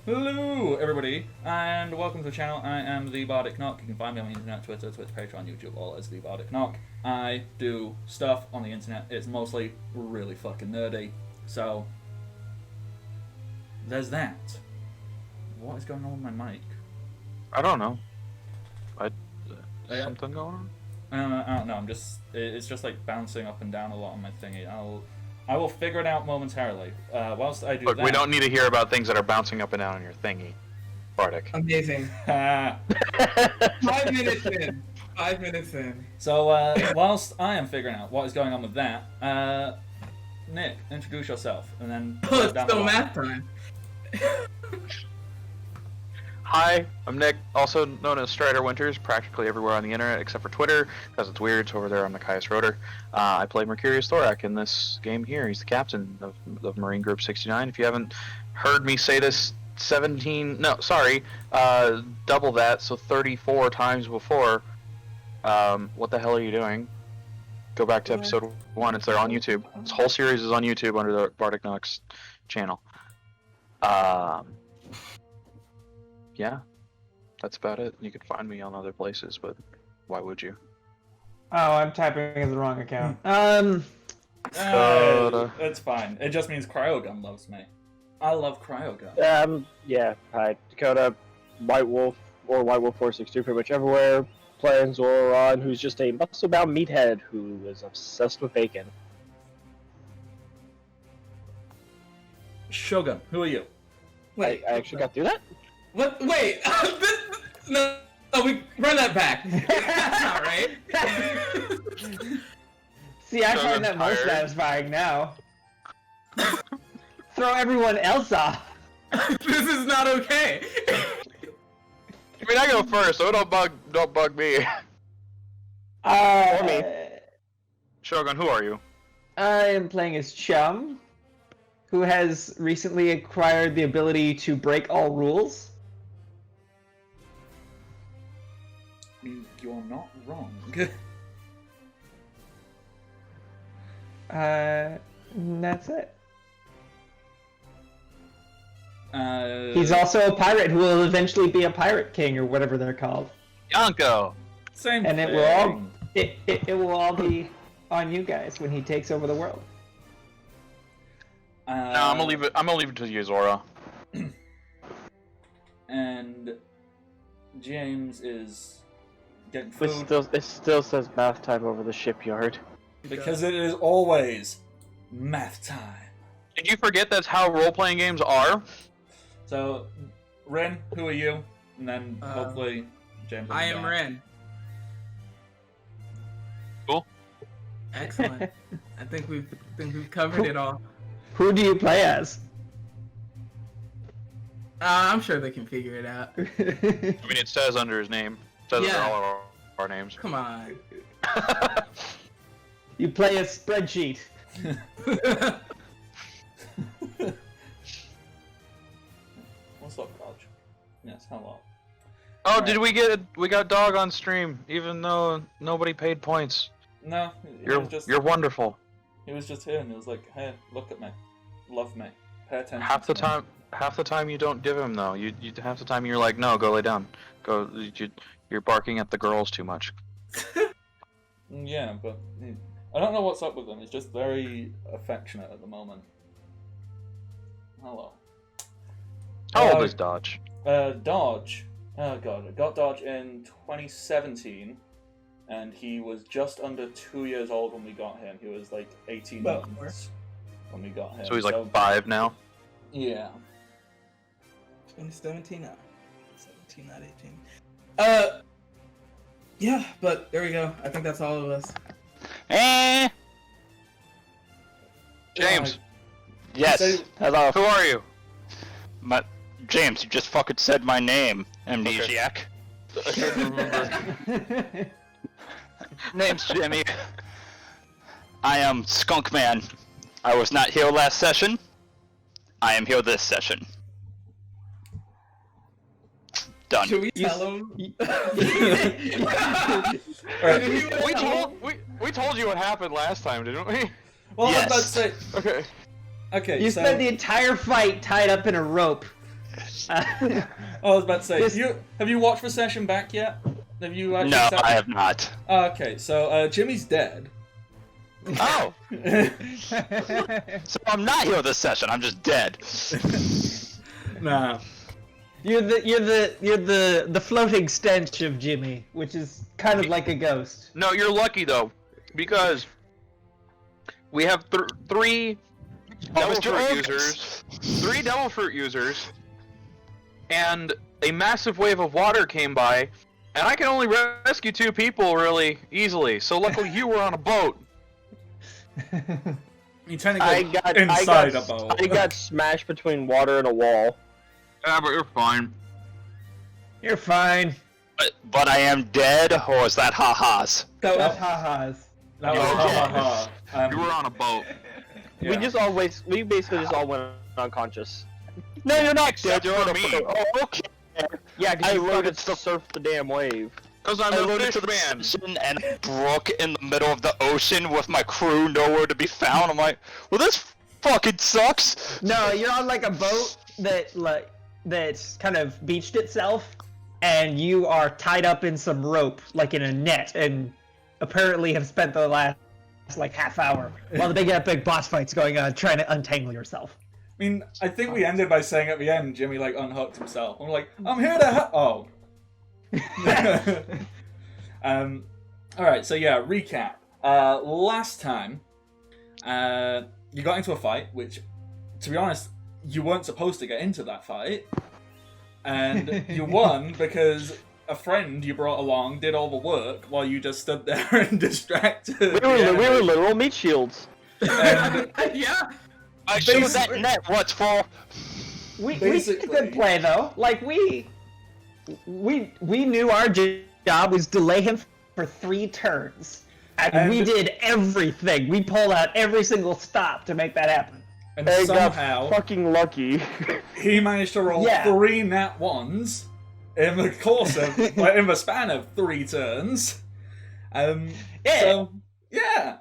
Hello, everybody, and welcome to the channel. I am the Bardic Knock. You can find me on the internet, Twitter, Patreon, YouTube, all as the Bardic Knock. I do stuff on the internet. It's mostly really fucking nerdy. So, there's that. What is going on with my mic? I don't know. Something going on? I don't know. It's just like bouncing up and down a lot on my thingy. I will figure it out momentarily. Whilst I do Look, that... we don't need to hear about things that are bouncing up and down on your thingy, Bardic. Amazing. 5 minutes in. 5 minutes in. So, whilst I am figuring out what is going on with that, Nick, introduce yourself, and then... Oh, it's still math time. Hi, I'm Nick, also known as Strider Winters, practically everywhere on the internet except for Twitter, because it's weird. It's over there on the Caius Rotor. I play Mercurius Thorak in this game here. He's the captain of Marine Group 69. If you haven't heard me say this double that, so 34 times before, what the hell are you doing? Go back to episode 1, it's there on YouTube. This whole series is on YouTube under the Bardic Knox channel. Yeah, that's about it. You can find me on other places, but why would you? Oh, I'm typing in the wrong account. It's fine. It just means Cryogun loves me. I love Cryogun. Yeah, hi. Dakota, White Wolf, or White Wolf 462, pretty much everywhere. Playing Zoran, who's just a muscle-bound meathead who is obsessed with bacon. Shogun, who are you? Wait, I actually got through that? What? Wait. No, we run that back. That's not right. See, I find Shogun's that most tired. satisfying now. Throw everyone else off. This is not okay. I mean, I go first, so don't bug me. Or me. Shogun, who are you? I am playing as Chum, who has recently acquired the ability to break all rules. You're not wrong. That's it. He's He's also a pirate who will eventually be a pirate king or whatever they're called. Yanko! Same And thing. it will all be on you guys when he takes over the world. No, I'm gonna leave it to you, Zora. And James is getting food It still says math time over the shipyard. because it is always math time. Did you forget that's how role-playing games are? So, Ren, who are you? And then hopefully James. will I be am back. Ren. Cool. Excellent. I think we've covered it all. Who do you play as? I'm sure they can figure it out. I mean, it says under his name. It says Yeah. under all of our names. Come on. You play a spreadsheet. What's up, Dodge? Yes, hello. Oh, Alright. did we got dog on stream, even though nobody paid points. No, You're wonderful. he was just here and he was like, "Hey, look at me, love me, pay attention." Half the to me." time you don't give him though. You half the time you're like, no, go lay down. You're barking at the girls too much. Yeah, but I don't know what's up with him. He's just very affectionate at the moment. Hello. How old is Dodge? Dodge. Oh god, I got Dodge in 2017, and he was just under 2 years old when we got him. He was like 18 About months when we got him. So he's like 5 now. Yeah. 2017, no. 17, not 18. Yeah, but there we go. I think that's all of us. James, Yes, So- hello. who are you? James, you just fucking said my name, amnesiac. I can't remember. Name's Jimmy. I am Skunk Man. I was not here last session. I am here this session. Done. Should we tell him? Alright. We told you what happened last time, didn't we? Well, I was about to Yes. say. Okay. Okay, You so spent the entire fight tied up in a rope. I was about to say, This- have you watched the session back yet? Have you actually No, sat- I have not. Okay, so Jimmy's dead. Oh, so I'm not here this session. I'm just dead. Nah. You're the floating stench of Jimmy, which is kind of like a ghost. No, you're lucky though, because we have three devil Mr. fruit August. users, and a massive wave of water came by, and I can only rescue 2 people really easily. So luckily you were on a boat. You tend to I go got inside a boat. I got smashed between water and a wall. Yeah, but you're fine. You're fine. But I am dead, or is that ha-has? That That's was, ha-has. that was ha ha ha. You were on a boat. Yeah. We basically just all went unconscious. No, you're not Except dead. You're on for a me. boat. Oh, okay. Yeah, I because you loaded fucking surfed the damn wave. Cause I'm I a loaded fish to the man. station and I broke in the middle of the ocean with my crew nowhere to be found. I'm like, well, this fucking sucks. No, you're on like a boat that's kind of beached itself, and you are tied up in some rope, like in a net, and apparently have spent the last like half hour while the big boss fight's going on, trying to untangle yourself. I mean, I think we ended by saying at the end, Jimmy like unhooked himself. I'm like, I'm here to help. Oh. All right. So yeah, recap. Last time, you got into a fight, which, to be honest, you weren't supposed to get into that fight, and you won because a friend you brought along did all the work while you just stood there and distracted. We were literal meat shields. And Yeah. I showed Basically- that net what's for. We did Basically- good play though. Like we knew our job was delay him for 3 turns, and we And- did everything. We pulled out every single stop to make that happen. and They somehow got fucking lucky. he managed to roll Yeah. 3 nat 1s in the course of, like, in the span of 3 turns. Yeah. So, yeah.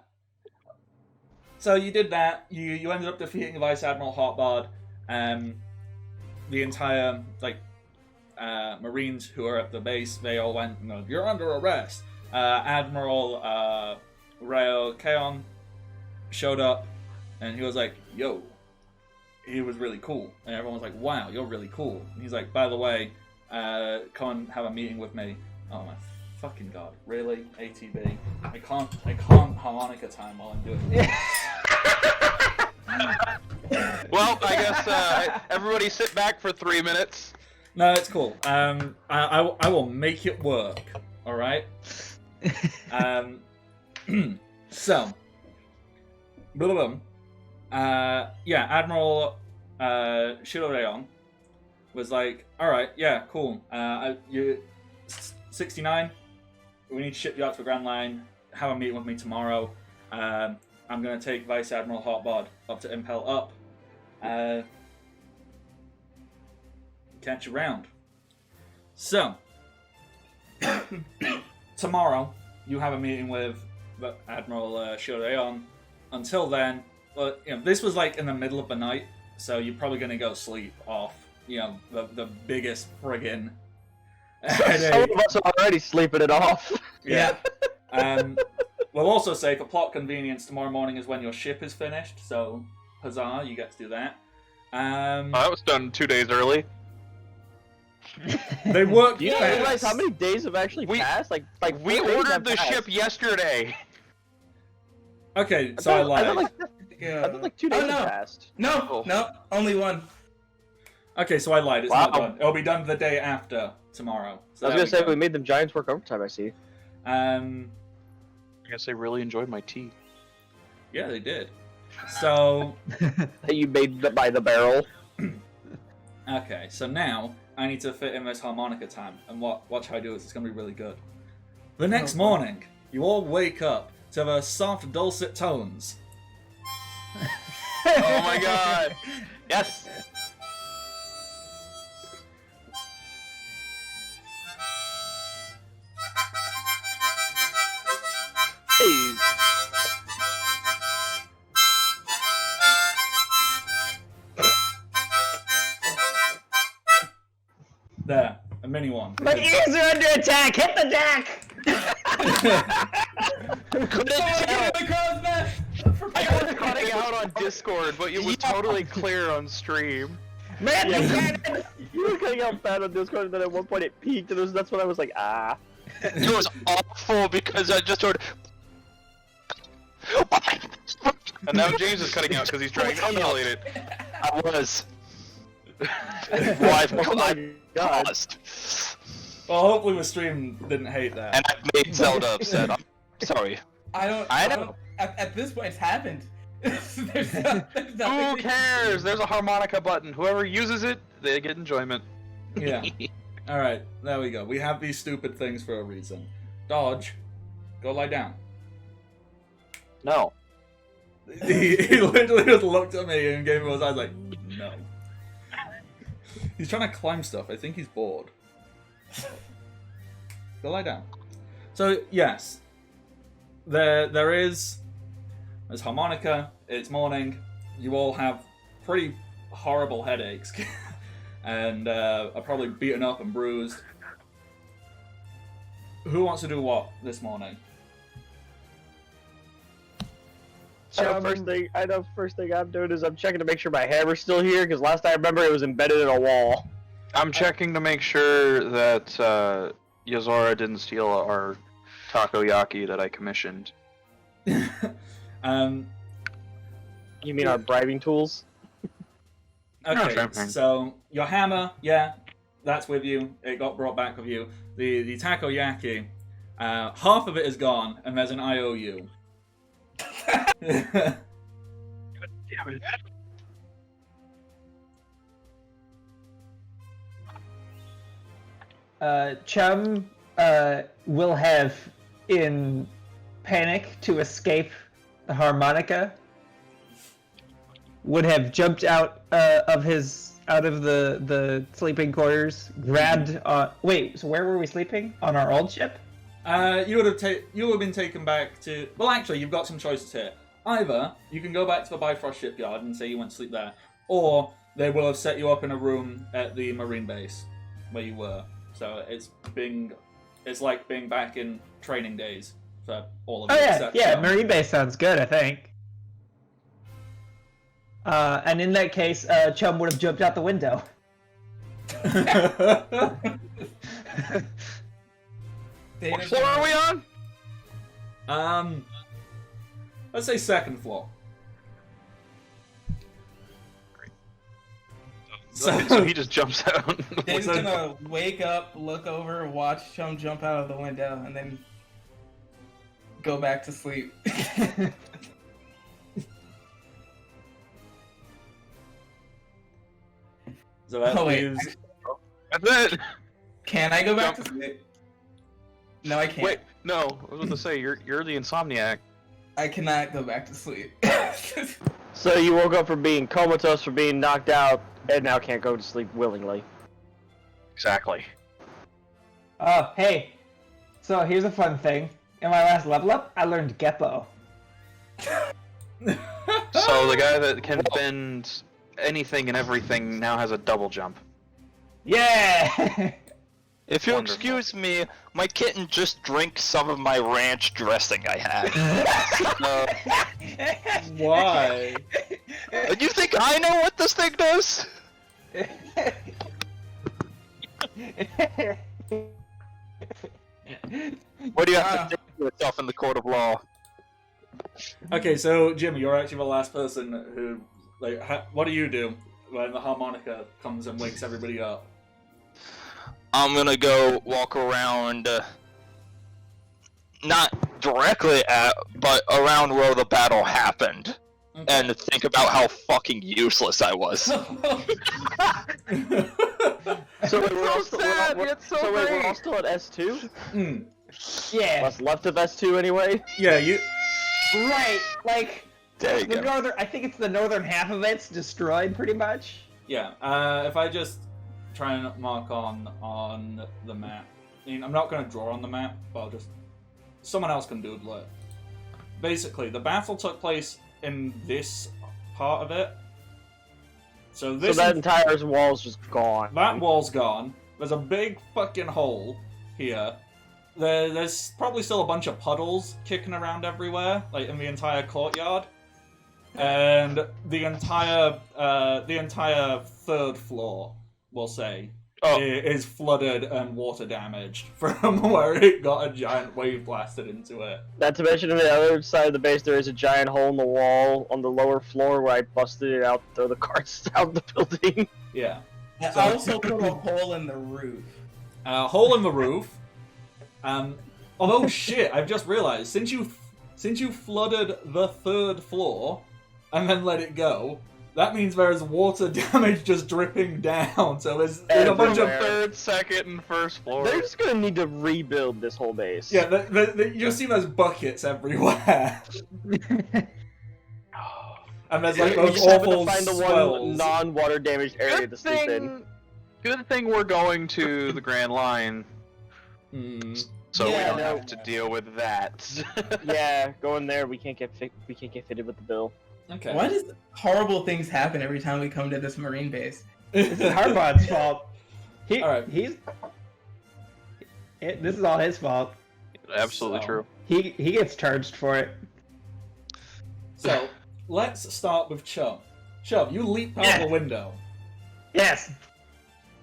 So you did that. You ended up defeating Vice Admiral Hotbard. The entire, like, Marines who are at the base, they all went, no, you're under arrest. Admiral Shiroraion showed up, and he was like, yo, he was really cool. And everyone was like, wow, you're really cool. And he's like, by the way, come and have a meeting with me. Oh my fucking god, really? ATB? I can't harmonica time while I'm doing this. Well, I guess everybody sit back for 3 minutes. No, it's cool. I will make it work. All right. So, blah, blah, blah. Yeah, Admiral Shiroraion was like, all right, yeah, cool. You 69. We need to ship you out to the Grand Line. Have a meeting with me tomorrow. I'm gonna take Vice Admiral Hotbod up to Impel Up. Catch you round. So, tomorrow you have a meeting with Admiral Shiroraion. Until then, well, you know, this was like in the middle of the night, so you're probably gonna go sleep off, you know, the biggest friggin' Some headache. of us are already sleeping it off. Yeah. We'll also say, for plot convenience, tomorrow morning is when your ship is finished, so huzzah, you get to do that. That was done 2 days early. They work Do you fast. realize how many days have actually passed? Like We 4 days ordered have the passed. ship yesterday. Okay, so I lied. I thought Yeah. like 2 days Oh, no. have passed. No, only one. Okay, so I lied. It's Wow. not done. It'll be done the day after tomorrow. So I was there gonna say go. we made them Giants work overtime. I see. I guess they really enjoyed my tea. Yeah, they did. So, That you made by the barrel. okay, so now I need to fit in this harmonica time, and watch how I do this. It's gonna be really good. The next morning, you all wake up to the soft, dulcet tones. Oh my god! Yes. Hey. There, a mini one. My ears are under attack! Hit the deck! Couldn't tell. the crow's nest! I was cutting out on Discord, but it was totally clear on stream. Man, you can't! You were cutting out bad on Discord, and then at one point it peaked, and that's when I was like, ah. It was awful because I just heard. And now James is cutting out because he's trying to emulate it. I was. Well, I've Oh my god. paused. Well, hopefully the stream didn't hate that. And I've made Zelda upset. I'm sorry. I don't. At this point, it's happened. there's nothing Who cares? There's a harmonica button. Whoever uses it, they get enjoyment. Yeah. Alright, there we go. We have these stupid things for a reason. Dodge, go lie down. No. He literally just looked at me and gave me those eyes like, no. He's trying to climb stuff. I think he's bored. Go lie down. So, yes. There's harmonica. It's morning. You all have pretty horrible headaches. And are probably beaten up and bruised. Who wants to do what this morning? I know first thing I'm doing is I'm checking to make sure my hammer's still here, because last I remember it was embedded in a wall. I'm checking to make sure that Yazora didn't steal our takoyaki that I commissioned. You mean our bribing tools? Okay, Sure. so your hammer, yeah, that's with you. It got brought back with you. The takoyaki, half of it is gone, and there's an IOU. Damn it. Chum will have, in panic to escape the harmonica, would have jumped out of the sleeping quarters, grabbed. Wait, so where were we sleeping? On our old ship? You would have been taken back to. Well, actually, you've got some choices here. Either you can go back to the Bifrost shipyard and say you went to sleep there, or they will have set you up in a room at the marine base where you were. So it's like being back in training days for all of you. Oh yeah, except yeah. Chum. Marine base sounds good, I think. And in that case, Chum would have jumped out the window. What floor are we on? Let's say second floor. So he just jumps out. Dave's gonna wake up, look over, watch Chum jump out of the window, and then go back to sleep. So that Oh, wait. leaves. That's it. Can I go back to sleep? No, I can't. Wait, no. I was going to say you're the insomniac. I cannot go back to sleep. So you woke up from being comatose, from being knocked out, and now can't go to sleep willingly. Exactly. Oh, hey. So here's a fun thing. In my last level up, I learned Geppo. So the guy that can bend anything and everything now has a double jump. Yeah! If you'll Wonderful. excuse me, my kitten just drank some of my ranch dressing I had. Why? You think I know what this thing does? What do you have to do to yourself in the court of law? Okay, so Jimmy, you're actually the last person who, like, what do you do when the harmonica comes and wakes everybody up? I'm gonna go walk around, not directly at, but around where the battle happened, Okay. and think about how fucking useless I was. So wait, we're all still, sad, we're, it's so so wait, we're all great. still at S2? Mm. Yeah, What's left of S2 anyway? Yeah, you. right. Like, There you the go. northern, I think it's the northern half of it's destroyed pretty much. Yeah. If I just try and mark on the map, I mean, I'm not going to draw on the map, but I'll just. Someone else can doodle it. Basically, the battle took place in this part of it. So this So that entire wall's just gone. that wall's gone. there's a big fucking hole here. There's probably still a bunch of puddles kicking around everywhere, like in the entire courtyard. And the entire third floor, we'll say, is flooded and water damaged from where it got a giant wave blasted into it. Not to mention on the other side of the base, there is a giant hole in the wall on the lower floor where I busted it out to throw the carts out the building. Yeah. I So- also put a hole in the roof. Hole in the roof. Although shit, I've just realized since you flooded the third floor and then let it go, that means there's water damage just dripping down. So there's a bunch of third, second, and first floor. They're just gonna need to rebuild this whole base. yeah. You'll see those buckets everywhere, and there's like We those just happen awful to find the one swells. non-water damaged area to sleep in. Good thing we're going to the Grand Line, so we Yeah, don't no. have to deal with that. Yeah, going there, we can't get fitted with the bill. Okay. Why does horrible things happen every time we come to this marine base? This is Harbon's fault. All right. This is all his fault. Absolutely So- true. He gets charged for it. So let's start with Chum. Chum, you leap out Yeah. the window. Yes.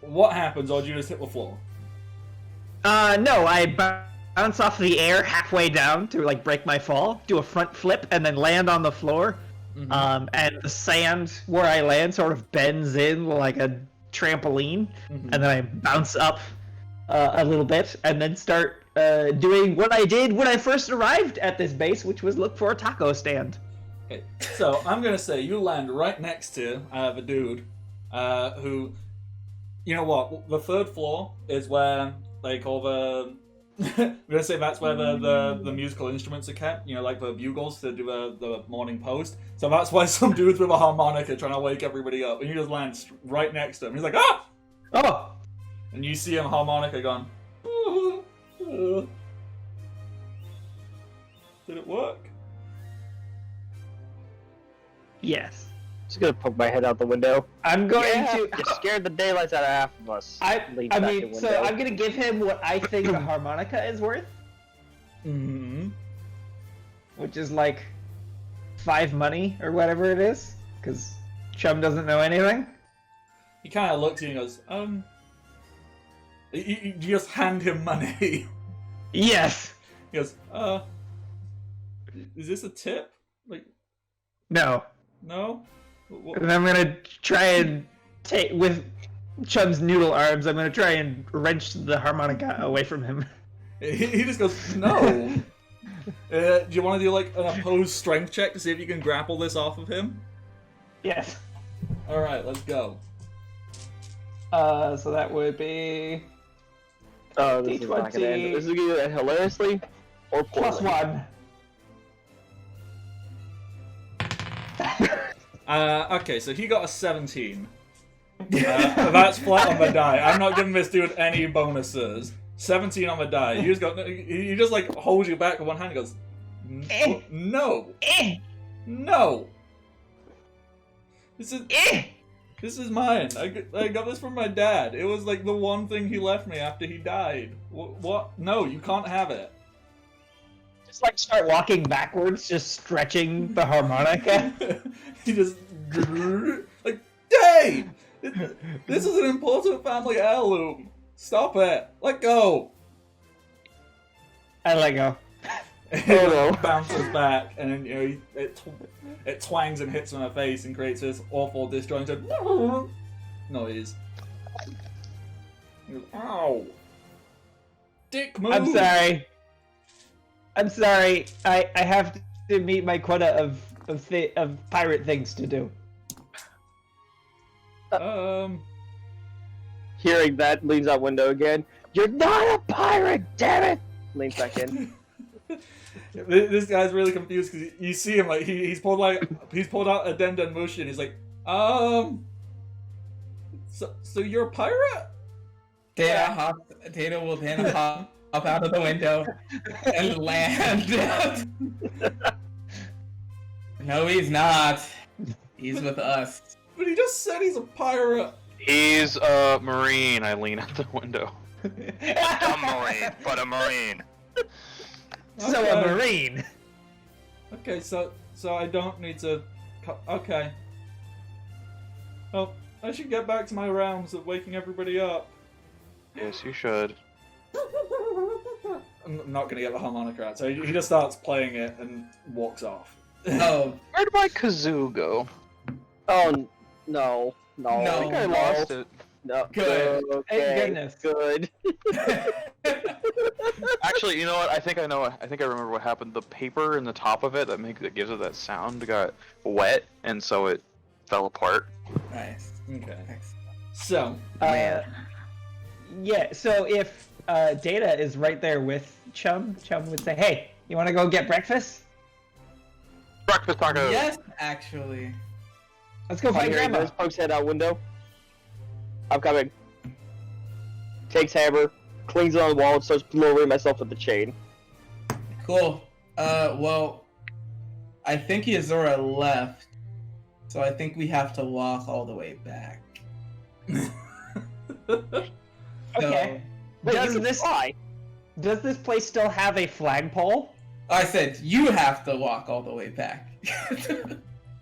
What happens, or do you just hit the floor? No, I bounce off the air halfway down to like break my fall, do a front flip, and then land on the floor. Mhm. And the sand where I land sort of bends in like a trampoline, Mhm. and then I bounce up a little bit, and then start doing what I did when I first arrived at this base, which was look for a taco stand. Okay, so I'm gonna say you land right next to the dude who, you know what? The third floor is where like all the. I'm gonna say that's where the musical instruments are kept. You know, like the bugles to do the morning post. So that's why some dudes with a harmonica trying to wake everybody up, and you just land right next to him. He's like, ah! Oh, And you see him harmonica going. Did it work? yes. Just gonna poke my head out the window. I'm going to. You scared the daylights out of half of us. Lean I back mean, the so window. I'm gonna give him what I think a harmonica is worth, Mm-hmm. which is like 5 money or whatever it is, because Chum doesn't know anything. He kind of looks at you and goes, You just hand him money. Yes. He goes, is this a tip? Like, No. no? What? And I'm gonna try and take with Chum's noodle arms. I'm gonna try and wrench the harmonica away from him. He just goes, no. Do you want to do like an opposed strength check to see if you can grapple this off of him? Yes. Alright, let's go. So that would be Oh, this is not gonna end. D20. This is gonna end hilariously or poorly. +1. Okay, so he got a 17. That's flat on the die. I'm not giving this dude any bonuses. 17 on the die. You just go. He just like holds you back with one hand and goes, no, no. This is mine. I got this from my dad. It was like the one thing he left me after he died. What? No, you can't have it. Just like start walking backwards, just stretching the harmonica. He just like, Dave, this is an important family heirloom. Stop it. Let go. I let go. It bounces back, and then it twangs and hits him in the face and creates this awful disjointed noise. He goes, ow! Dick move! I'm sorry. I'm sorry. I have to meet my quota of pirate things to do. Hearing that, leans out window again. You're not a pirate, damn it! Leans back in. This guy's really confused because you see him like he's pulled out a Den Mushi and he's like, so you're a pirate? Data will then hop out of the window and land. No, he's not. He's with us. But he just said he's a pirate. He's a Marine. I lean out the window. A Marine, but a Marine. So Okay. a Marine. Okay, so I don't need to. Okay. Well, I should get back to my rounds of waking everybody up. Yes, you should. I'm not gonna get the harmonica out, so he just starts playing it and walks off. Oh, Where did my kazoo go? Oh no, no. No. I think I lost it. No. Good. Okay. Thank goodness. Good. Actually, you know what? I think I know. I think I remember what happened. The paper in the top of it that gives it that sound got wet, and so it fell apart. nice. Okay. Nice. So, Yeah, so if Data is right there with Chum would say, hey, you want to go get breakfast? Breakfast taco. Yes, actually. Let's go find Hearing Grandma. this, pokes head out window. I'm coming. Takes hammer, clings it on the wall, and starts lowering myself with the chain. Cool. Well, I think Azura left, so I think we have to walk all the way back. Okay. Wait, Does you can this- fly. Does this place still have a flagpole? I said you have to walk all the way back.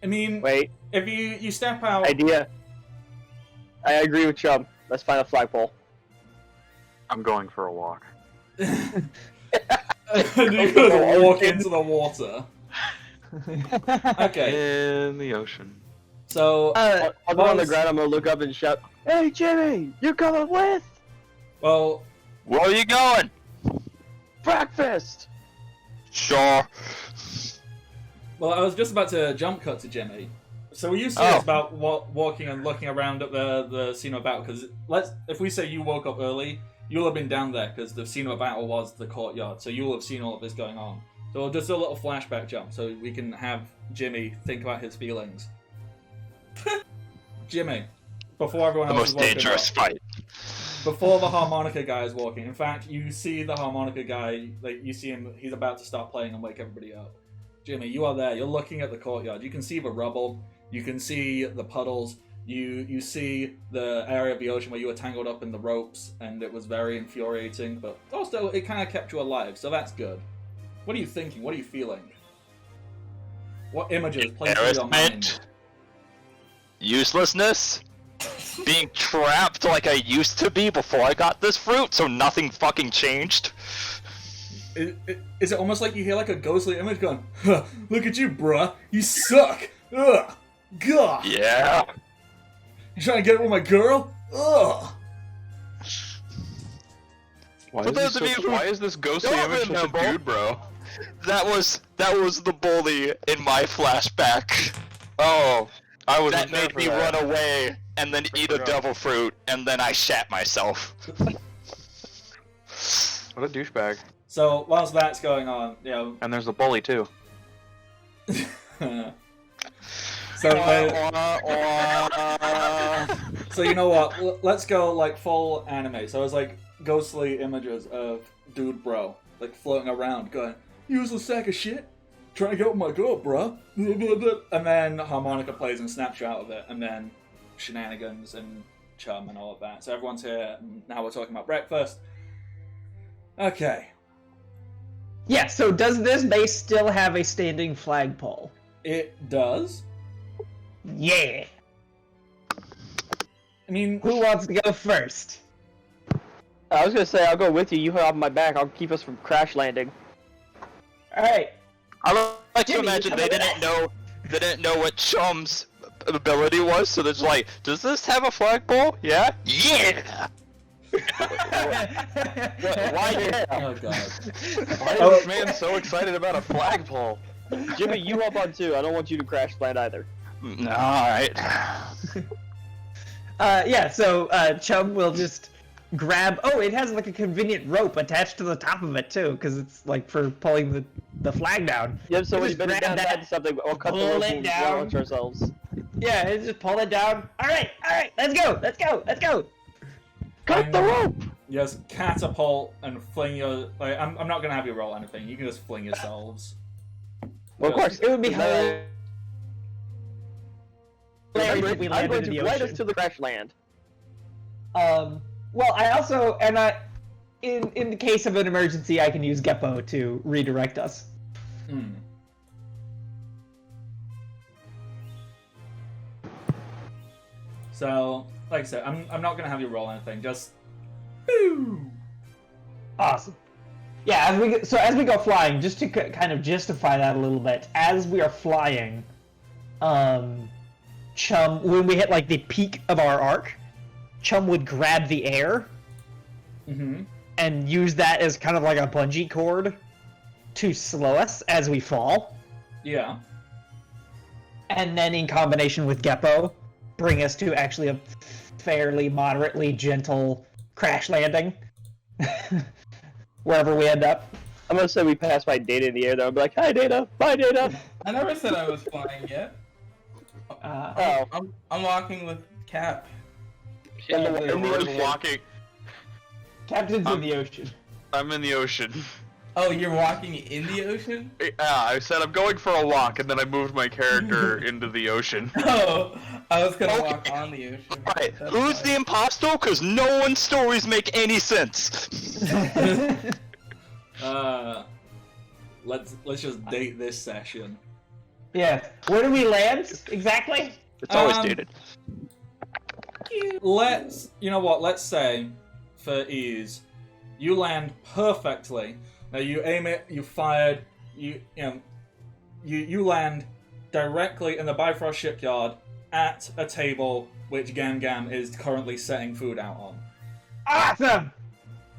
I mean, Wait, if you step out, idea. I agree with Chum. Let's find a flagpole. I'm going for a walk. and you could walk into the water. Okay, In the ocean. so I'll go on the was- ground. I'm gonna look up and shout, "Hey, Jimmy, you coming with well, Where are you going? breakfast?" Sure. Well, I was just about to jump cut to Jimmy. So we used to Oh. it's about walking and looking around at the scene of battle, because if we say you woke up early, you'll have been down there, because the scene of battle was the courtyard, so you'll have seen all of this going on. So just a little flashback jump, so we can have Jimmy think about his feelings. Jimmy, before everyone The else is most woken dangerous up, fight. before the harmonica guy is walking. In fact, you see the harmonica guy, like you see him, he's about to start playing and wake everybody up. Jimmy, you are there. You're looking at the courtyard. You can see the rubble. You can see the puddles. You see the area of the ocean where you were tangled up in the ropes, and it was very infuriating. But also, it kind of kept you alive, so that's good. What are you thinking? What are you feeling? What images play through your mind? Embarrassment. Uselessness. Being trapped like I used to be before I got this fruit, so nothing fucking changed. Is it almost like you hear like a ghostly image going, huh, look at you, bruh. You suck. Ugh. God. Yeah. You trying to get it with my girl? Ugh. Why For is, those of you who why is this ghostly don't image such a remember- dude, bro? That was the bully in my flashback. Oh, I was That made me run away and then eat a forgot. devil fruit, and then I shat myself. What a douchebag. So whilst that's going on, you know, And there's the bully too. so so you know what? Let's go like full anime. So it's like ghostly images of dude bro like floating around, going useless sack of shit, trying to get with my girl, bro. And then harmonica plays and snaps you out of it, and then shenanigans and chum and all of that. So everyone's here. And now we're talking about breakfast. Okay, Yeah, so does this base still have a standing flagpole? it does. Yeah. I mean, Who wants to go first? I was gonna say I'll go with you. You hop on my back. I'll keep us from crash landing. Alright. I like to Jimmy, imagine you they come didn't know what Chum's ability was, so they're just like, does this have a flagpole? Yeah? Yeah! Why yeah? oh god. Why is Oh. this man so excited about a flagpole? Jimmy, you hop on too. I don't want you to crash land either. Alright. Yeah, so Chum will just grab. Oh, it has like a convenient rope attached to the top of it too, because it's like for pulling the flag down. Yep. So You when just you bend it grab down that, to something, I'll cut the pull rope it and down. launch ourselves. Yeah, and just pull it down. All right, let's go. Cut the rope. Yes, catapult and fling your. Like, I'm not gonna have you roll anything. You can just fling yourselves. Well, of course, It would be Remember, hilarious if we I'm landed going in the to glide us ocean. to the crash land. Well, I also in the case of an emergency, I can use Geppo to redirect us. Hmm. So, like I said, I'm not gonna have you roll anything. Just, boo. Awesome. Yeah, as we go flying, just to kind of justify that a little bit, as we are flying, Chum, when we hit like the peak of our arc, Chum would grab the air and use that as kind of like a bungee cord to slow us as we fall. Yeah. And then in combination with Geppo, bring us to actually a fairly moderately gentle crash landing. Wherever we end up. I'm gonna say we pass by Data in the air, though. I'll be like, hi, Data! Bye, Data! I never said I was flying yet. Oh. I'm walking with Cap. In the We're ocean. walking. Captain's in the ocean. I'm in the ocean. Oh, you're walking in the ocean? Yeah, I said I'm going for a walk, and then I moved my character into the ocean. Oh, I was gonna Okay. walk on the ocean. Right, That's who's fine. the imposter? Because no one's stories make any sense. Let's just date this session. Yeah. Where do we land exactly? It's always Um, dated. You know what? Let's say, for ease, you land perfectly. Now you aim it, you fired, you land directly in the Bifrost shipyard at a table which Gam Gam is currently setting food out on. Awesome!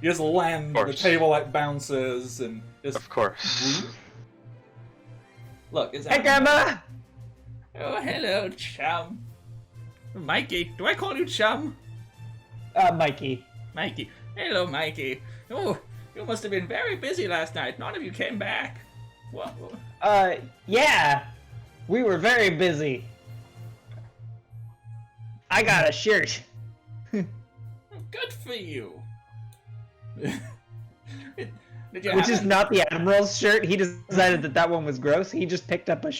You just land, the course. table like bounces and just Of course. look. It's Hey, Grandma! Oh, hello, chum. Mikey, do I call you chum? Mikey. Mikey. Hello, Mikey. Oh, you must have been very busy last night. None of you came back. What? Yeah. We were very busy. I got a shirt. Good for you. Did you Which have is not the Admiral's shirt. He decided that one was gross. He just picked up a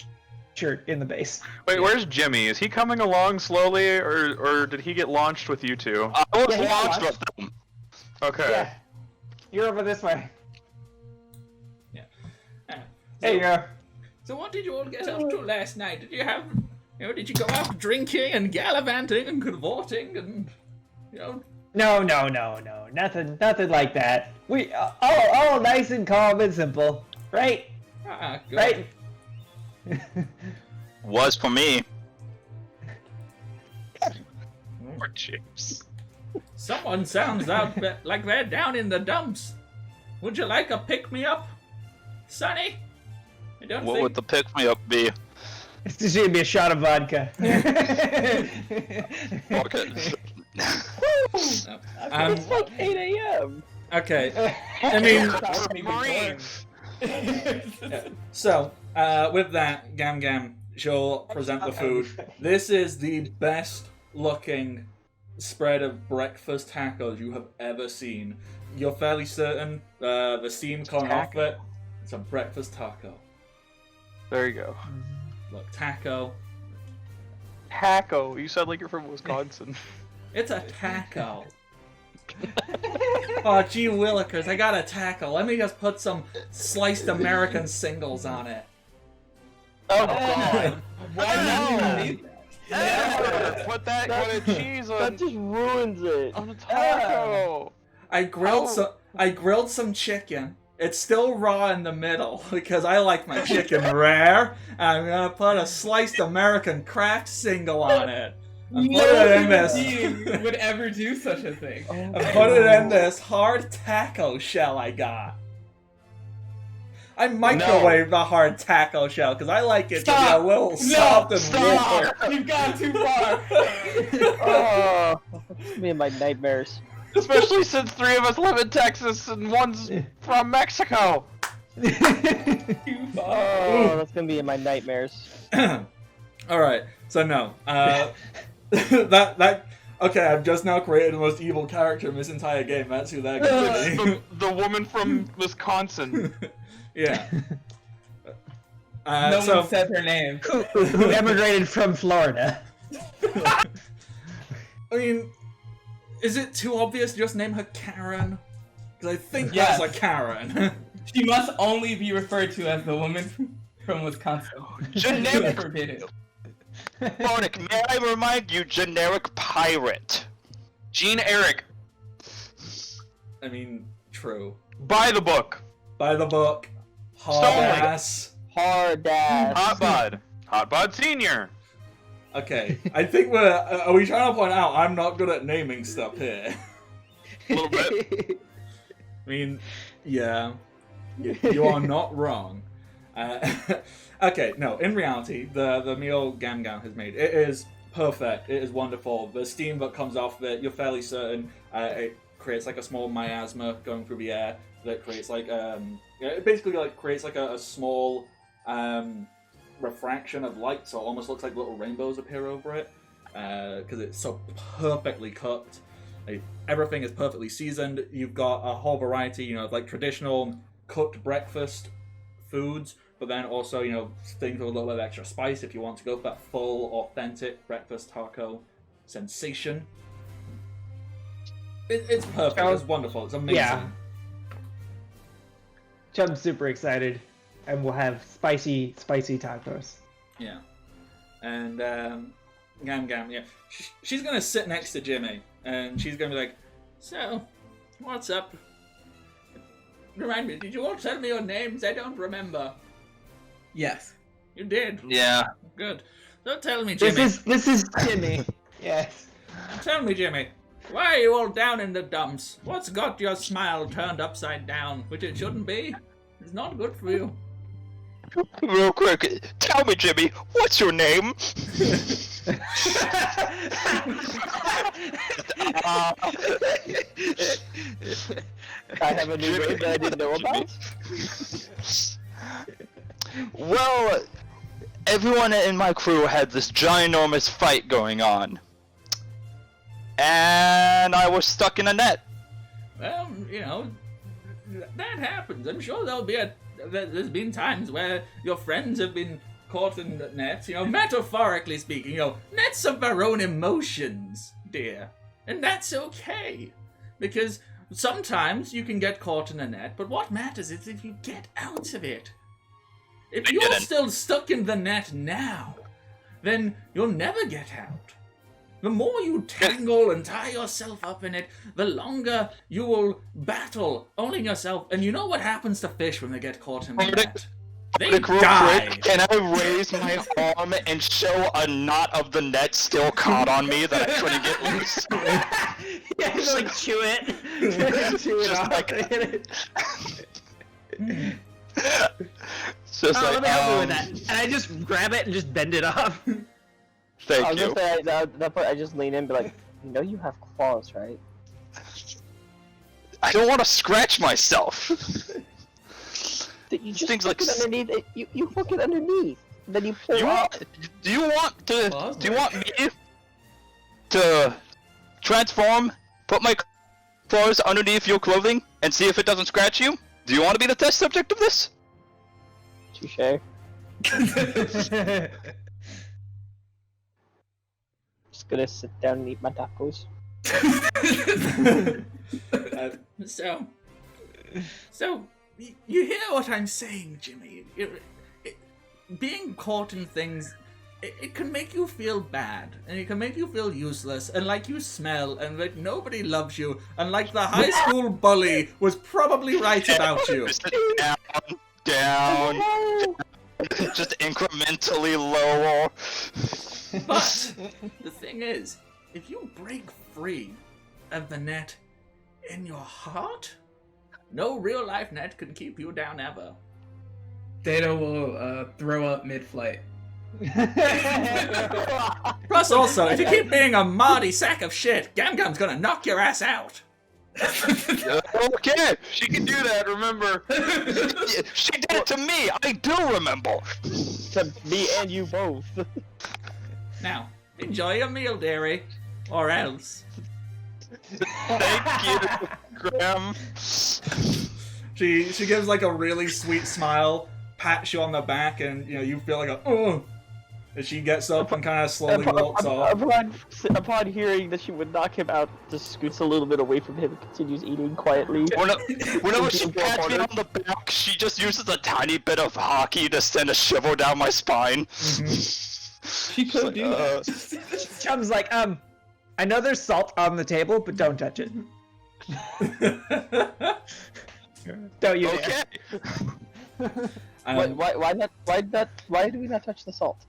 shirt in the base. Wait, where's Jimmy? Is he coming along slowly, or did he get launched with you two? I was Yeah, he launched launched. with them. Okay. Yeah. You're over this way. So, There you go. So what did you all get up to last night? Did you have, did you go out drinking and gallivanting and cavorting and, No. Nothing like that. We all nice and calm and simple, right? good. Right? Was for me. Or chips. Someone sounds like they're down in the dumps. Would you like a pick-me-up, Sonny? I don't What think... would the pick me up be? It's just gonna be a shot of vodka. Okay. It's like 8 a.m. Okay. I mean, Marine. so, with that, Gam Gam, she'll present the food. This is the best looking spread of breakfast tacos you have ever seen. You're fairly certain the steam coming off it. It's a breakfast taco. There you go. Look, taco. Taco. You sound like you're from Wisconsin. It's a taco. Oh, gee willikers, I got a taco. Let me just put some sliced American singles on it. Oh god. Why do you need that? Put that kind of cheese on, That just ruins it. on a taco. I grilled some chicken. It's still raw in the middle because I like my chicken rare. I'm gonna put a sliced American craft single on it. And put it in No this. human being would ever do such a thing. And put it in this hard taco shell I got. I microwave the hard taco shell because I like it to be a little soft and warm. You've gone too far. Oh, it's me and my nightmares. Especially since 3 of us live in Texas and one's from Mexico. Too far. Oh, that's gonna be in my nightmares. All right, so no, that okay. I've just now created the most evil character in this entire game. That's who that could be. The woman from Wisconsin. Yeah. No So one said her name. Who emigrated from Florida. I mean, Is it too obvious to just name her Karen? Because I think Yes. that's a Karen. She must only be referred to as the woman from Wisconsin. Generic. Forbidden. Bardic, may I remind you, generic pirate. Gene Eric, I mean, true. by the book. By the book. Hard Stonewall. ass. Hard ass. Hot Bod Senior. Okay, I think are we trying to point out I'm not good at naming stuff here? A little bit. I mean, yeah, you are not wrong. Okay, no, in reality, the meal Gam Gam has made, it is perfect, it is wonderful. The steam that comes off of it, you're fairly certain it creates like a small miasma going through the air that creates like, it basically like creates like a small refraction of light, so it almost looks like little rainbows appear over it, because it's so perfectly cooked. Like, everything is perfectly seasoned. You've got a whole variety, you know, of like traditional cooked breakfast foods, but then also, you know, things with a little bit of extra spice if you want to go for that full, authentic breakfast taco sensation. It's perfect. It's wonderful. It's amazing. Yeah. I'm super excited, and we'll have spicy tacos. Yeah. And Gam Gam, yeah, she's gonna sit next to Jimmy, and she's gonna be like, "So, what's up? Remind me, did you all tell me your names? I don't remember." Yes. You did. Yeah. Good. So tell me, Jimmy. This is Jimmy. Yes. Tell me, Jimmy. Why are you all down in the dumps? What's got your smile turned upside down, which it shouldn't be? It's not good for you. Real quick, tell me, Jimmy, what's your name? I have a new name that I didn't know about. Well, everyone in my crew had this ginormous fight going on. And I was stuck in a net. Well, you know, that happens. I'm sure there's been times where your friends have been caught in nets, you know, metaphorically speaking, you know, nets of their own emotions, dear. And that's okay. Because sometimes you can get caught in a net, but what matters is if you get out of it. If you're still stuck in the net now, then you'll never get out. The more you tangle and tie yourself up in it, the longer you will battle owning yourself. And you know what happens to fish when they get caught in the net? They Real die. quick, can I raise my arm and show a knot of the net still caught on me that I couldn't get loose? Yeah, just like chew it. Chew it Just off. like- It's just Oh, like, let me help you with that. And I just grab it and just bend it off. I Thank was you. gonna say, that point I just lean in and be like, you know you have claws, right? I don't want to scratch myself. That you just Things hook like it underneath it. You hook it underneath. Then you pull up. Do you want Claws me to transform, put my claws underneath your clothing, and see if it doesn't scratch you? Do you want to be the test subject of this? Touche. Just gonna sit down and eat my tacos. So, you hear what I'm saying, Jimmy? Being caught in things, it can make you feel bad, and it can make you feel useless, and like you smell, and like nobody loves you, and like the high school bully was probably right about you. Just down, just incrementally lower. But the thing is, if you break free of the net in your heart, no real life net can keep you down ever. Data will throw up mid-flight. Plus, also, if you keep being a mardy sack of shit, Gam Gam's gonna knock your ass out. Okay, she can do that, remember. She did it to me, I do remember. To me and you both. Now, enjoy your meal, dearie, or else. Thank you, Graham. She gives like a really sweet smile, pats you on the back, and you know you feel like a oh. As she gets up and kind of slowly walks off. Upon hearing that she would knock him out, just scoots a little bit away from him and continues eating quietly. Whenever she pats me on the back, she just uses a tiny bit of hockey to send a shiver down my spine. She could do that. Chum's like, I know there's salt on the table, but don't touch it. Don't you dare. Okay. Why do we not touch the salt?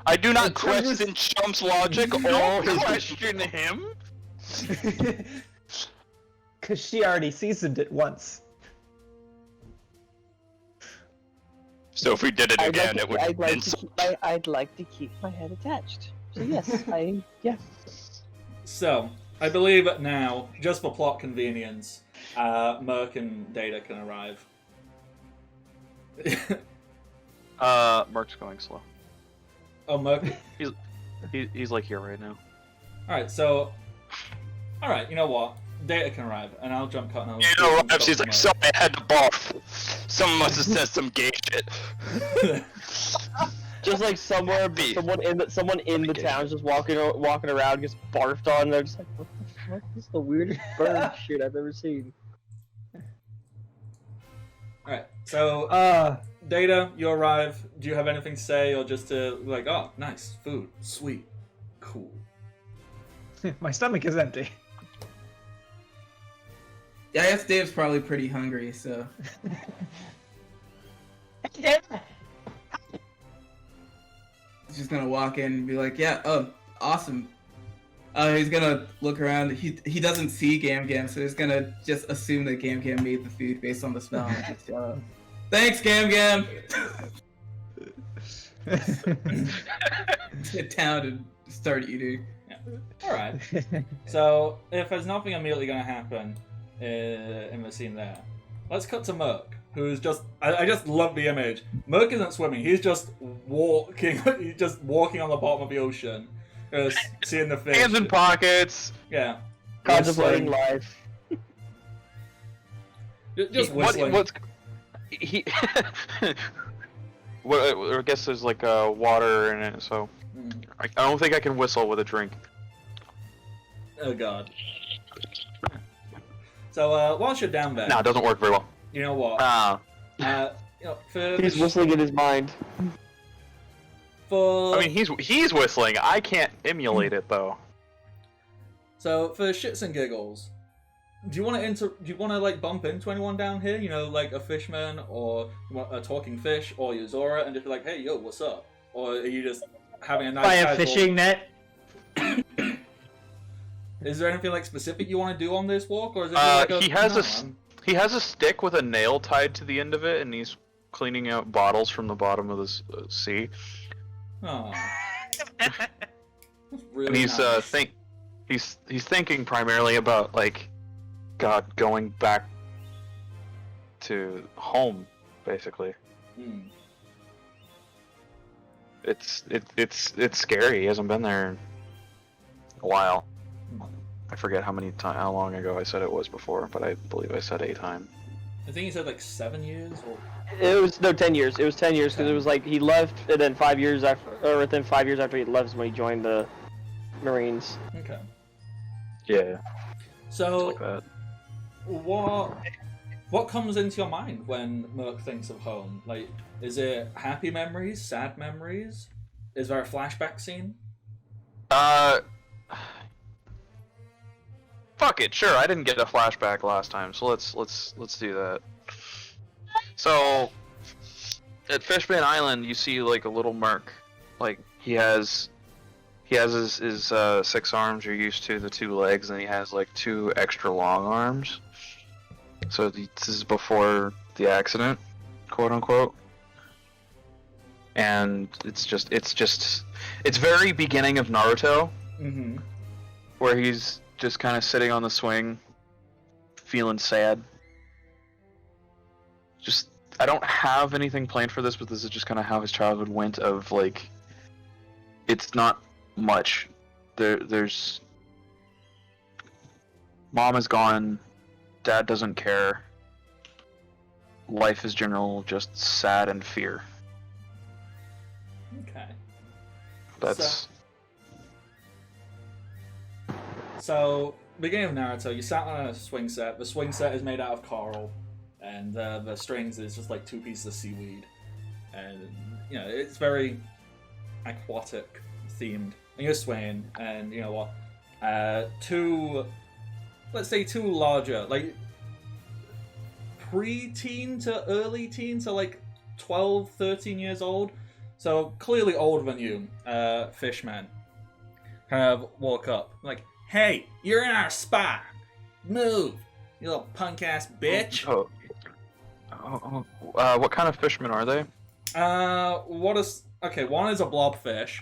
I do not question Chump's logic or his question him. Because she already seasoned it once. So if we did it again, it would I'd like to keep my head attached. So yes, So, I believe now, just for plot convenience, Merc and Data can arrive. Merc's going slow. Oh, Merc. He's like here right now. Alright, so... Alright, you know what? Data can arrive, and I'll jump cut and I'll... You know what? She's like, sorry, I had to barf. Someone must have said some gay shit. Just like someone in the town just walking around gets barfed on. They're just like, what the fuck? This is the weirdest bird shit I've ever seen. Alright, so... Data, you arrive. Do you have anything to say, or just to, like, oh, nice, food, sweet, cool. My stomach is empty. Yeah, I guess Dave's probably pretty hungry, so... He's just gonna walk in and be like, yeah, oh, awesome. He's gonna look around. He doesn't see Gam Gam, so he's gonna just assume that Gam Gam made the food based on the smell. And just, thanks, Gam Gam! Sit down and start eating. Yeah. Alright. So, if there's nothing immediately gonna happen in the scene there, let's cut to Merc, who's just... I just love the image. Merc isn't swimming, he's just walking. He's just walking on the bottom of the ocean. Seeing the fish. Hands in pockets. Yeah. Contemplating life. Just whistling. What's he? Well, I guess there's like water in it, so I don't think I can whistle with a drink. Oh god. So whilst you're down there, No, it doesn't work very well. you know what? You know, He's whistling in his mind. for I mean, he's whistling. I can't emulate it though. so for shits and giggles, do you want to like bump into anyone down here? You know, like a fishman or a talking fish or Yuzora, and just be like, hey, yo, what's up? Or are you just having a nice By a casual- fishing net. Is there anything like specific you want to do on this walk, or is it just like He has a stick with a nail tied to the end of it, and he's cleaning out bottles from the bottom of the sea. Oh. That's really And he's nice. he's thinking primarily about like God going back to home, basically. Hmm. It's scary. He hasn't been there in a while. I forget how long ago I said it was before, but I believe I said a time. I think he said like 7 years, or It was 10 years. It was 10 years because it was like he left, and then 5 years after, or within 5 years after he left, is when he joined the Marines. okay. Yeah, So like that. what comes into your mind when Merc thinks of home? Like, is it happy memories, sad memories? Is there a flashback scene? Fuck it, sure. I didn't get a flashback last time, so let's do that. So, at Fishman Island, you see like a little Merc. Like he has his 6 arms. You're used to the 2 legs, and he has like 2 extra long arms. So this is before the accident, quote unquote. And it's very beginning of Naruto, Mm-hmm. where he's just kind of sitting on the swing, feeling sad. Just, I don't have anything planned for this, but this is just kind of how his childhood went. Of like, it's not much. There's mom is gone, dad doesn't care. Life is general, just sad and fear. That's So, beginning of Naruto, you sat on a swing set. The swing set is made out of coral, and the strings is just like 2 pieces of seaweed. And, you know, it's very aquatic themed. And you're swinging, and you know what? Let's say two larger, like pre-teen to early teen, so like 12, 13 years old. So clearly older than you, fishmen. Kind of walk up, like, hey, you're in our spot. Move, you little punk ass bitch. What kind of fishermen are they? One is a blobfish.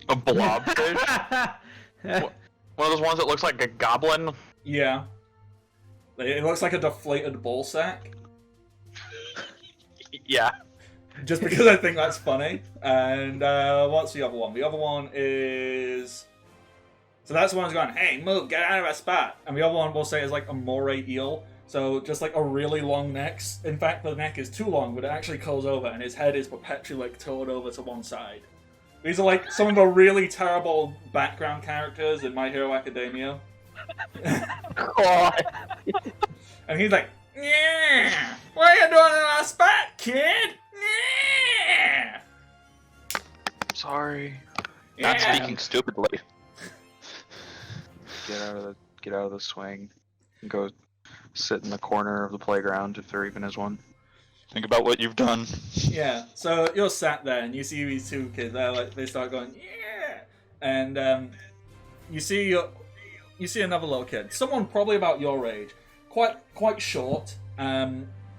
A blobfish? One of those ones that looks like a goblin? Yeah. It looks like a deflated ball sack. Yeah. Just because I think that's funny. And what's the other one? The other one is... So that's the one who's going, hey, move, get out of our spot. And the other one we'll say is like a moray eel. So just like a really long neck. In fact, the neck is too long, but it actually curls over, and his head is perpetually like turned over to one side. These are like some of the really terrible background characters in My Hero Academia. God. And he's like, yeah, what are you doing in our spot, kid? Yeah. Sorry. Not Yeah. speaking stupidly. Get out of the swing. And go sit in the corner of the playground if there even is one. Think about what you've done. Yeah, so you're sat there and you see these two kids. They start going, yeah, and you see another little kid, someone probably about your age, quite short,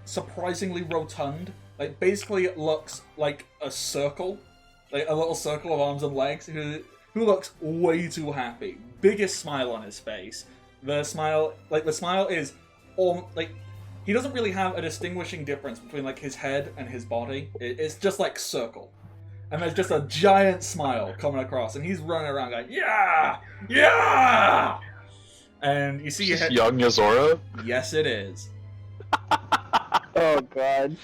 surprisingly rotund. Like basically, it looks like a circle, like a little circle of arms and legs. Who looks way too happy. Biggest smile on his face. The smile is all like. He doesn't really have a distinguishing difference between like his head and his body. It's just like circle. And there's just a giant smile coming across, and he's running around going, yeah! Yeah! And you see your head... Young Yozora? Yes, it is. Oh god.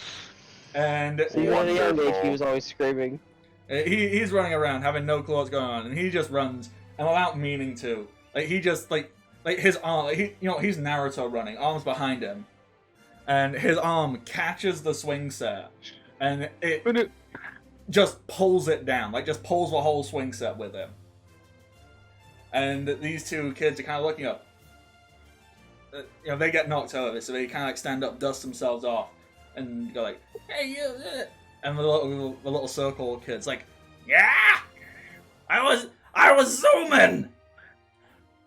And So even at a young age, Wonderful. he was always screaming. he's running around having no clue what's going on, and he just runs, and without meaning to. Like, he just, like his arm, he's Naruto running, arms behind him. And his arm catches the swing set, and it just pulls it down, like just pulls the whole swing set with him. And these two kids are kind of looking up. They get knocked over, so they kind of like stand up, dust themselves off, and go like, "Hey, you!" And the little circle kid's like, "Yeah, I was zooming.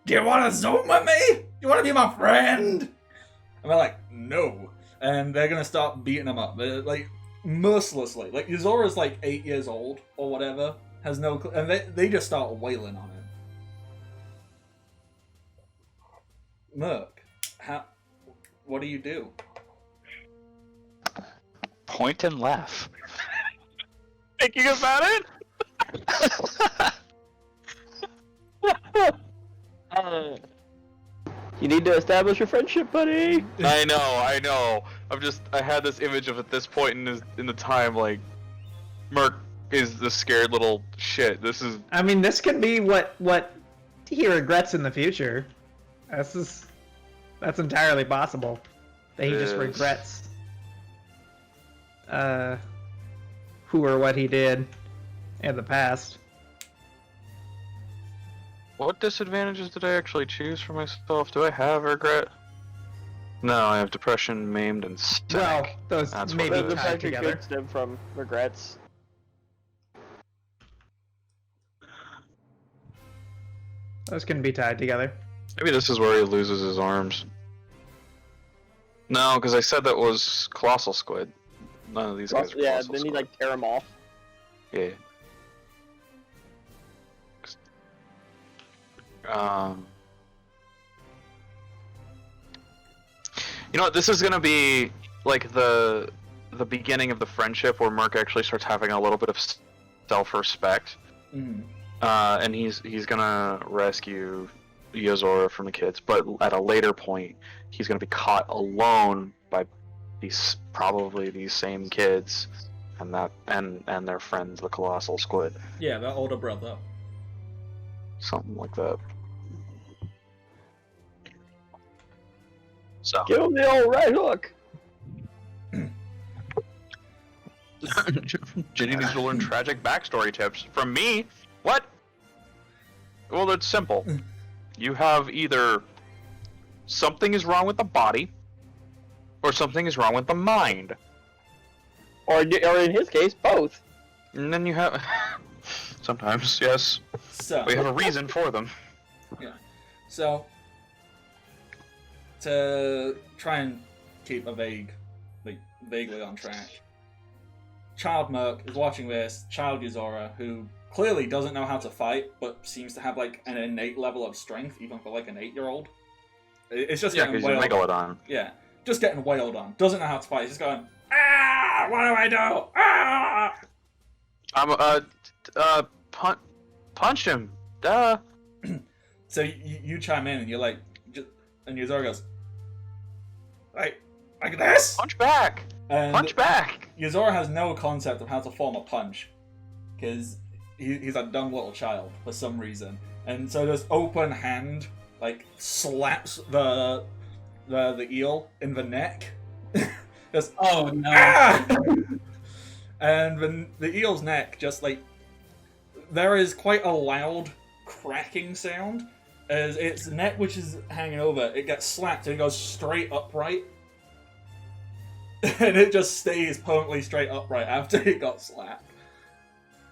Do you want to zoom with me? You want to be my friend?" And they're like, no. And they're going to start beating him up. They're, like, mercilessly. Like, Yozora's, like, 8 years old, or whatever. Has no clue. And they just start wailing on him. Merc, what do you do? Point and laugh. Thinking about it? You need to establish a friendship, buddy. I know. I had this image of at this point in the time, like, Merc is the scared little shit. This is... I mean, this could be what he regrets in the future. That's entirely possible. That he just Yes. regrets who or what he did in the past. What disadvantages did I actually choose for myself? Do I have regret? No, I have depression, maimed, and sick. Well, those That's what maybe it is. The tied fact together. could stem from regrets. Those can be tied together. Maybe this is where he loses his arms. No, because I said that was Colossal Squid. None of these guys are Yeah, Colossal then you Squid. like tear him off. Yeah. You know what? This is gonna be like the beginning of the friendship where Merc actually starts having a little bit of self-respect, Mm. and he's gonna rescue Yozora from the kids. But at a later point, he's gonna be caught alone by these same kids, and their friends, the colossal squid, Yeah, their older brother. something like that. So Give him the old right hook. Ginny needs to learn tragic backstory tips from me. What? Well, it's simple. You have either something is wrong with the body, or something is wrong with the mind. Or in his case, both. And then you have... Sometimes, yes. So, We have a reason for them. so to try and keep a vaguely on track, Child Merc is watching this. Child Yuzora, who clearly doesn't know how to fight, but seems to have like an innate level of strength, even for like an 8-year-old. It's just Yeah, getting because you're wailed. Megalodon. Yeah, just getting wailed on. Doesn't know how to fight. He's just going, ah! What do I do? Ah! Punch him. Duh. So you chime in and you're like, and Yuzora goes, like this? Punch back. And Punch back. Yuzora has no concept of how to form a punch, because he's a dumb little child for some reason. And so this open hand like slaps the eel in the neck. Just, Oh no. ah! And the eel's neck just like, there is quite a loud cracking sound as its neck, which is hanging over, it gets slapped and it goes straight upright. And it just stays permanently straight upright after it got slapped.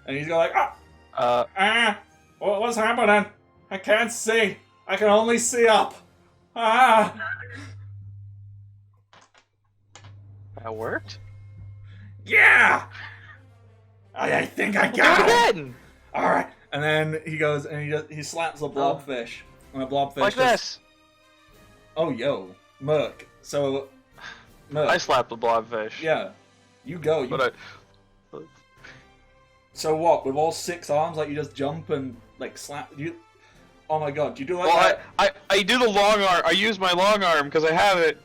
And he's going like, what's happening? I can't see. I can only see up. Ah! That worked? Yeah! I think I Do got it it! again. Alright. And then he goes and he slaps a blobfish. And the blobfish Like this. Oh, yo. Merc. So, Merc. I slapped the blobfish. Yeah. You go. You... But So what? With all 6 arms, like you just jump and like slap you? Oh my god! Do you do like well, that? I do the long arm. I use my long arm because I have it.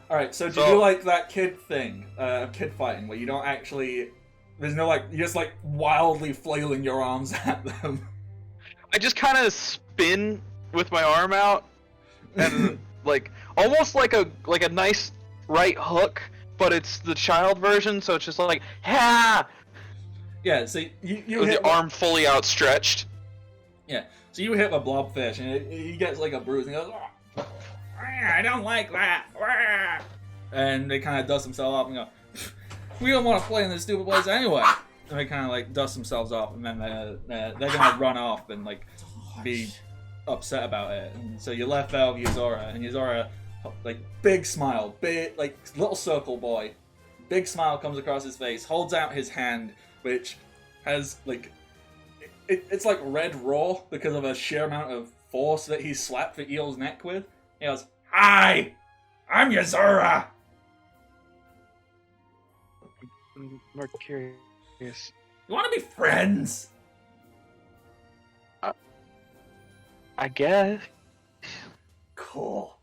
All right. So do you do like that kid thing, kid fighting, where you don't actually? There's no like you're just like wildly flailing your arms at them. I just kind of spin with my arm out, and like almost like a nice right hook, but it's the child version, so it's just like ha. Yeah. So you With hit the arm fully outstretched. Yeah. So you hit a blobfish, and he gets like a bruise, and he goes, "Ah, I don't like that." Ah." And they kind of dust themselves off and go, "We don't want to play in this stupid place anyway." And they kind of like dust themselves off, and then they're gonna run off and like be upset about it. And so you're left out with Yuzora, and Yuzora, like big smile, big like little circle boy, big smile comes across his face, holds out his hand, which has like. It's like red raw because of a sheer amount of force that he slapped the eel's neck with. He goes, "Hi! I'm Yuzora!" I'm more curious. You want to be friends? I guess. Cool.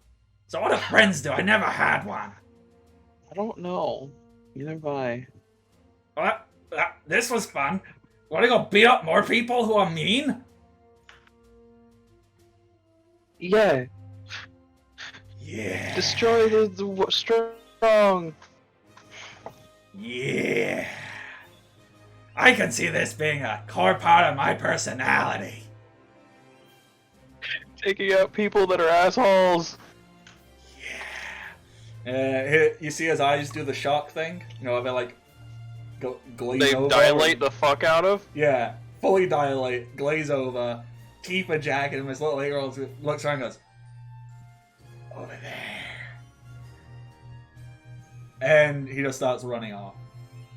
So what do friends do? I never had one. I don't know. Neither have I. Well, this was fun. Want to go beat up more people who are mean? Yeah. Yeah. Destroy the strong. Yeah. I can see this being a core part of my personality. Taking out people that are assholes. Yeah. You see his eyes do the shock thing? You know, they're like glaze They over. dilate the fuck out of. Yeah, fully dilate, glaze over, keep a jacket, and this little 8-year-old looks around and goes, "Over there." And he just starts running off.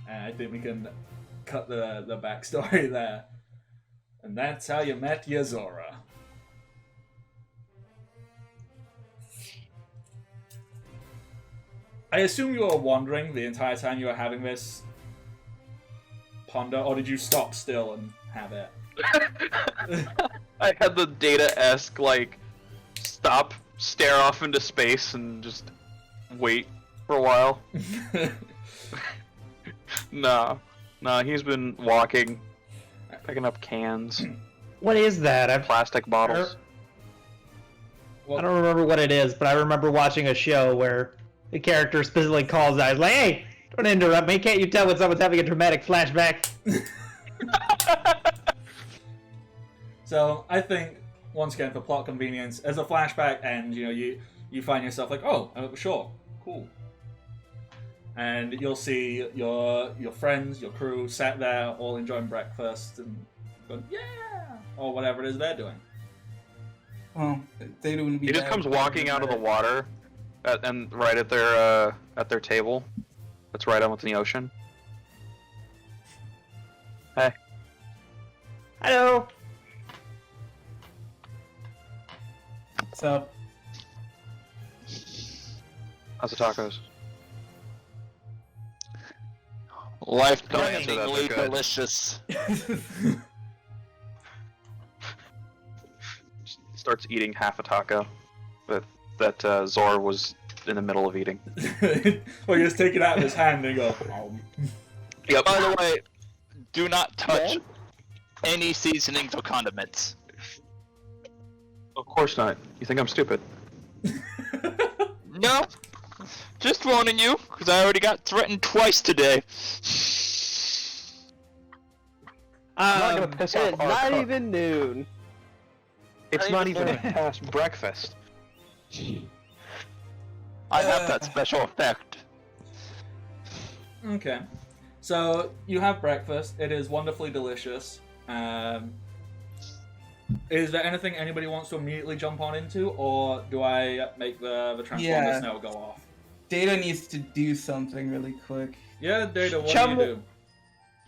And I think we can cut the backstory there. And that's how you met Yuzora. I assume you were wandering the entire time you were having this ponder, or did you stop still and have it? I had the Data-esque, like, stop, stare off into space, and just wait for a while. No, he's been walking, picking up cans, What is that? plastic bottles. I don't remember what it is, but I remember watching a show where the character specifically calls out, like, "Hey, don't interrupt me! Can't you tell when someone's having a dramatic flashback?" So I think once again for plot convenience, as a flashback ends, you find yourself like, oh, sure, cool, and you'll see your friends, your crew, sat there all enjoying breakfast and going, yeah, or whatever it is they're doing. Well, they wouldn't be. He just bad comes if walking they out of the were- water, and right at their table, that's right on with the ocean. Hey, Hello. So, how's the tacos? Life-threateningly Good. delicious. Starts eating half a taco that Zor was in the middle of eating. Well, you just take it out of his hand and go, oh. Yep. By the way, do not touch any seasonings or condiments. Of course not. You think I'm stupid? No, just warning you, because I already got threatened twice today. not gonna piss off It's our not cook. even noon. It's not even past breakfast. I have that special effect. Okay. So you have breakfast. It is wonderfully delicious. Is there anything anybody wants to immediately jump on into, or do I make the Transformer Yeah. Snow go off? Data needs to do something really quick. Yeah, Data, what Chum- do you do?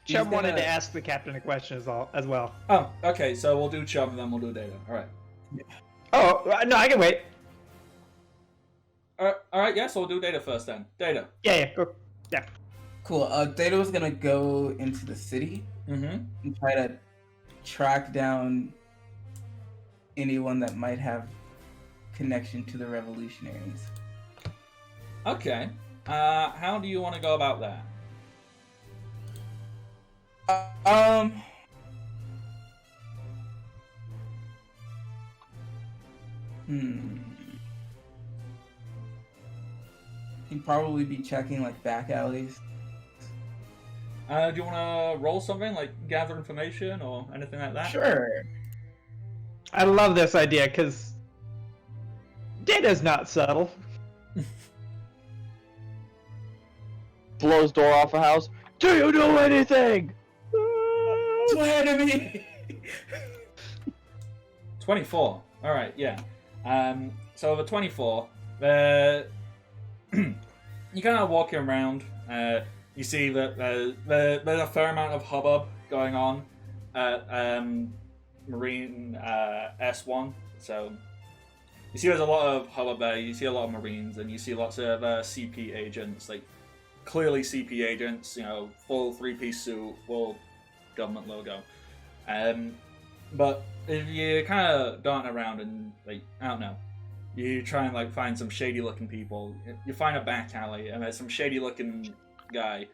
Chum He's wanted gonna- to ask the captain a question as well. Oh, okay, so we'll do Chum, then we'll do Data. Alright. Oh, no, I can wait. Alright, yeah, so we'll do Data first then. Data. Yeah, go. Yeah. Cool. Data was gonna go into the city Mm-hmm. and try to track down anyone that might have connection to the revolutionaries. Okay. How do you want to go about that? He'd probably be checking like back alleys. Do you want to roll something, like gather information or anything like that? Sure. I love this idea because Data's not subtle. Blows door off a house. Do you do anything? Swear to me. 24. Alright, yeah. So the 24, you kind of walking around, you see that there's a fair amount of hubbub going on at Marine S1. So you see there's a lot of hubbub there, you see a lot of Marines, and you see lots of CP agents, like clearly CP agents, full three-piece suit, full government logo. But if you kind of darting around and, like, I don't know, you try and, like, find some shady-looking people, you find a back alley, and there's some shady-looking guy,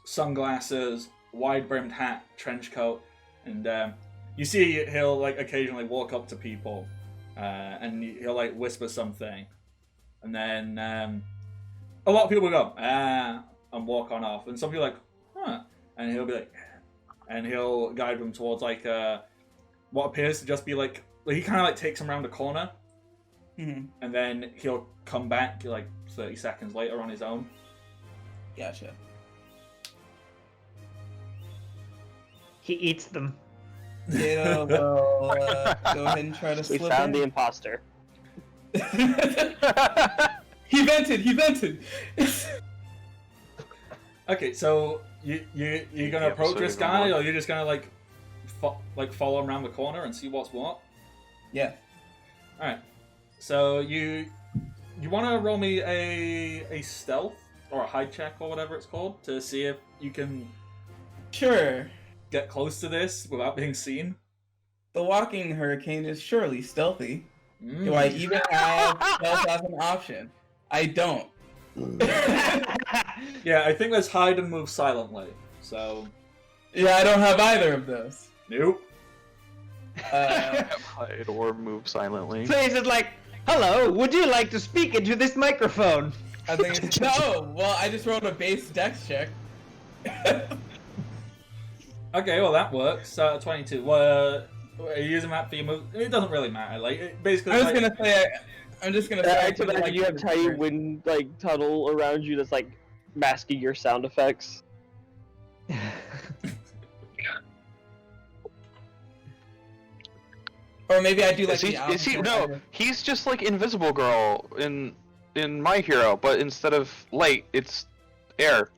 sunglasses, wide-brimmed hat, trench coat, and you see he'll, like, occasionally walk up to people, and he'll, like, whisper something, and then a lot of people go, and walk on off, and some people are like, huh, and he'll be like, and he'll guide them towards, like, what appears to just be, like he kind of, like, takes them around a corner, Mm-hmm. and then he'll come back, like, 30 seconds later on his own. Gotcha. He eats them. Data will go ahead and try to We slip found the in. imposter. He vented. Okay, so you're gonna The approach episode this is guy, over. or you're just gonna, like, follow him around the corner and see what's what? Yeah. Alright, so you want to roll me a stealth or a hide check or whatever it's called to see if you can Sure. get close to this without being seen. The walking hurricane is surely stealthy. Mm. Do I even have stealth as an option? I don't. Yeah, I think there's hide and move silently. So, Yeah, I don't have either of those. nope. Hide or move silently. So he's just like, "Hello, would you like to speak into this microphone?" I think it's no. Well, I just rolled a base dex check. Okay, well that works. 22. Are you using that for your move? It doesn't really matter. Like, it basically. I'm just gonna say. I can imagine you have tiny wind like tunnel around you that's like masking your sound effects. Or maybe I do like Is he? No, he's just like Invisible Girl in My Hero, but instead of light, it's air.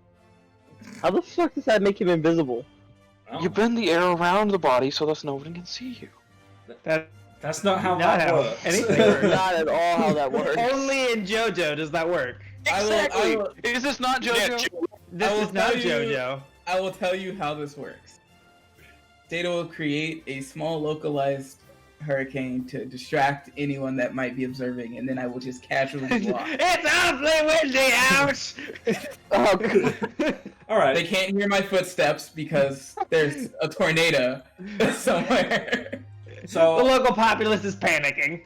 How the fuck does that make him invisible? Oh, You bend the air around the body so that no one can see you. that's not how Not that how works. anything Not at all how that works. Only in JoJo does that work. Exactly. I will- Is this not JoJo? This will is not tell you- JoJo. I will tell you how this works. Data will create a small localized hurricane to distract anyone that might be observing, and then I will just casually walk. It's awfully windy out. Oh, God. All right. They can't hear my footsteps because there's a tornado somewhere. The So, local populace is panicking.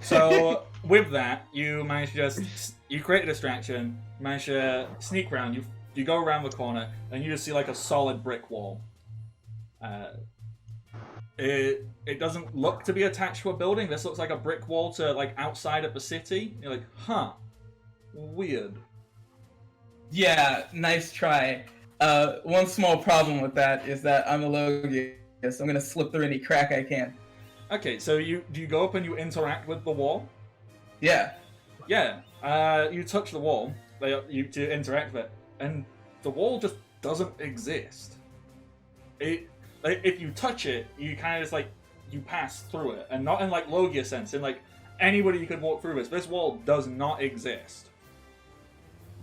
so with that, you manage to you create a distraction. Manage to sneak around. You go around the corner, and you just see like a solid brick wall. It doesn't look to be attached to a building. This looks like a brick wall to like outside of the city. You're like, huh, weird. Yeah, nice try. One small problem with that is that I'm a Logius, so I'm gonna slip through any crack I can. Okay, so do you go up and you interact with the wall? Yeah. Yeah. You touch the wall, to interact with it, and the wall just doesn't exist. If you touch it, you kind of just like you pass through it, and not in like Logia sense, in like anybody could walk through this. This wall does not exist.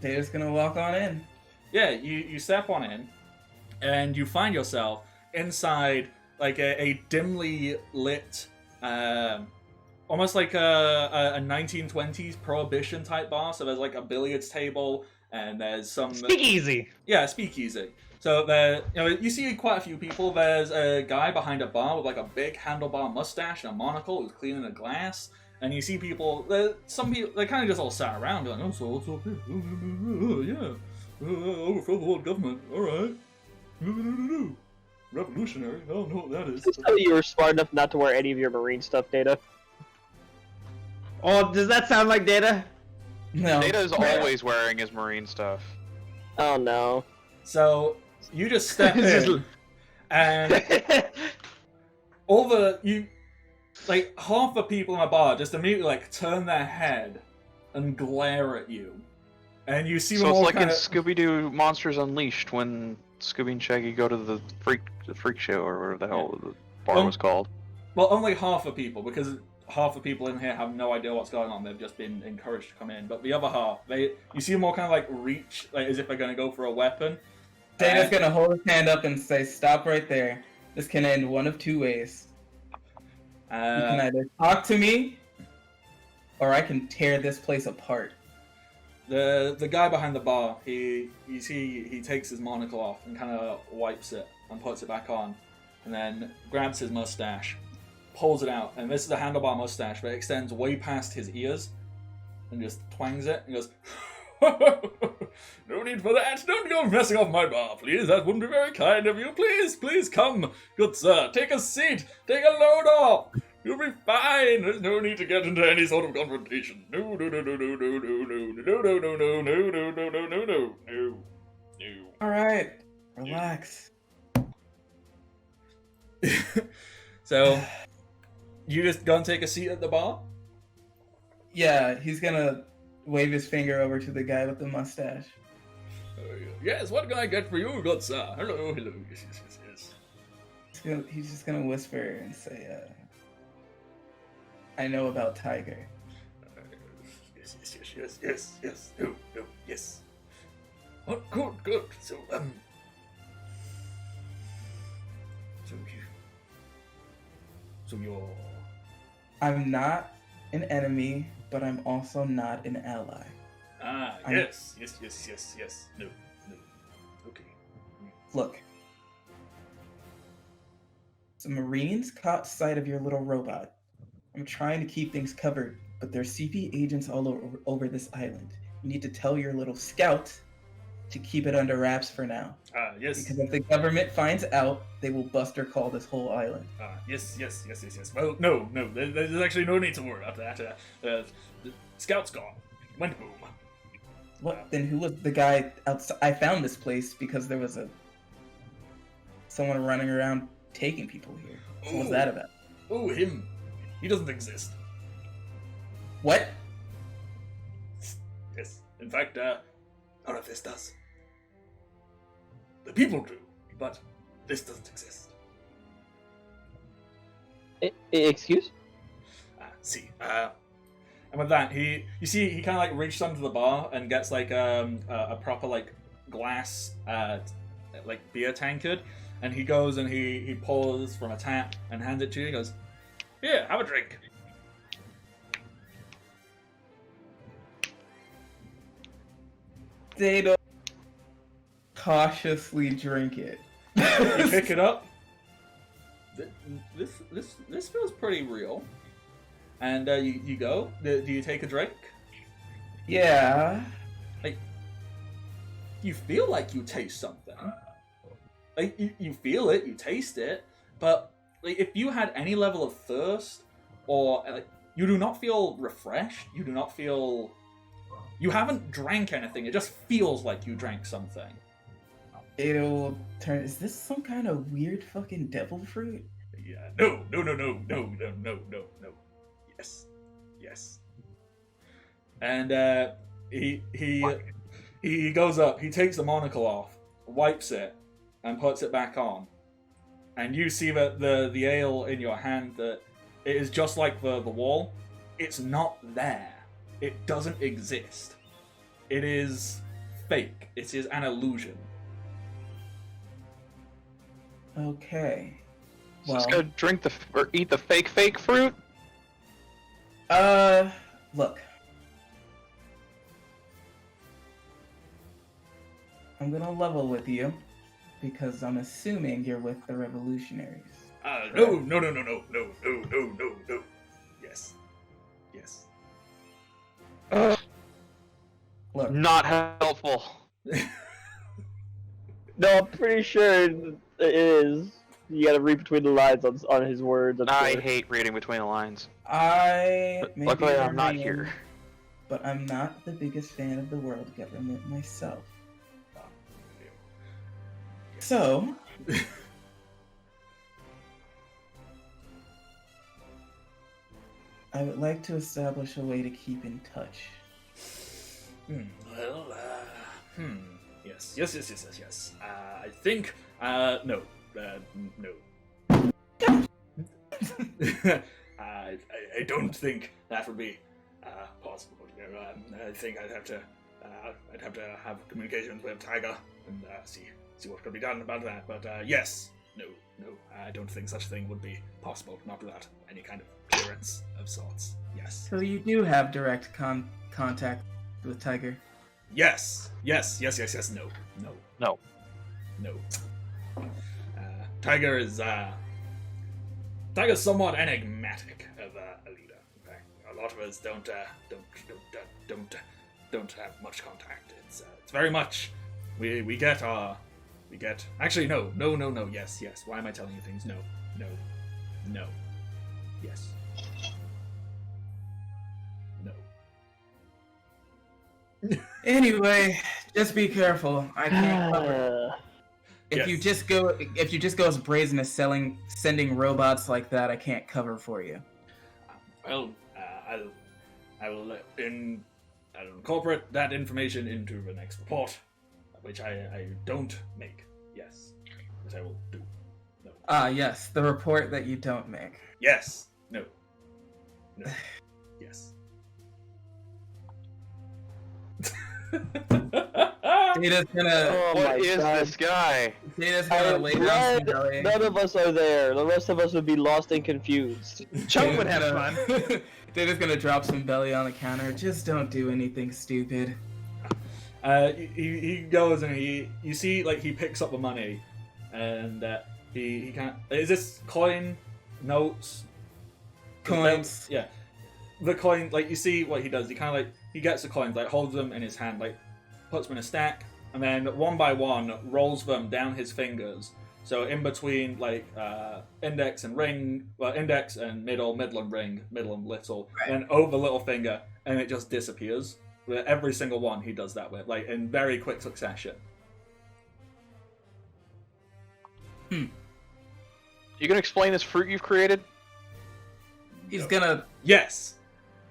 They're just gonna walk on in. Yeah, you step on in, and you find yourself inside like a dimly lit, almost like a 1920s prohibition type bar. So there's like a billiards table, and there's some Speakeasy. Yeah, speakeasy. So there, you see quite a few people. There's a guy behind a bar with like a big handlebar mustache and a monocle who's cleaning a glass. And you see people. Some people they kind of just all sat around, going, "Oh, so what's up here? Yeah, overthrow the world government. All right, revolutionary. I don't know what that is." So you were smart enough not to wear any of your marine stuff, Data. Oh, does that sound like Data? No. Data is always wearing his marine stuff. Oh no. So you just step in, and like half the people in the bar just immediately like turn their head and glare at you, and you see them So it's all like in kinda... Scooby-Doo Monsters Unleashed when Scooby and Shaggy go to the freak show or whatever the hell the bar was called. Well, only half the people, because half the people in here have no idea what's going on. They've just been encouraged to come in. But the other half, you see them all kind of like reach, like as if they're going to go for a weapon. Data's gonna hold his hand up and say, "Stop right there. This can end one of two ways. You can either talk to me, or I can tear this place apart." The guy behind the bar, he takes his monocle off and kind of wipes it and puts it back on, and then grabs his mustache, pulls it out, and this is a handlebar mustache, but it extends way past his ears, and just twangs it and goes, "No need for that. Don't go messing off my bar, please. That wouldn't be very kind of you. Please come, good sir. Take a seat. Take a load off. You'll be fine. There's no need to get into any sort of confrontation. No. All right, relax. So, you just go and take a seat at the bar? Yeah, he's gonna wave his finger over to the guy with the mustache. Yes, what can I get for you, good sir? Hello. Yes. He's just gonna whisper and say, "I know about Tiger." Yes. No, yes. Oh, good. So, So you're... I'm not an enemy, but I'm also not an ally. Yes. No. Okay. Look. Some Marines caught sight of your little robot. I'm trying to keep things covered, but there's CP agents all over this island. You need to tell your little scout to keep it under wraps for now. Yes. Because if the government finds out, they will buster call this whole island. Yes. Well, no. There's actually no need to worry about that. The scout's gone. Went boom. What? Then who was the guy outside? I found this place because there was someone running around taking people here. What was that about? Oh, him. He doesn't exist. What? Yes. In fact, none of this does. The people do, but this doesn't exist. Excuse? See. And with that, he kind of like reaches under the bar and gets like a proper like glass like beer tankard, and he goes and he pours from a tap and hands it to you. He goes, "Here, have a drink." They don't cautiously drink it. You pick it up. This feels pretty real. And you go. Do you take a drink? Yeah. Like, you feel like you taste something. Like you feel it, you taste it, but like if you had any level of thirst, or like you do not feel refreshed, you do not feel. You haven't drank anything. It just feels like you drank something. It'll turn. Is this some kind of weird fucking devil fruit? Yeah. No. Yes. And he goes up. He takes the monocle off, wipes it, and puts it back on. And you see that the ale in your hand, that it is just like the wall. It's not there. It doesn't exist. It is fake. It is an illusion. Okay. So let's go drink or eat the fake fruit. Look. I'm gonna level with you because I'm assuming you're with the revolutionaries. No. Yes. Look, Not helpful. No, I'm pretty sure it is. You gotta read between the lines on his words. I hate reading between the lines. I may Luckily, be I'm not Armenian, here. but I'm not the biggest fan of the world government myself. So, I would like to establish a way to keep in touch. Well, Yes. I think, no. I don't think that would be possible. You know, I think I'd have to have communications with Tiger and see what could be done about that. But yes, no, I don't think such a thing would be possible. Not without any kind of clearance of sorts. Yes. So you do have direct contact with Tiger? Yes. No. Tiger's somewhat enigmatic of a leader. In fact, a lot of us don't have much contact. It's very much we get actually no. Yes. Why am I telling you things? No. Yes. No. Anyway, just be careful. I can't cover. If Yes. you just go as brazen as sending robots like that, I can't cover for you. Well, I will incorporate that information into the next report, which I don't make. Yes, which I will do. No. Yes, the report that you don't make. Yes. No. Yes. Data's gonna. What is this guy? Data's gonna lay down some belly. None of us are there. The rest of us would be lost and confused. Chum would have fun. Data's gonna drop some belly on the counter. Just don't do anything stupid. He goes and you see like he picks up the money, and he can't. Is this coin, notes, Coins. Yeah, the coin. Like you see what he does. He kind of like he gets the coins, like holds them in his hand, like puts them in a stack, and then one by one rolls them down his fingers. So in between like index and ring, well index and middle and ring, middle and little, Right. and over little finger, and it just disappears. With every single one he does that with, like in very quick succession. You gonna explain this fruit you've created? He's gonna. Yes.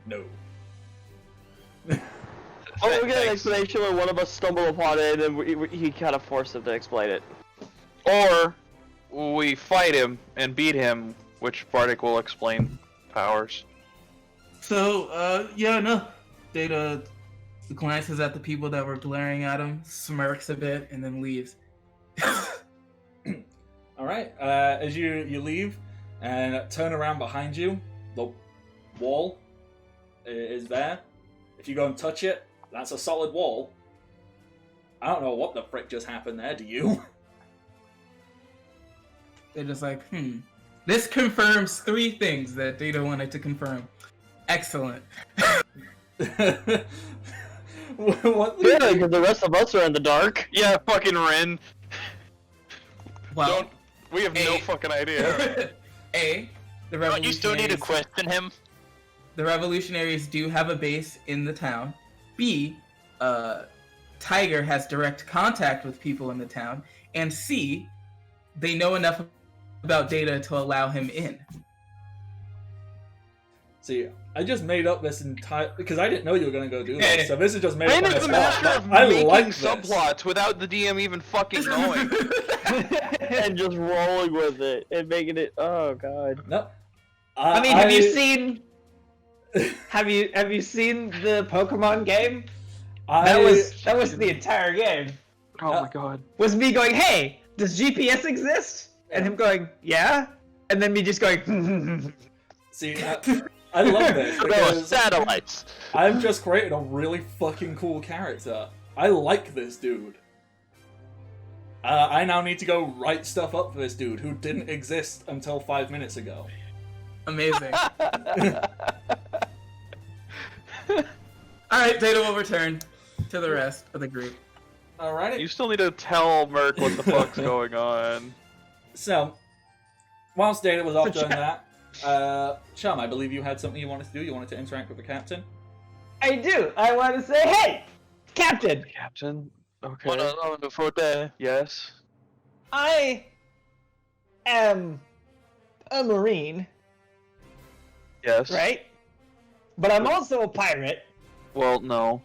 No. Oh, we get an explanation where one of us stumble upon it, and he kind of forced him to explain it. Or we fight him and beat him, which Bardic will explain powers. So, yeah, no. Data glances at the people that were glaring at him, smirks a bit, and then leaves. All right. As you leave and turn around behind you, the wall is there. If you go and touch it, that's a solid wall. I don't know what the frick just happened there. Do you? They're just like, This confirms 3 things that Data wanted to confirm. Excellent. What? Yeah, because the rest of us are in the dark. Yeah, fucking Rin. Well, We have no A- fucking idea. A, the Don't you still need to revolutionaries, question him? the revolutionaries do have a base in the town. B, Tiger has direct contact with people in the town. And C, they know enough about Data to allow him in. See, I just made up this entire because I didn't know you were gonna go do Yeah. this. So this is just made Rin up. on is the the spot. master of I making like this. subplots without the DM even fucking knowing. And just rolling with it and making it. Oh god. No. I mean, have you seen? Have you seen the Pokemon game? That was the entire game. Oh my god. Was me going, hey, does GPS exist? And him going, yeah. And then me just going, See, I love this No, because satellites. I've just created a really fucking cool character. I like this dude. I now need to go write stuff up for this dude who didn't exist until 5 minutes ago. Amazing. Alright, Data will return to the rest of the group. Alrighty. You still need to tell Merc what the fuck's going on. So, whilst Data was off So, doing that, Chum, I believe you had something you wanted to do. You wanted to interact with the captain. I do. I want to say, hey, Captain, Captain? Okay. What on before that? Yes. I am a Marine, Yes. right? But I'm also a pirate. Well, no.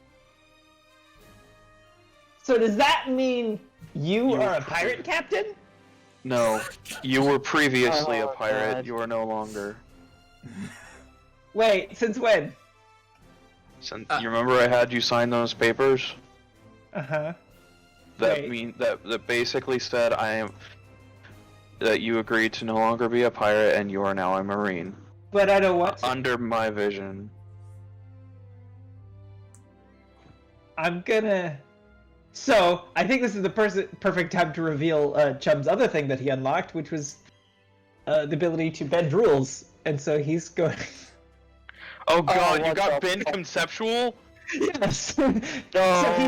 So does that mean you You- are a pirate captain? No. You were previously a Oh, pirate. God. You are no longer. Wait, since when? You remember I had you sign those papers? Uh-huh. That Right. that basically said that you agreed to no longer be a pirate and you are now a Marine. But I don't want to. Under my vision. I'm gonna... So, I think this is the perfect time to reveal Chum's other thing that he unlocked, which was the ability to bend rules. And so he's going... Oh god, you what got the Ben fuck? conceptual? Yes! Oh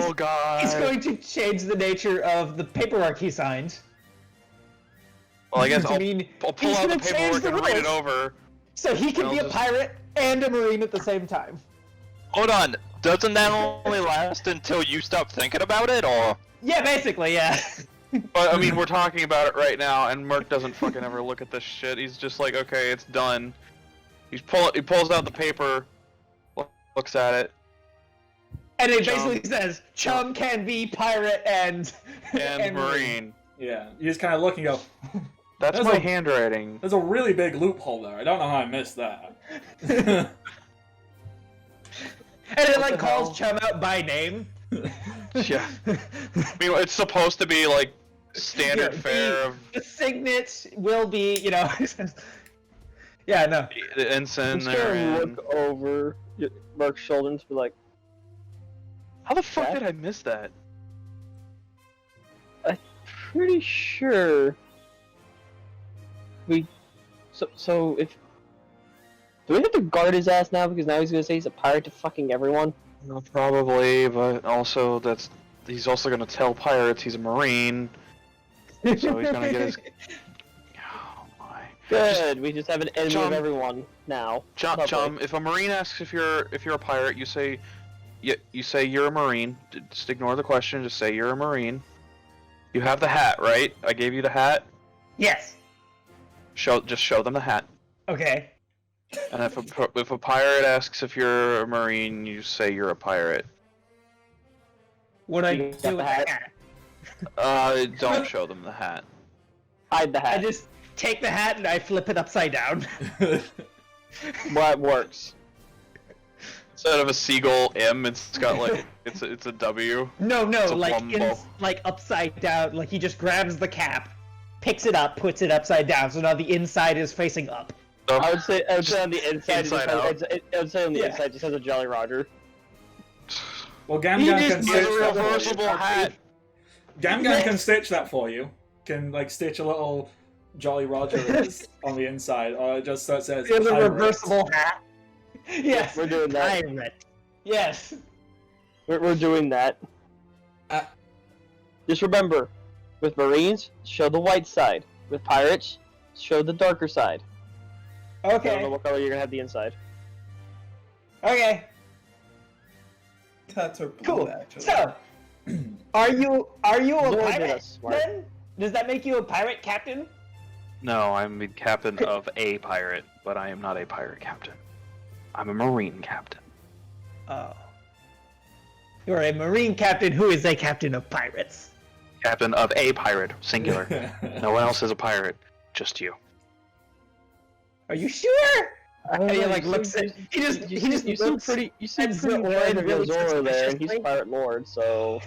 so god. he's going to change the nature of the paperwork he signed. Well, I guess to I'll mean pull he's out the gonna change paperwork the and read it rules. over. So he can I'll be a just- pirate and a Marine at the same time. Hold on. Doesn't that only last until you stop thinking about it, or? Yeah, basically, yeah. But I mean, we're talking about it right now, and Merc doesn't fucking ever look at this shit. He's just like, okay, it's done. He pulls out the paper, looks at it, And it Chum. basically says, Chum can be pirate and... and Marine. Yeah, you just kind of look and go, That's There's my a- handwriting. there's a really big loophole there. I don't know how I missed that. And it, What like, the calls hell? Chum out by name. Yeah. I mean, it's supposed to be like standard Yeah, fare of The signet will be, you know... yeah, no. the ensign I'm just there. gonna And... look over Merc's shoulder and just be like, How the fuck That- did I miss that? Pretty sure we. So if do we have to guard his ass now because now he's gonna say he's a pirate to fucking everyone? No, probably, but also he's also gonna tell pirates he's a marine, so he's gonna get his. Oh my. Good. We just have an enemy Chum. of everyone now. Chum, if a marine asks if you're a pirate, you say you're a marine. Just ignore the question. Just say you're a marine. You have the hat, right? I gave you the hat. Yes. Just show them the hat. Okay. And if a pirate asks if you're a marine, you say you're a pirate. What do I You do got with the the hat? hat? Don't show them the hat. Hide the I hat. just take the hat and I flip it upside down. What works? Instead of a seagull M, it's got like it's a W. No, It's a like Wumbo. like upside down. Like he just grabs the cap, picks it up, puts it upside down. So now the inside is facing up. So, I would say on the inside. Inside I out. would say on the Yeah. inside just has a Jolly Roger. Well, Gam he Gam just can needs stitch a that for you. reversible hat. Gam Gam can stitch that for you. Can like stitch a little Jolly Roger on the inside, or it just so it says. It's a pirate. reversible hat. Yes, We're doing that. pirate. Yes. We're doing that. Uh, Just remember, with Marines, show the white side. With pirates, show the darker side. I don't know Okay. what color you're gonna have the inside. Okay. Tats are blue, Cool. actually. So, are you a Lord did pirate us smart. then? Does that make you a pirate captain? No, I'm the captain of a pirate, but I am not a pirate captain. I'm a marine captain. Oh. You're a marine captain who is a captain of pirates. Captain of a pirate, singular. No one else is a pirate, just you. Are you sure? I don't And he know, like you looks seem- at he just you seem looks pretty. You seem at pretty Zora proud of really Azure there, and he's suspiciously. pirate lord. So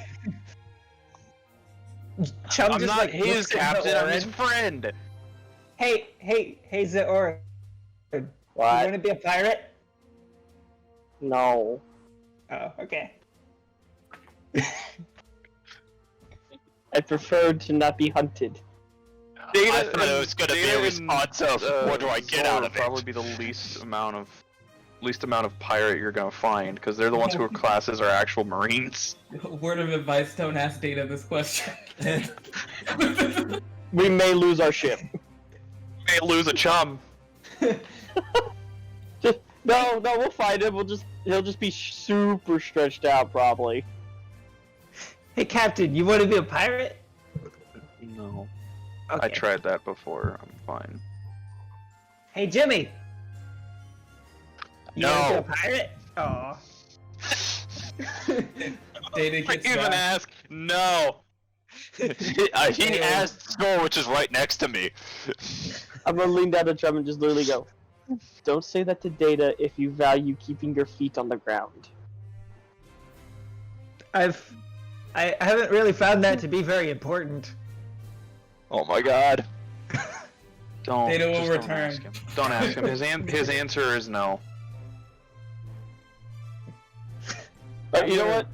Chum I'm just not like his looks at captain, I'm his Zoran. friend. Hey, Zora. You what? want to be a pirate? No. Oh, okay. I prefer to not be hunted. I thought it was gonna be a Data response of what do I get out of it? Probably be the least amount of pirate you're gonna find, because they're the ones who are classes are actual marines. Word of advice: don't ask Data this question. We may lose our ship. They lose a chum. No, we'll find him. He'll just be super stretched out, probably. Hey, Captain, you want to be a pirate? No, Okay. I tried that before. I'm fine. Hey, Jimmy. You want to be No. a pirate? Aw. Data I gets even back. ask? No. He asked Score, which is right next to me. I'm gonna lean down to Trevor and just literally go. Don't say that to Data if you value keeping your feet on the ground. I haven't really found that to be very important. Oh my god. Don't. Data will just don't return. ask him. Don't ask him. His answer is no. You know what?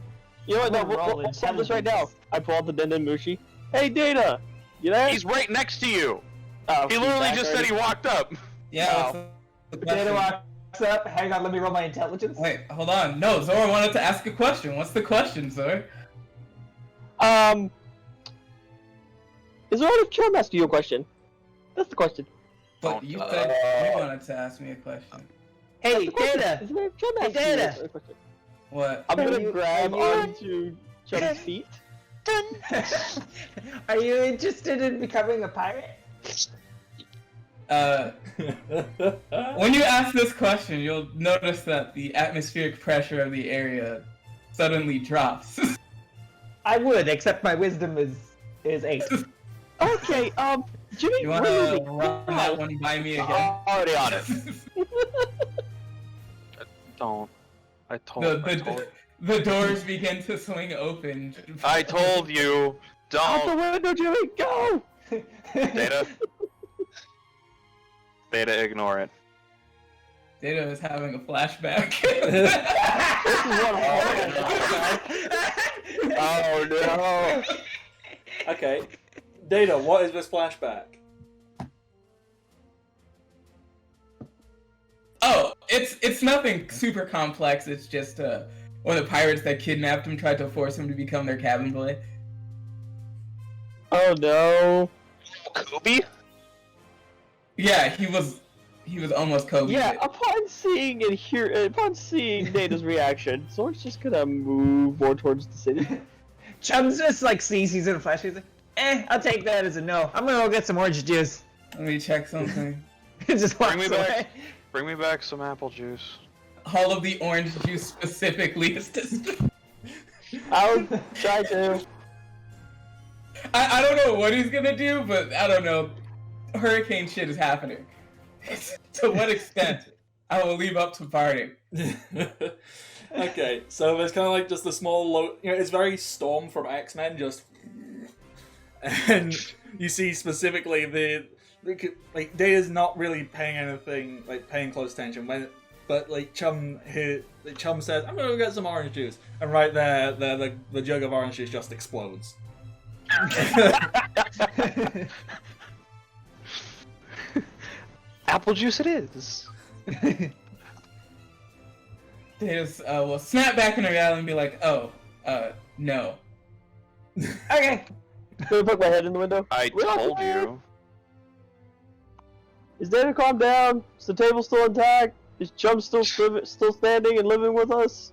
You know what? No, I'm gonna roll we'll solve this right now. intelligence. I pull out the Dendemushi. Hey, Data! You there? He's right next to you. Oh, He he's literally back just said already? he walked up. Yeah. Oh. what's the question? Data walks up. Hang on, let me roll my intelligence. Wait, hold on. No, Zora wanted to ask a question. What's the question, Zora? Is there if Chum asked you a question? That's the question. But Don't- you said you wanted to ask me a question. Hey, That's the question. Data. Is there if Chum Hey, asked you Data. a question? What? I'm gonna you- grab are you- onto Chum's feet. Are you interested in becoming a pirate? When you ask this question, you'll notice that the atmospheric pressure of the area suddenly drops. I would, except my wisdom is 8. Okay, Jimmy, You we're wanna moving. run that one by me again? Already on it. Don't. I told. The doors begin to swing open. I told you. Out the Don't. window, Jimmy, go! Data. Data, ignore it. Data is having a flashback. This is what no! Okay, Data, what is this flashback? Oh, it's nothing super complex. It's just one of the pirates that kidnapped him tried to force him to become their cabin boy. Oh no! Kobe? Yeah, he was almost Kobe. Yeah, upon seeing Data's reaction, Zork's just gonna move more towards the city. Chums just like sees he's in a flash. He's like, I'll take that as a no. I'm gonna go get some orange juice. Let me check something. Just walks Bring me away. back. Bring me back some apple juice. All of the orange juice specifically is just... I'll try to. I don't know what he's gonna do, but I don't know. Hurricane shit is happening. To what extent? I will leave up to party. Okay, so there's kind of like just a small it's very Storm from X-Men, just... And you see specifically like Data's not really paying close attention but Chum says, I'm gonna go get some orange juice, and right there the jug of orange juice just explodes. Apple juice it is. Data's will snap back in reality and be like, no. Okay. Can I poke my head in the window? I told you. Is Data calm down? Is the table still intact? Is Chum still standing and living with us?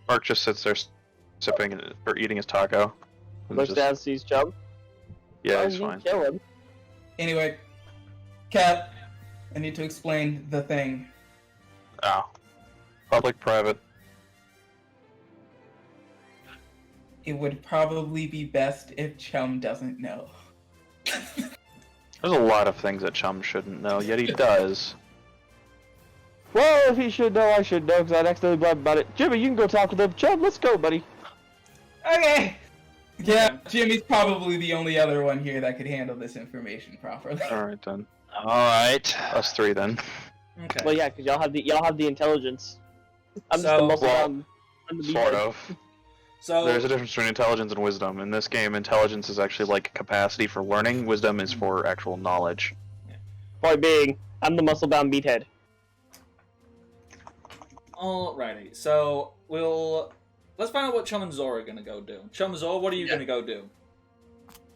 Mark just sits there sipping or eating his taco. And Looks just- down, sees Chum. Yeah, Why he's did you fine. kill him? Anyway, Cap, I need to explain the thing. Oh. Public, private. It would probably be best if Chum doesn't know. There's a lot of things that Chum shouldn't know, yet he does. Well, if he should know, I should know, because I'd accidentally blab about it. Jimmy, you can go talk to them. Chum, let's go, buddy. Okay. Yeah, Jimmy's probably the only other one here that could handle this information properly. Alright then. Alright. Us three then. Okay. Well, yeah, because y'all have the intelligence. I'm just So- the muscle. Well, I'm the Sort meathead. of. So There's a difference between intelligence and wisdom. In this game, intelligence is actually like capacity for learning. Wisdom is for actual knowledge. Point being, I'm the muscle-bound meathead. alrighty, so let's find out what Chum and Zor are gonna go do. Chum Zor, what are you gonna go do?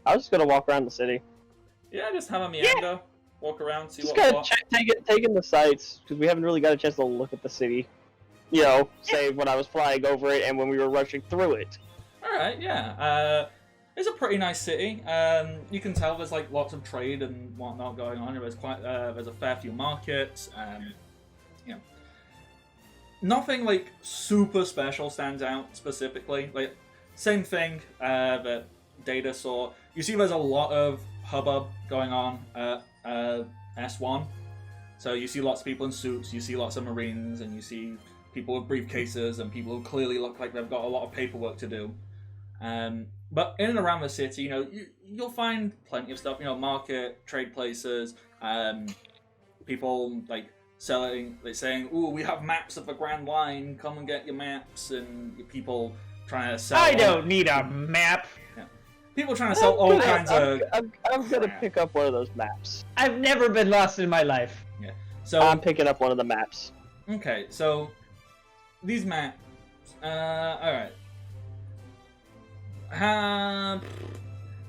I was just gonna walk around the city. Yeah, just have a meander, walk around, see Just what's kind what. of take in the sights, because we haven't really got a chance to look at the city. You know, say when I was flying over it and when we were rushing through it. Alright, yeah. It's a pretty nice city. You can tell there's like lots of trade and whatnot going on. There's a fair few markets. You know, nothing like super special stands out specifically. Like same thing that Data saw. You see, there's a lot of hubbub going on at S1. So you see lots of people in suits. You see lots of Marines, and you see people with briefcases and people who clearly look like they've got a lot of paperwork to do. But in and around the city, you know, you'll find plenty of stuff. You know, market, trade places, people like saying, "Ooh, we have maps of the Grand Line. Come and get your maps." And people trying to sell. I don't need a map. People trying to sell all kinds of. I'm gonna crap. pick up one of those maps. I've never been lost in my life. So I'm picking up one of the maps. okay, so these maps. All right.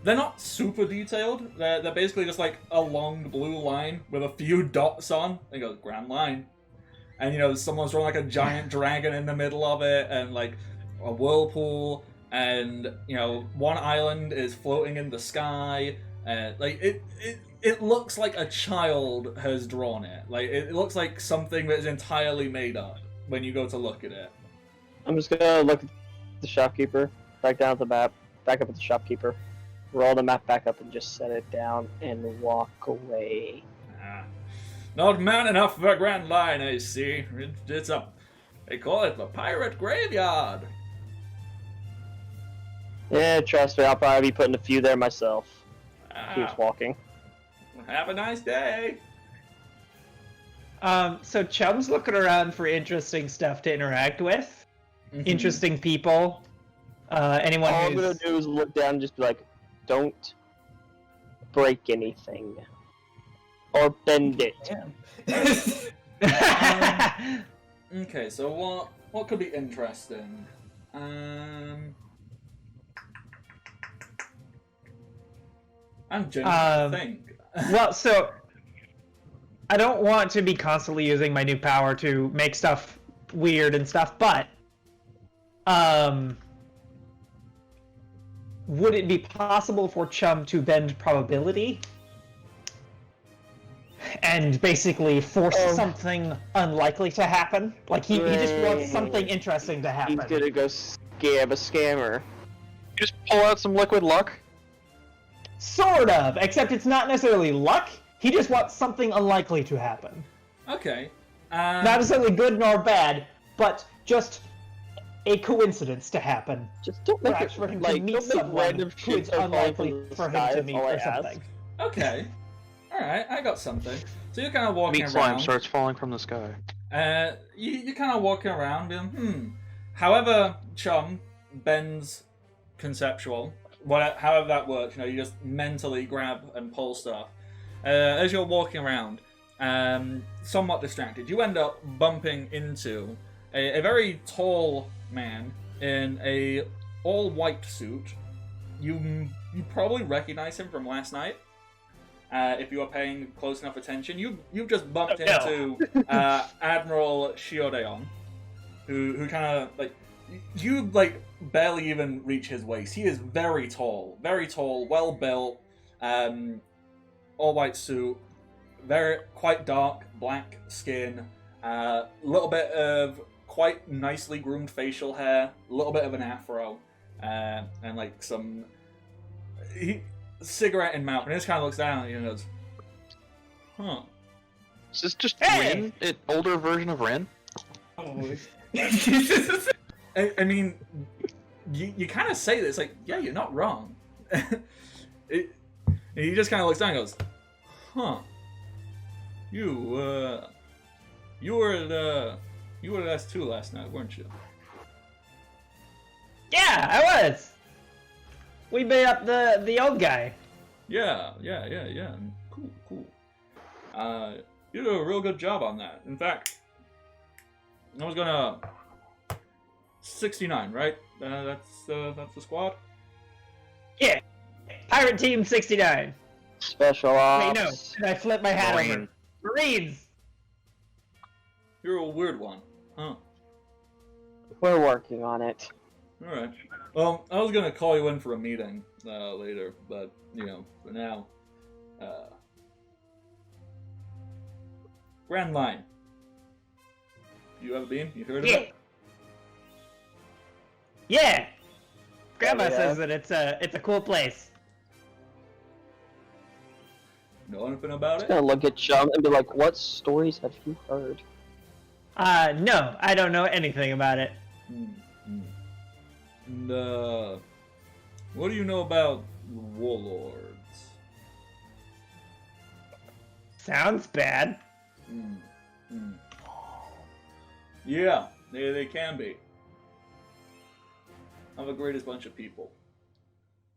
They're not super detailed. They're basically just like a long blue line with a few dots on. They go Grand Line, and you know someone's drawing like a giant dragon in the middle of it, and like a whirlpool, and you know one island is floating in the sky. Like it looks like a child has drawn it. Like it looks like something that is entirely made up when you go to look at it. I'm just gonna look at the shopkeeper, back down at the map, back up at the shopkeeper, roll the map back up and just set it down and walk away. Not man enough for a Grand Line, I see. They call it the Pirate Graveyard. Yeah, trust me, I'll probably be putting a few there myself. Keeps walking. Have a nice day. So Chum's looking around for interesting stuff to interact with. Mhm. Interesting people. Anyone All I'm who's... gonna do is look down and just be like, don't break anything. Or bend it. Okay, so what could be interesting? I'm genuinely think. Well, so I don't want to be constantly using my new power to make stuff weird and stuff, but would it be possible for Chum to bend probability and basically force something unlikely to happen? Like he just wants something interesting to happen. He's gonna go scam a scammer. Just pull out some liquid luck. Sort of, except it's not necessarily luck. He just wants something unlikely to happen. Okay. Not necessarily good nor bad, but just a coincidence to happen. Just don't make it For him to like meet don't make someone random who shit is start falling from unlikely the for him sky, to that's meet all I or ask. something. Okay. Alright, I got something. So you're kind of walking Meat slime around. starts falling from the sky. You're kind of walking around being, However Chum bends conceptual, however that works, you just mentally grab and pull stuff. As you're walking around, somewhat distracted, you end up bumping into a very tall man in a all-white suit. You probably recognize him from last night. If you were paying close enough attention, you've just bumped into Admiral Shiroraion, who kind of you barely even reach his waist. He is very tall, well built, all white suit, quite dark black skin, little bit of quite nicely groomed facial hair, a little bit of an afro, and some cigarette in mouth, and he just kind of looks down and he goes, "Huh." Is this just Hey! Rin? An older version of Rin? I mean, you kind of say this yeah, you're not wrong. He just kind of looks down and goes, "Huh? You were at S2 last night, weren't you?" Yeah, I was. We beat up the old guy. Yeah. Cool. You did a real good job on that. In fact, I was gonna 69, right? That's the squad. Yeah. Pirate Team 69. Special ops. Wait, no. Did I flip my hat over? Marine. Marines. You're a weird one, huh? We're working on it. All right. Well, I was gonna call you in for a meeting later, but for now, Grand Line. You ever been? You heard of it? Yeah. Grandma Yeah. says that it's a cool place. Know anything about I'm it? gonna look at Chum and be like, what stories have you heard? No, I don't know anything about it. And what do you know about warlords? Sounds bad. Yeah, they can be. I'm the greatest bunch of people.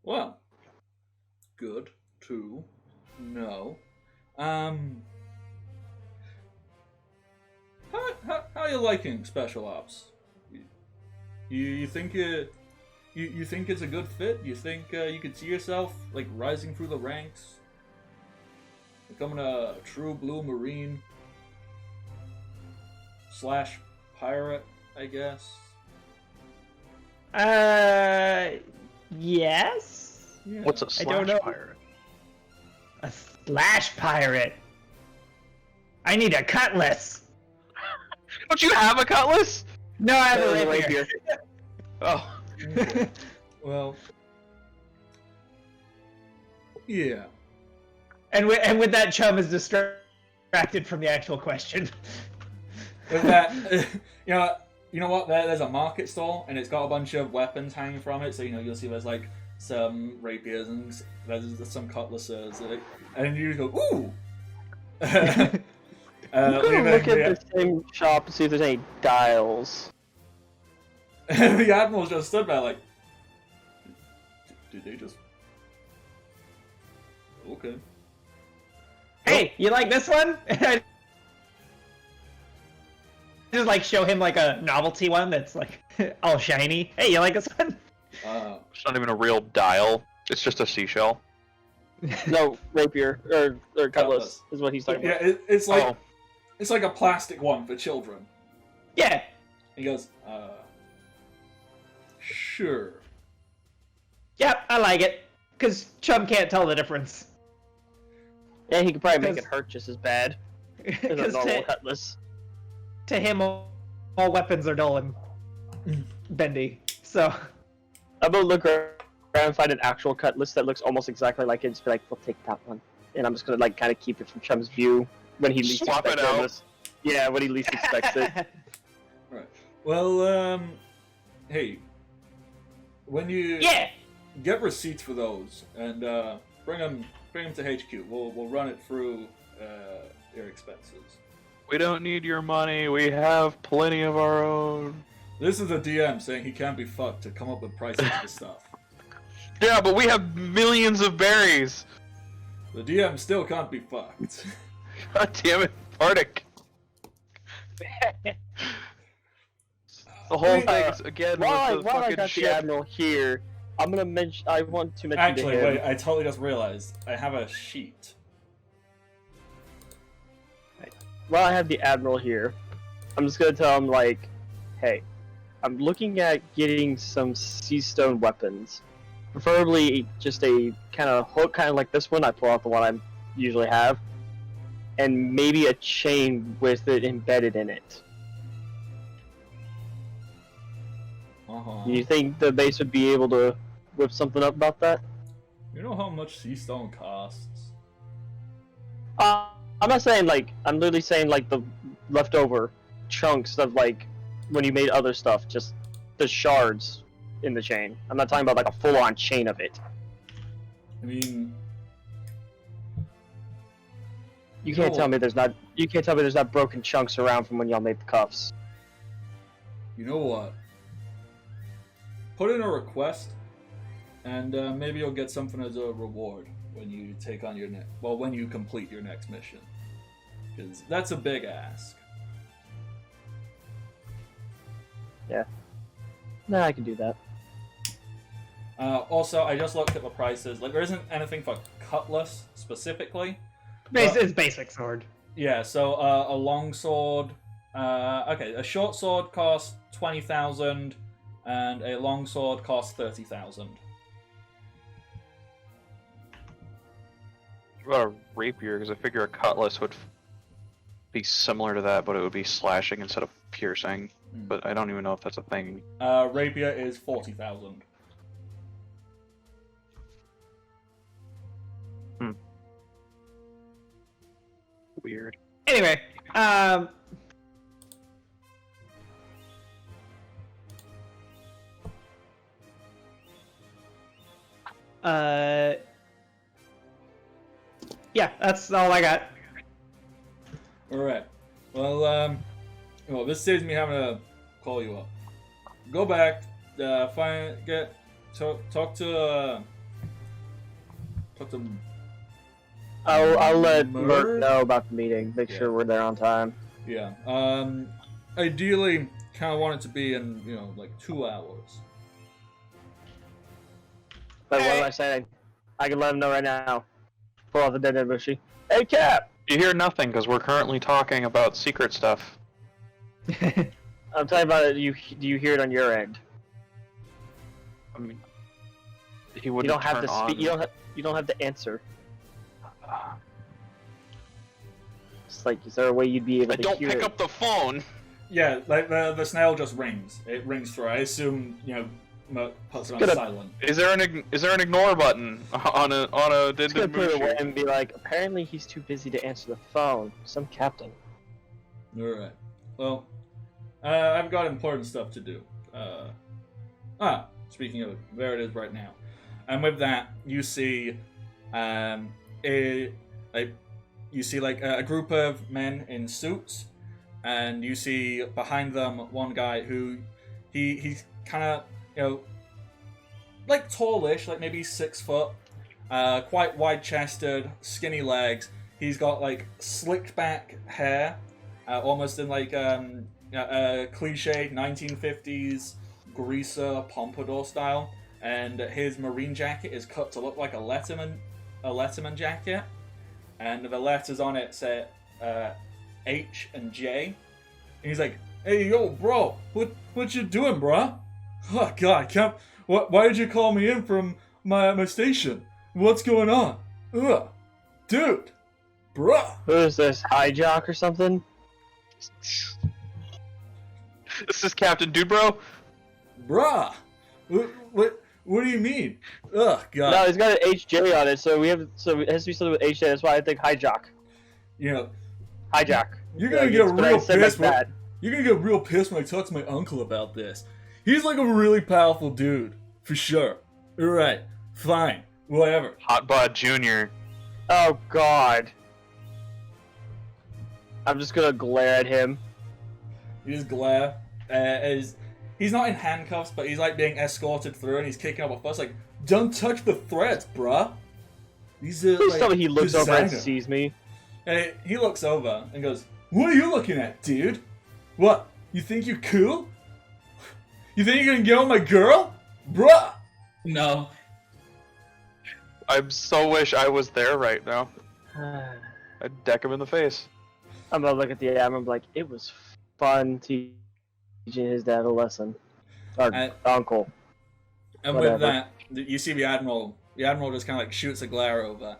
Well, good to know. How are you liking Special Ops? You think you think it's a good fit? You think you could see yourself rising through the ranks, becoming a true blue Marine / pirate, I guess? Yes? Yeah. What's a I don't slash know. pirate? A slash pirate. I need a cutlass. Don't you have a cutlass? No, I have a There's a rapier. rapier. Oh. Okay. Well, yeah. And with that, Chum is distracted from the actual question. With that, you know what? There's a market stall, and it's got a bunch of weapons hanging from it. So you'll see there's some rapiers and there's some cutlasses, and you just go, ooh. I'm gonna look at the same shop to see if there's any dials. The admiral's just stood there Did they just... Okay. Hey, you like this one? Just like show him like a novelty one that's like all shiny. Hey, you like this one? It's not even a real dial. It's just a seashell. No, rapier or cutlass is what he's talking Yeah, about. it's like Oh. it's like a plastic one for children. Yeah. He goes, sure. Yep, I like it. Cause Chum can't tell the difference. Yeah, he could probably make it Because- hurt just as bad as a Because normal cutlass. to him, all weapons are dull and bendy. So I'm gonna look around and find an actual cutlass that looks almost exactly like it. And just be like, we'll take that one, and I'm just gonna like kind of keep it from Chum's view when he least Swap expects it out. it. Yeah, when he least expects it. Right. Well, hey, when you yeah. get receipts for those and bring them to HQ, we'll run it through your expenses. We don't need your money. We have plenty of our own. This is a DM saying he can't be fucked to come up with prices for stuff. Yeah, but we have millions of berries. The DM still can't be fucked. God damn it, Bardic. The whole thing's again While with the I fucking got the ship. Admiral here, I'm gonna mention. I want to mention Actually, to him. wait, I totally just realized I have a sheet. While I have the Admiral here, I'm just gonna tell him like, hey, I'm looking at getting some sea stone weapons, preferably just a kind of hook, kind of like this one. I pull out the one I usually have, and maybe a chain with it embedded in it. Uh-huh. Do you think the base would be able to whip something up about that? You know how much sea stone costs? I'm not saying like, I'm literally saying like the leftover chunks of like when you made other stuff, just the shards in the chain. I'm not talking about like a full-on chain of it. I mean, You can't No. tell me there's not. You can't tell me there's not broken chunks around from when y'all made the cuffs. you know what? Put in a request, and maybe you'll get something as a reward when you take on your when you complete your next mission. Because that's a big ask. Nah, I can do that. Also, I just looked at the prices. Like, there isn't anything for cutlass specifically. It's basic sword. Yeah, so a long sword. Okay, a short sword costs 20,000, and a long sword costs 30,000. What about a rapier? Because I figure a cutlass would be similar to that, but it would be slashing instead of piercing. But I don't even know if that's a thing. Rapier is 40,000. Weird. Anyway, yeah, that's all I got. Alright. Well, this saves me having to call you up. Go back, talk to I'll let Merc? Merc know about the meeting. Make Yeah. sure we're there on time. yeah. Ideally, kind of want it to be in, like 2 hours. But what am I saying? I can let him know right now. Pull off the dead bushy. Hey, Cap! You hear nothing because we're currently talking about secret stuff. I'm talking about it. Do you hear it on your end? I mean, he You wouldn't don't have turn to on. speak. You don't have to answer. It's like, is there a way you'd be able I to don't hear pick it? up the phone. Yeah, like the snail just rings. It rings through. I assume, Merc puts it on Gonna- silent. Is there an ignore button on a Just gonna Dindin put it away Mushi? and be like, apparently he's too busy to answer the phone. Some captain. Alright. Well, I've got important stuff to do. Speaking of it, there it is right now. And with that, you see a group of men in suits, and you see behind them one guy who he's kind of like tallish, like maybe 6 foot, quite wide-chested, skinny legs. He's got like slicked back hair, almost in like cliche 1950s greaser pompadour style, and his marine jacket is cut to look like a Letterman jacket, and the letters on it say H and J. And he's like, "Hey, yo, bro, what you doing, bro? Oh God, can't. Why did you call me in from my station? What's going on? Ugh, dude, bruh." Who is this? Hijack or something? This is Captain Dude Bro. Bruh, what do you mean? Ugh, God. No, he's got an HJ on it, so it has to be something with HJ. That's why I think hijack. You know, Hijack. you're gonna Like, get it's what I real said pissed. like that. You're gonna get real pissed when I talk to my uncle about this. He's like a really powerful dude, for sure. All right, fine, whatever. Hot Bod Jr. Oh God. I'm just gonna glare at him. You just glare. As he's not in handcuffs, but he's like being escorted through, and he's kicking up a fuss like, "Don't touch the threads, bruh." These are Please like tell me he looks over and designer. sees me. And he looks over and goes, "What are you looking at, dude? What? You think you're cool? You think you're gonna get on my girl, bruh?" No. I so wish I was there right now. I'd deck him in the face. I'm gonna look at the I'm like, it was fun teaching his dad a lesson. Or uncle. And Whatever. with that, you see the admiral. The admiral just kind of like shoots a glare over,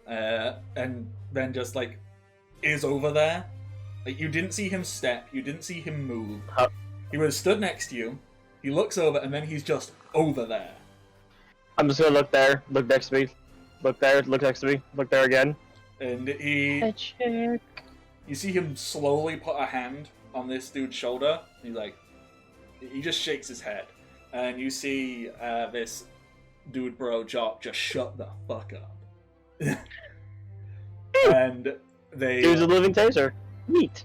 and then just like is over there. Like you didn't see him step, you didn't see him move. He was stood next to you. He looks over, and then he's just over there. I'm just gonna look there, look next to me, look there, look next to me, look there again. And you see him slowly put a hand on this dude's shoulder. He's like, he just shakes his head, and you see this dude bro jock just shut the fuck up. And they Dude's a living taser. Neat.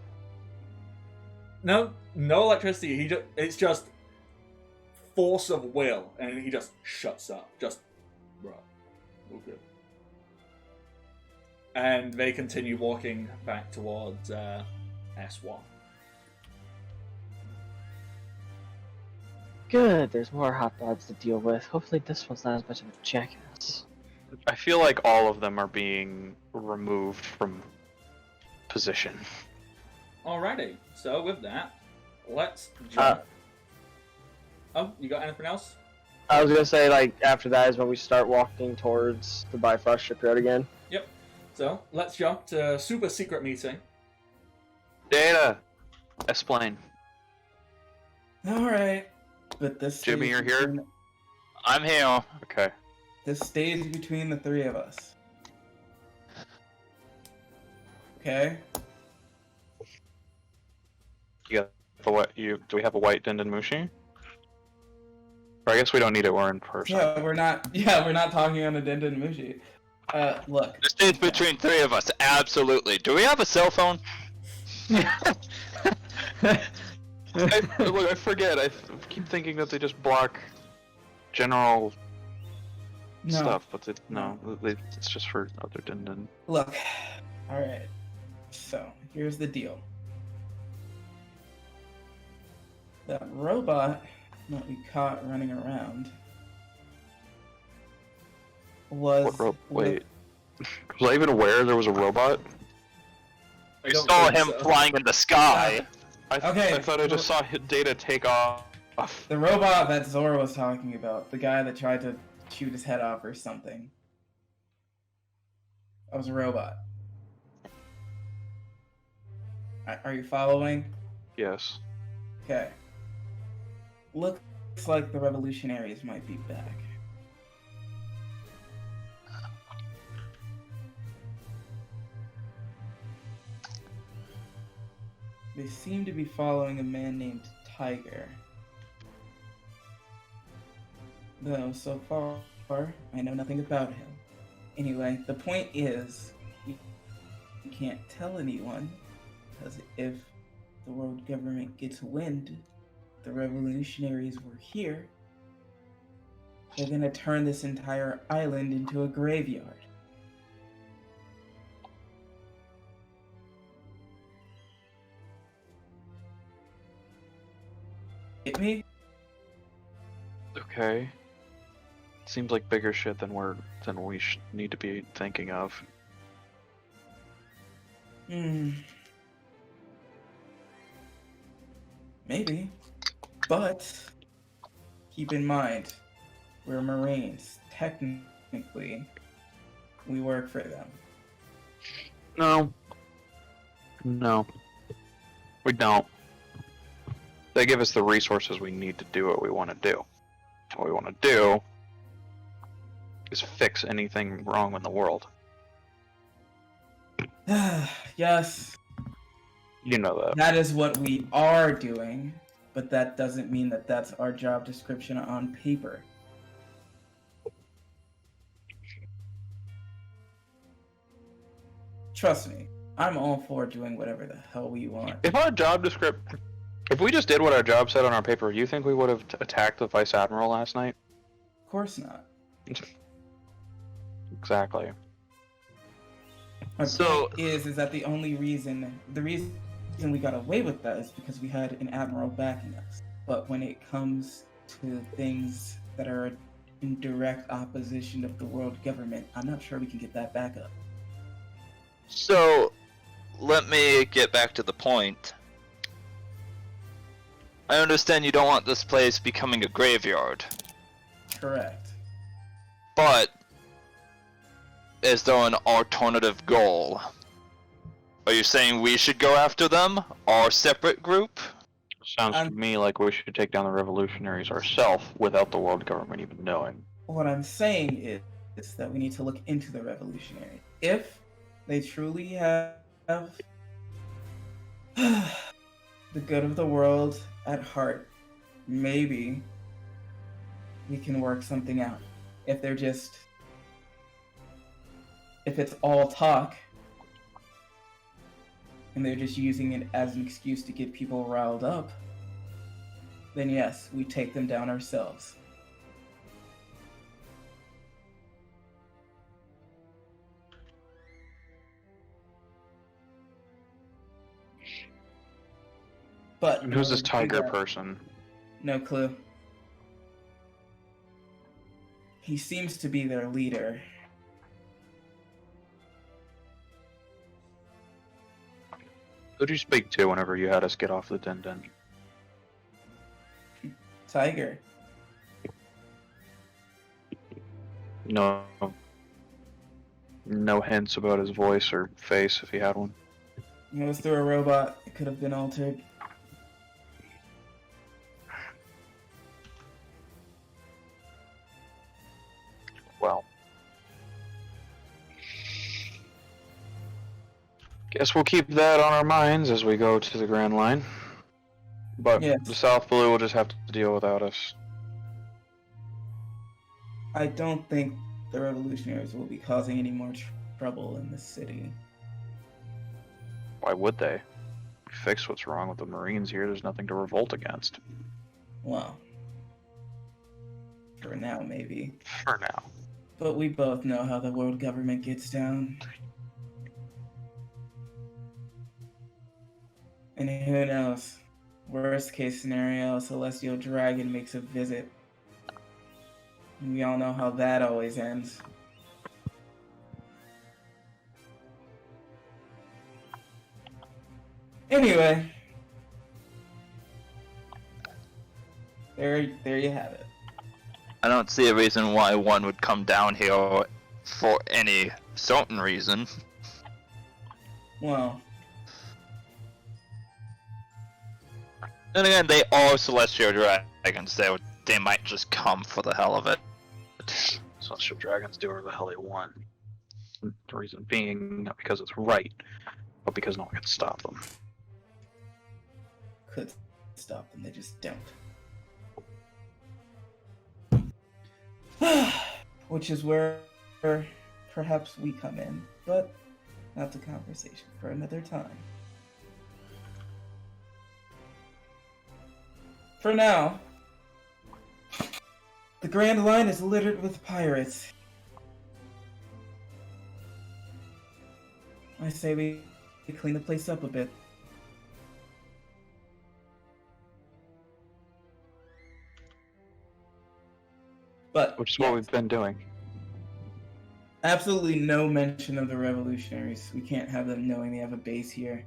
no electricity. It's just force of will, and he just shuts up. Just bro, okay. And they continue walking back towards S1. Good, there's more hot dogs to deal with. Hopefully this one's not as much of a jackass. I feel like all of them are being removed from position. Alrighty, so with that, let's jump. Oh, you got anything else? I was gonna say, like, after that is when we start walking towards the Bifrost shipyard again. Yep. So, let's jump to super secret meeting. Data! Explain. Alright. But this Jimmy, stays you're here? between- I'm here. Okay. This stays between the three of us. Okay? You got the what? Do we have a white Dindin Mushi? Or I guess we don't need it. We're in person. Yeah, we're not talking on a Denden Mushi. Look. It stays between 3 of us. Absolutely. Do we have a cell phone? Look, I forget. I keep thinking that they just block general No. stuff, but it's just for other Dindin. Look. Alright. So, here's the deal. That robot that we caught running around was... Wait. Was I even aware there was a robot? We don't saw think him so. flying in the sky. Okay. I thought I just saw Data take off. The robot that Zora was talking about, the guy that tried to shoot his head off or something. That was a robot. Are you following? Yes. Okay. Looks like the revolutionaries might be back. They seem to be following a man named Tiger. Though, so far, I know nothing about him. Anyway, the point is, we can't tell anyone, because if the world government gets wind the revolutionaries were here, they're gonna turn this entire island into a graveyard. Get me? Okay. Seems like bigger shit than we need to be thinking of. Maybe. But keep in mind, we're Marines. Technically, we work for them. No. No. We don't. They give us the resources we need to do what we want to do. What we want to do is fix anything wrong in the world. Yes, You know that. that is what we are doing, but that doesn't mean that that's our job description on paper. Trust me, I'm all for doing whatever the hell we want. If our job description, if we just did what our job said on our paper, do you think we would have attacked the Vice Admiral last night? Of course not. Exactly. My So- point is that the reason we got away with that is because we had an admiral backing us. But when it comes to things that are in direct opposition of the world government, I'm not sure we can get that back up. So, let me get back to the point. I understand you don't want this place becoming a graveyard, Correct. but is there an alternative goal? Are you saying we should go after them, our separate group? Sounds to me like we should take down the revolutionaries ourselves without the world government even knowing. What I'm saying is that we need to look into the revolutionary. If they truly have the good of the world at heart, maybe we can work something out. If it's all talk, and they're just using it as an excuse to get people riled up, then yes, we take them down ourselves. But And who's this in order to do tiger that- person? No clue. He seems to be their leader. Who'd you speak to whenever you had us get off the Din? Tiger. No. No hints about his voice or face if he had one. It was through a robot. It could have been altered. Well. Guess we'll keep that on our minds as we go to the Grand Line. But Yes. the South Blue will just have to deal without us. I don't think the revolutionaries will be causing any more trouble in the city. Why would they? We fixed what's wrong with the Marines here. There's nothing to revolt against. Well, for now, maybe. For now. But we both know how the world government gets down. And who knows? Worst case scenario, Celestial Dragon makes a visit. And we all know how that always ends. Anyway. There you have it. I don't see a reason why one would come down here for any certain reason. Well, And again, they are celestial dragons. They might just come for the hell of it. Celestial dragons do whatever the hell they want. The reason being, not because it's right, but because no one can stop them. could stop them, they just don't. Which is where perhaps we come in, but that's a conversation for another time. For now, The Grand Line is littered with pirates. I say we clean the place up a bit. But Which is yeah, what we've been doing. absolutely no mention of the revolutionaries. We can't have them knowing they have a base here.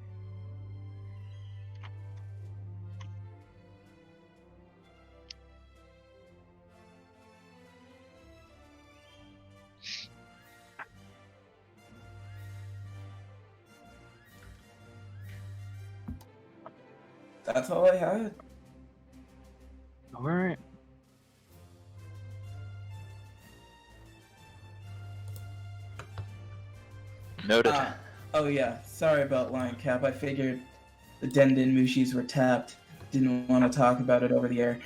That's all I had. All right. Noted. Oh yeah, sorry about Lion Cap. I figured the Denden Mushis were tapped. Didn't want to talk about it over the air.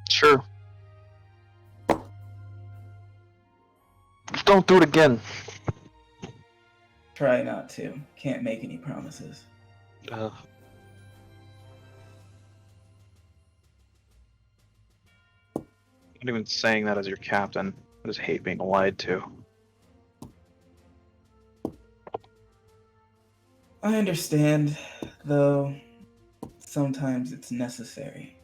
Sure. Don't do it again. Try not to. Can't make any promises. Ugh. I'm not even saying that as your captain. I just hate being lied to. I understand, though sometimes it's necessary.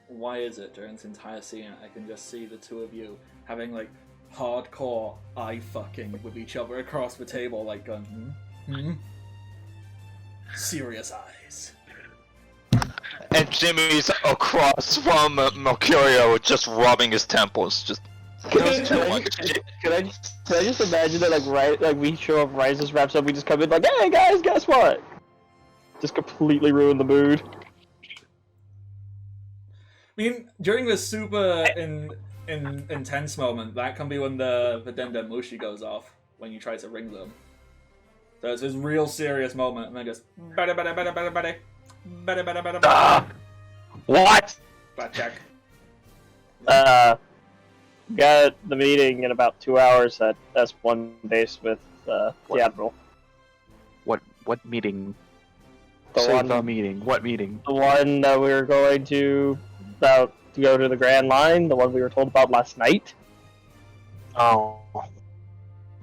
Why is it during this entire scene I can just see the two of you having like hardcore eye fucking with each other across the table, like going, serious eyes. And Jimmy's across from Mercurio, just rubbing his temples. Just those two on Can I just imagine that like we show up, Rise just wraps up, we just come in like, hey guys, guess what? Just completely ruin the mood. I mean, during this super intense moment, that can be when the Denden Mushi goes off, when you try to ring them. So it's this real serious moment, and then goes, better, better, better, better, better, better, better, better, better. What? Back check. Got the meeting in about 2 hours at S1 base with the Admiral. What meeting? The Say one- the meeting. What meeting? The one that we were going to go to the Grand Line, the one we were told about last night. Oh.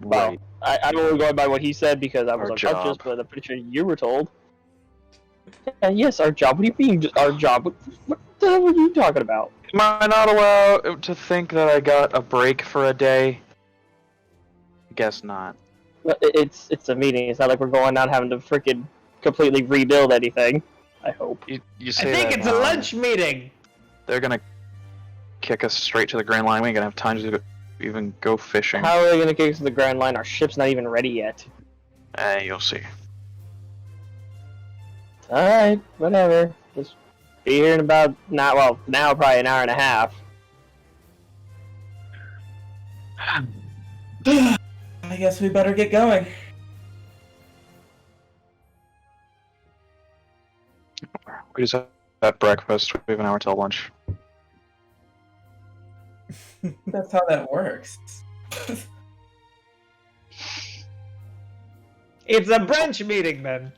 Well, Right. I'm only going by what he said because I was Our unconscious, job. but I'm pretty sure you were told. Yes, our job. What do you mean, our job? What the hell are you talking about? Am I not allowed to think that I got a break for a day? Guess not. It's a meeting. It's not like we're going out having to freaking completely rebuild anything. I hope. You I say think that it's a now. lunch meeting. They're gonna kick us straight to the Grand Line. We ain't gonna have time to even go fishing. How are they gonna kick us to the Grand Line? Our ship's not even ready yet. You'll see. Alright, whatever. Just be here in about now probably an hour and a half. I guess we better get going. We just had breakfast. We have an hour till lunch. That's how that works. It's a brunch meeting, then.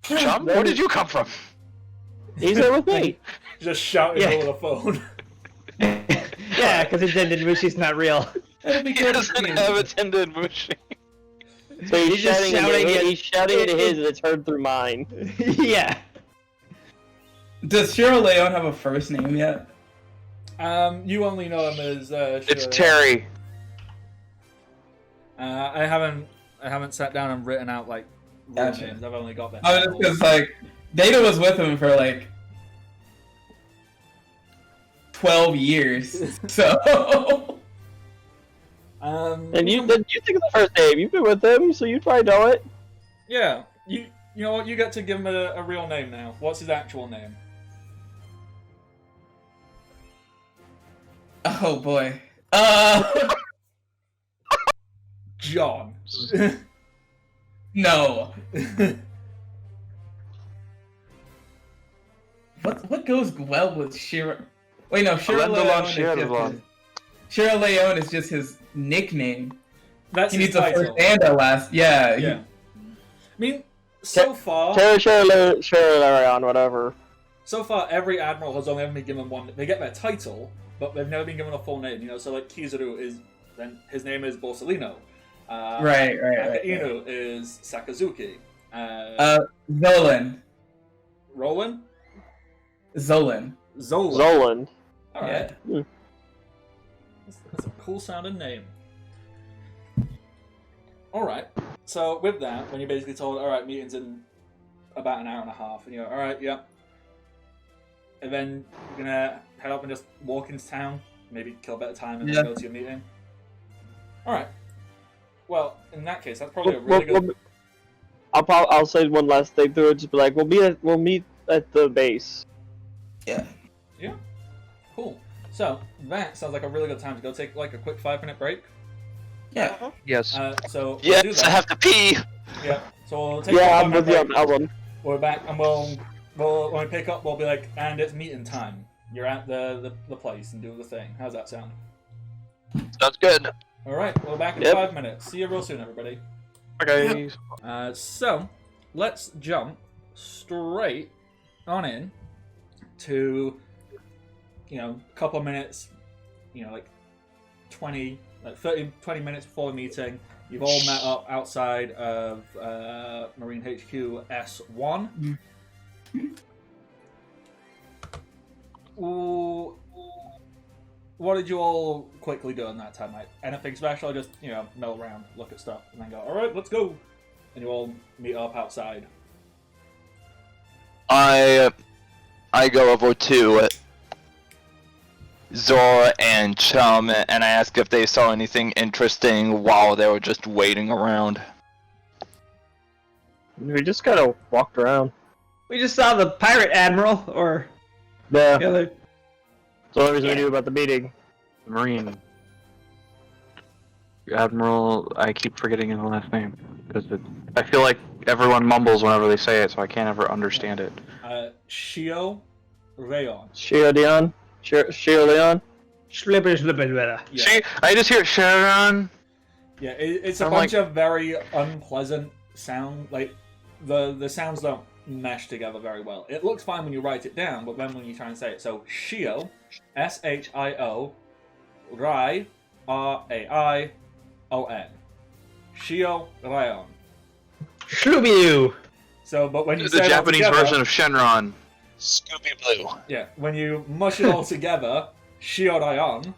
John, where did you come from? He's there with me. Just shouting Yeah. over the phone. Yeah, because Denden Mushi's not real. It'll be He good to doesn't see you. have attended Mushi. So he's, He's just shouting at- he's shouting into his and it's heard through mine. Yeah. Does Shiroraion have a first name yet? You only know him as It's Shiroraion. Terry. I haven't sat down and written out like real Gotcha. names. I've only got that. I was just because like Data was with him for like 12 years, so And you think of the first name. You've been with him, so you probably know it. yeah, you know what? You get to give him a real name now. What's his actual name? oh boy. John. No. what goes well with Shiro? Wait, no, Alendalon Shiroraion Shiroraion is just his nickname. That's He his needs a title. first and a last. Yeah. Yeah. I mean, so far, Shiroraion, whatever. so far, every admiral has only ever been given one. They get their title, but they've never been given a full name. You know, so like Kizaru is, then his name is Borsalino. Right. Akainu is Sakazuki. Zolan. Roland? Zolan. Zola. Zoland. Alright. Yeah. That's a cool sounding name. Alright. So with that, when you're basically told, alright, meeting's in about an hour and a half, and you're alright, yeah. And then you're gonna head up and just walk into town, maybe kill a bit of time and then go to your meeting. Alright. Well, in that case, that's probably a really good... I'll say one last thing through it. Just be like, we'll meet at the base. Yeah. Yeah. Cool. So, that sounds like a really good time to go take like a quick 5-minute break. Yeah. Yes. So we'll do Yes, that. I have to pee. Yeah. So we'll take Yeah, a I'm 5-minute with you on break. that one. We're back, and we'll when we pick up, we'll be like, and it's meeting time. You're at the place and do the thing. How's that sound? Sounds good. All right. We're back in Yep. 5 minutes. See you real soon, everybody. Okay. So let's jump straight on in to, a couple of minutes, like 20 minutes before the meeting. You've all met up outside of Marine HQ S1. Ooh, what did you all quickly do in that time? Like, anything special? Or just, mill around, look at stuff, and then go, alright, let's go. And you all meet up outside. I go over to Zora and Chum and I ask if they saw anything interesting while they were just waiting around. We just kind of walked around. We just saw the pirate admiral, or Yeah. the other. That's the only reason we knew about the meeting. Marine. Admiral, I keep forgetting his last name because I feel like everyone mumbles whenever they say it, so I can't ever understand it. Shiroraion. Shiroraion? Shiroraion? Slipper. Yeah. See, I just hear Sharon. Yeah, it's a I'm bunch of very unpleasant sound. Like, the sounds don't mesh together very well. It looks fine when you write it down, but then when you try and say it, so Shio, Shio, Rai, Raion, Shiroraion. Shlubiu! So, but when you The say it all Japanese together, version of Shenron. Scooby Blue. yeah, when you mush it all together, Shiroraion,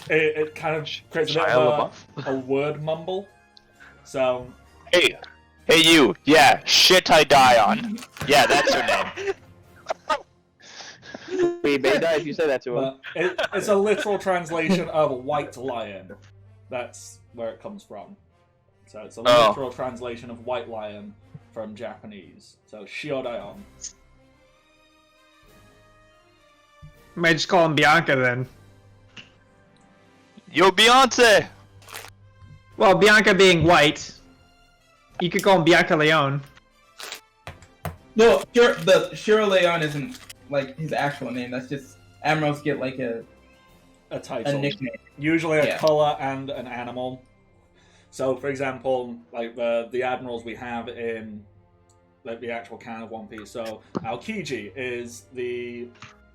it kind of creates a bit Shia of a word mumble. So, Hey you. Yeah, shit I die on. Yeah, that's your name. We may die if you say that to him. but it's a literal translation of white lion. That's where it comes from. So it's a Oh. literal translation of white lion from Japanese. So Shiroraion. Might just call him Bianca then. Yo, Beyonce! Well, Bianca being white, you could call him Bianca Leon. No, the Shiroraion isn't like his actual name. That's just admirals get like a Title. nickname. Usually a Yeah. color and an animal. So, for example, like the admirals we have in like the actual canon of One Piece. So, Aokiji is the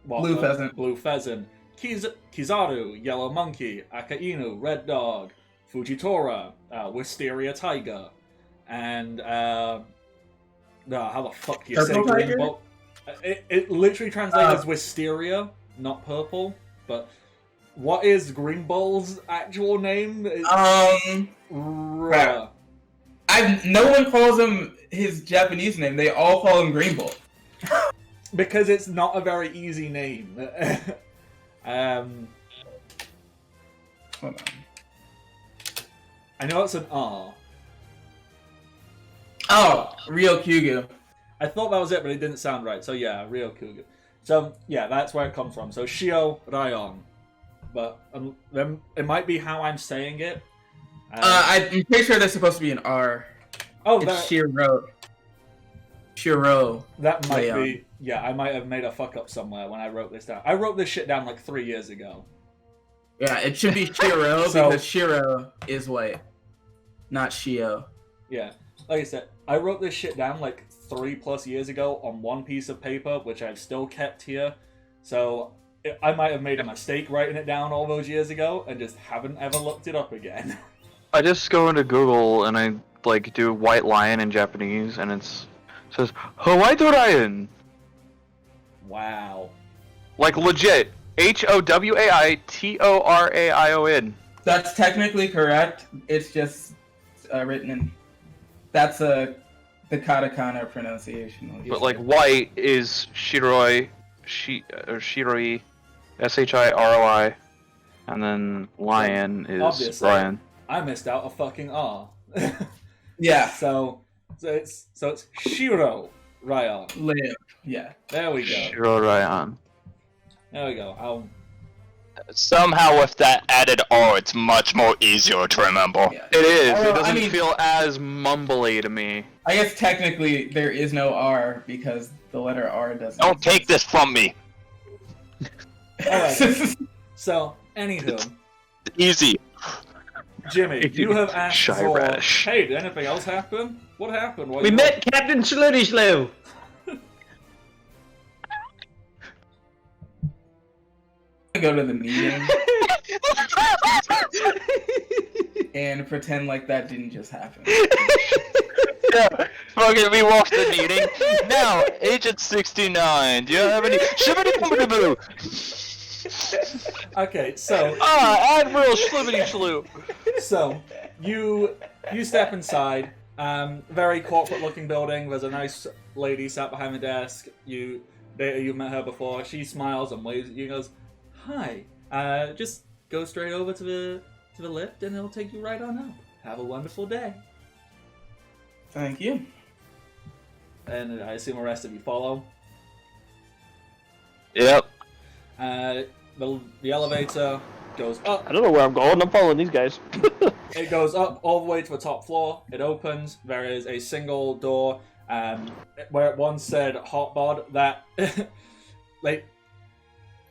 Blue pheasant. Blue pheasant. Kizaru, yellow monkey. Akainu, red dog. Fujitora, Wisteria tiger. And how the fuck do you say Purple green tiger? bull? It literally translates as Wisteria, not purple. But what is Green Bull's actual name? It's Ra. No one calls him his Japanese name. They all call him Green Bull. Because it's not a very easy name. Hold on. I know it's an R. Oh, Ryokugu. I thought that was it, but it didn't sound right. So yeah, Ryokugu. So yeah, that's where it comes from. So Shiroraion. But then it might be how I'm saying it. I'm pretty sure there's supposed to be an R. Oh, It's Shiro. Shiro. That might Rayon. be. Yeah, I might have made a fuck up somewhere when I wrote this down. I wrote this shit down like 3 years ago. Yeah, it should be Shiro So- because Shiro is white, not Shio. Yeah, like I said, I wrote this shit down like 3+ years ago on one piece of paper, which I've still kept here. So I might have made a mistake writing it down all those years ago and just haven't ever looked it up again. I just go into Google and I like do white lion in Japanese, and it says Hawaiian. Wow. Like legit, HOWAITORAION. That's technically correct. It's just written in. That's the katakana pronunciation. But like white is Shiroi, Shiroi, SHIROI, and then lion is Obviously. Ryan. I missed out a fucking R. Yeah, So it's Shiroraion. live. Yeah. There we go. Shiroraion. There we go. Somehow with that added R, it's much more easier to remember. Yeah. It is. Oh, It doesn't I mean- feel as mumbly to me. I guess technically there is no R because the letter R doesn't. Don't take this from me. Alright. So, anywho, Easy. Jimmy, you have asked Shy for. radish. Hey, did anything else happen? What happened? While We you met Captain Schluddy Schlew. Go to the meeting and pretend like that didn't just happen. Yeah, fucking we watched the meeting. Now, Agent 69, do you have any... Shibbity-boo-boo-boo. Okay, so Admiral Shlibbity-Shlu. So, you step inside. Very corporate-looking building. There's a nice lady sat behind the desk. You've met her before. She smiles and waves at you and goes, "Hi. Just go straight over to the lift, and it'll take you right on up. Have a wonderful day." Thank you. And I assume the rest of you follow. Yep. The elevator goes up. I don't know where I'm going. I'm following these guys. It goes up all the way to the top floor. It opens. There is a single door. Where it once said hot bod, that like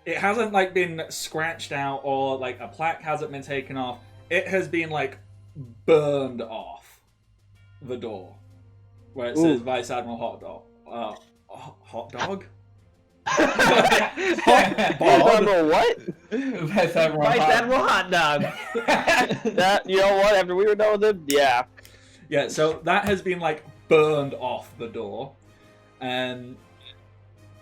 it hasn't like been scratched out or like a plaque hasn't been taken off. It has been like burned off the door where it says Vice Admiral Hot Dog. Hot Dog? I don't know what? Vice Admiral Vice Hot. Admiral Hot Dog. That, you know what? After we were done with it, yeah. Yeah, so that has been like burned off the door, and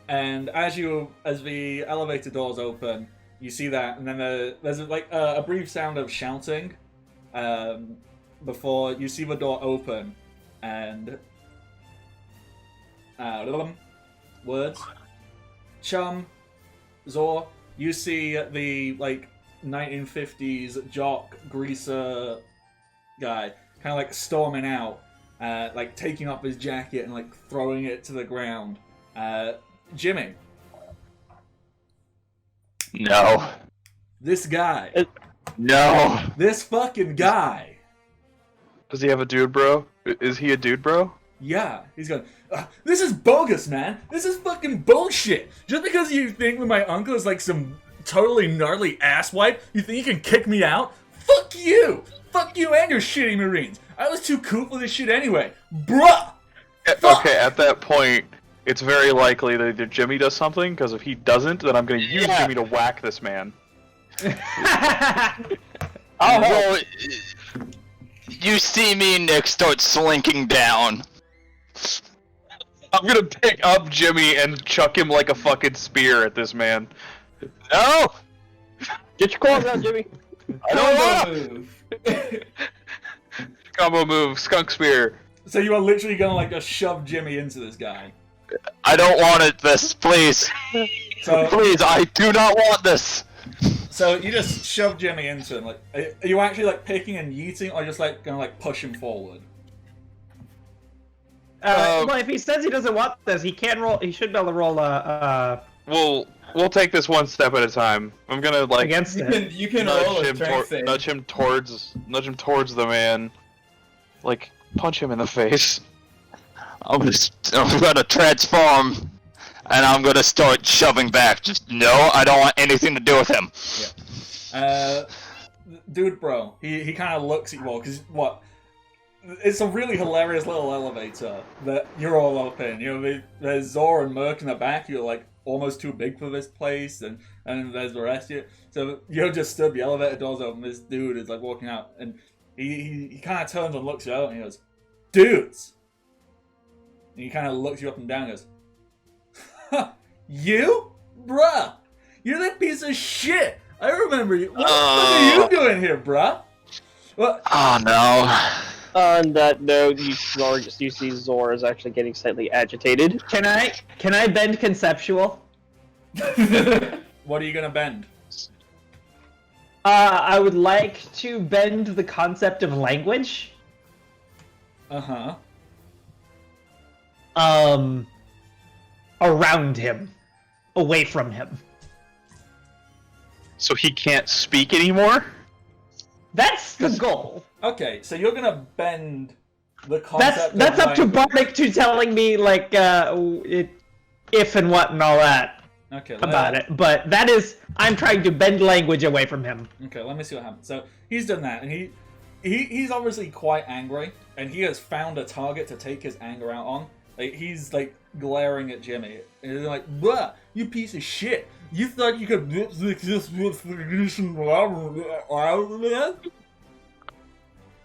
as the elevator doors open, you see that, and then there's like a brief sound of shouting, before you see the door open, and words, chum, Zor. You see the like 1950s jock greaser guy kind of like storming out. Like taking off his jacket and like throwing it to the ground. Jimmy, No. this guy, No. this fucking guy, Does he have a dude, bro? Is he a dude, bro? yeah, he's going, this is bogus, man. This is fucking bullshit. Just because you think that my uncle is like some totally gnarly asswipe, you think you can kick me out? Fuck you! Fuck you and your shitty Marines. I was too cool for this shit anyway. Bruh! Fuck! Okay, at that point, it's very likely that either Jimmy does something, because if he doesn't, then I'm going to use Yeah. Jimmy to whack this man. Oh, you see me, Nick, start slinking down. I'm going to pick up Jimmy and chuck him like a fucking spear at this man. No! Get your claws out, Jimmy. I don't wanna! Move. Combo move, skunk spear. So you are literally gonna like just shove Jimmy into this guy. I don't want it, this, please. So Please, I do not want this. So you just shove Jimmy into him. Like, are you actually like picking and yeeting, or just like gonna like push him forward? Well, if he says he doesn't want this, he can roll. He should be able to roll We'll take this one step at a time. I'm gonna like against it. You can roll nudge a him, strength save. nudge him towards the man. Like punch him in the face. I'm gonna transform, and I'm gonna start shoving back. Just no, I don't want anything to do with him. Dude, bro, he kind of looks at you all because what? It's a really hilarious little elevator that you're all up in. You know, there's Zor and Merc in the back. You're like almost too big for this place, and there's the rest of you. So you're just stood. The elevator doors open. This dude is like walking out, and he kind of turns and looks you out, and he goes, "Dudes." And he kind of looks you up and down and goes, "You? Bruh, you're that piece of shit. I remember you. What are you doing here, bruh?" Well, Oh no. On that note, you see Zor is actually getting slightly agitated. Can I bend conceptual? what are you gonna bend? I would like to bend the concept of language. Uh-huh. Around him. Away from him. So he can't speak anymore? That's the goal. Okay, so you're gonna bend the concept. That's of up to language. Bardic to telling me like if and what and all that Okay, about it. But that is I'm trying to bend language away from him. Okay, let me see what happens. So he's done that, and he's obviously quite angry, and he has found a target to take his anger out on. Like he's like glaring at Jimmy, and he's like, "Bruh, you piece of shit! You thought you could this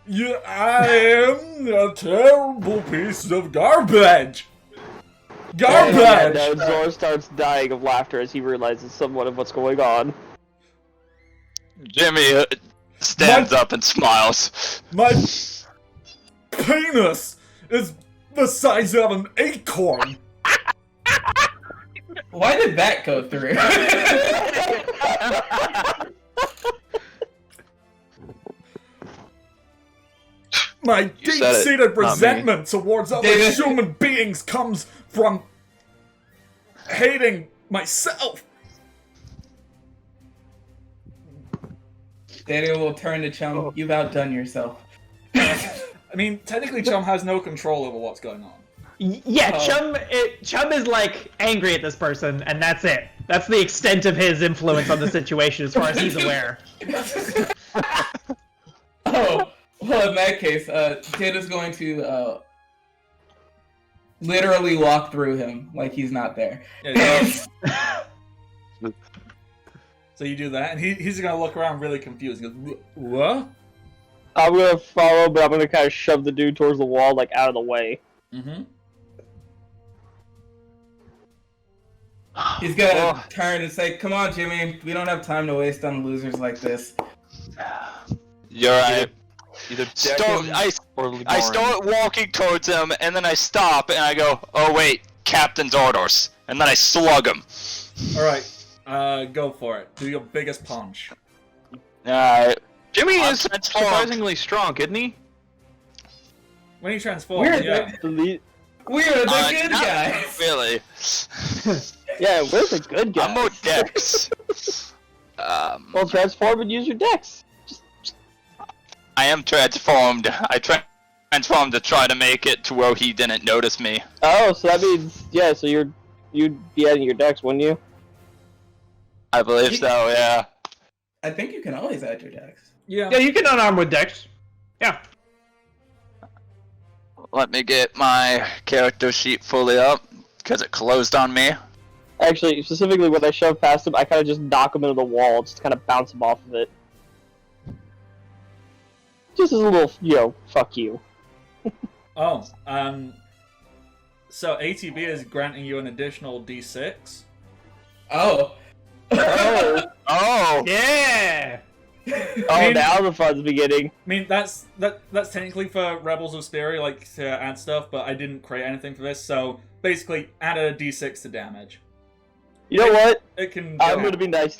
You, I am a terrible piece of garbage! Garbage! And Zor starts dying of laughter as he realizes somewhat of what's going on. Jimmy stands up and smiles. My penis is the size of an acorn! Why did that go through? My You said it, deep-seated not me. resentment towards other David. human beings comes from hating myself. Daniel will turn to Chum. You've outdone yourself. I mean, technically, Chum has no control over what's going on. Yeah, Chum is like angry at this person, and that's it. That's the extent of his influence on the situation, as far as he's aware. Oh, well, in that case, Data's going to literally walk through him like he's not there. Yeah, so you do that, and he's gonna look around really confused. He goes, "What?" I'm gonna follow, but I'm gonna kind of shove the dude towards the wall, like out of the way. Mm-hmm. He's gonna turn and say, "Come on, Jimmy. We don't have time to waste on losers like this." You're right. Either deck him or ignore I him. start walking towards him, and then I stop, and I go, "Oh wait, Captain's orders," and then I slug him. All right, go for it. Do your biggest punch. Alright. Jimmy I'm is transformed. surprisingly strong, isn't he? When you transform, We're yeah. We're the good not guys. Really. Yeah, we're the good guys. I'm more Dex. Well, transform and use your dex. I am transformed. I transformed to try to make it to where he didn't notice me. Oh, so that means so you'd be adding your dex, wouldn't you? I believe so, yeah. I think you can always add your dex. Yeah. Yeah, you can unarm with Dex. Yeah. Let me get my character sheet fully up, because it closed on me. Actually, specifically when I shove past him, I kind of just knock him into the wall, just kind of bounce him off of it. Just as a little, fuck you. Oh, so ATB is granting you an additional D6. Oh. Oh! Yeah. Oh, now the fun's beginning. I mean, that's technically for Rebels of Styria, like, to add stuff, but I didn't create anything for this, so basically add a D6 to damage. You know what? It can. I'm gonna be nice.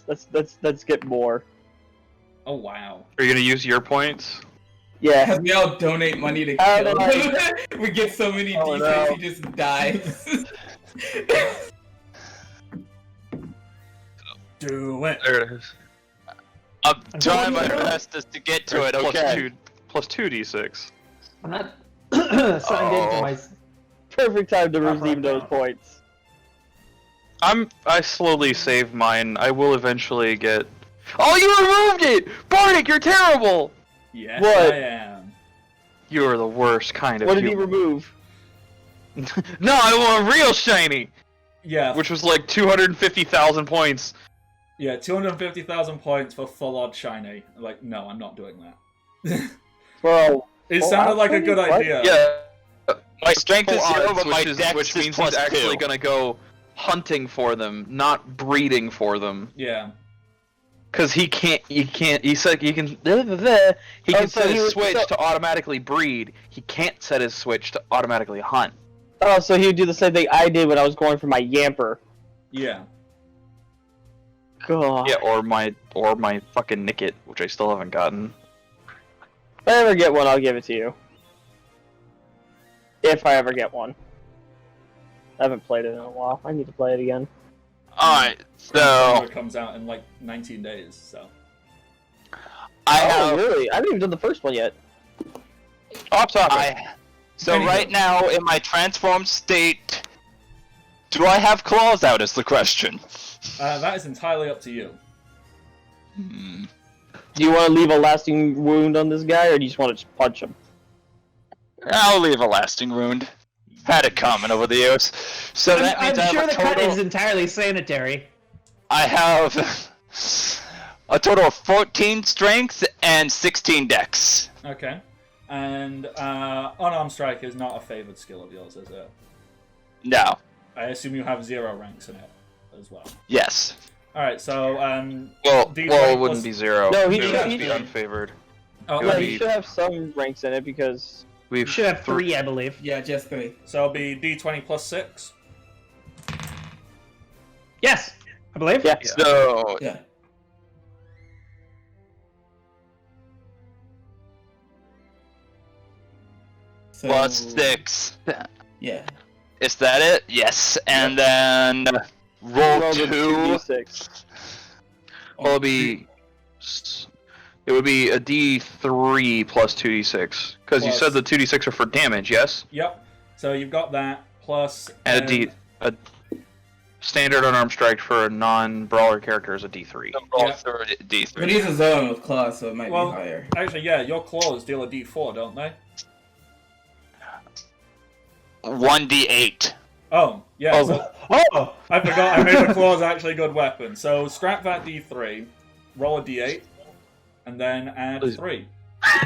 Let's get more. Oh wow. Are you gonna use your points? Yeah. Because we all donate money to Oh, kill no. him. We get so many Oh, D6, no. he just dies. Do it. There it is. I'm trying my best to get to it, Plus okay. two d6. I'm not. signed in for my. Perfect time to Proper redeem those account. points. I slowly save mine. I will eventually get. Oh, you removed it! Bardic, you're terrible! Yes, What? I am. You are the worst kind of What did he human. remove? No, I want a real shiny! Yeah, Which was like 250,000 points. yeah, 250,000 points for full odd shiny. Like, no, I'm not doing that. Bro. It Full sounded odd like a shiny? good What? idea. Yeah. My strength is Full 0, odds, but my dex which is means plus he's actually 2. gonna go hunting for them, not breeding for them. Yeah. Cause he said he can Oh, set so he his was- switch so- to automatically breed. He can't set his switch to automatically hunt. Oh, so he would do the same thing I did when I was going for my Yamper. Yeah. God. Yeah, or my fucking Nicket, which I still haven't gotten. If I ever get one, I'll give it to you. If I ever get one. I haven't played it in a while. I need to play it again. Alright, So so it comes out in like 19 days, so. I Oh, have. really? I haven't even done the first one yet. Off topic. So Anywho. right now, in my transformed state, do I have claws out is the question. That is entirely up to you. Hmm. Do you want to leave a lasting wound on this guy, or do you just want to just punch him? I'll leave a lasting wound. Had it coming over the years. So that I'm means I sure have the a cut total. is entirely sanitary. I have a total of 14 strength and 16 dex. Okay. And unarmed strike is not a favored skill of yours, is it? No. I assume you have 0 ranks in it as well. Yes. Alright, so Well, D20 it wouldn't plus- be 0. No, he it should- would he be should- unfavored. oh, it No, would okay. you be- should have some ranks in it because We've You should have 3, I believe. Yeah, just 3. So it'll be D20 plus 6. Yes, I believe. yeah. So Yeah. So, plus 6. Yeah. Is that it? Yes. And then roll Roll the 2. 2d6. Well, it would be a D3 plus 2d6. Because you Plus- said the 2d6 are for damage, yes? Yep. So you've got that plus And a standard unarmed strike for a non-brawler character is a D3. Roll Yeah. third D3. But he's a zone with claws, so it might Well, be higher. Actually, yeah, your claws deal a D4, don't they? 1d8. Oh, yeah. Oh. So Oh, I forgot I made the claws actually a good weapon. So scrap that D3, roll a D8, and then add Please. 3.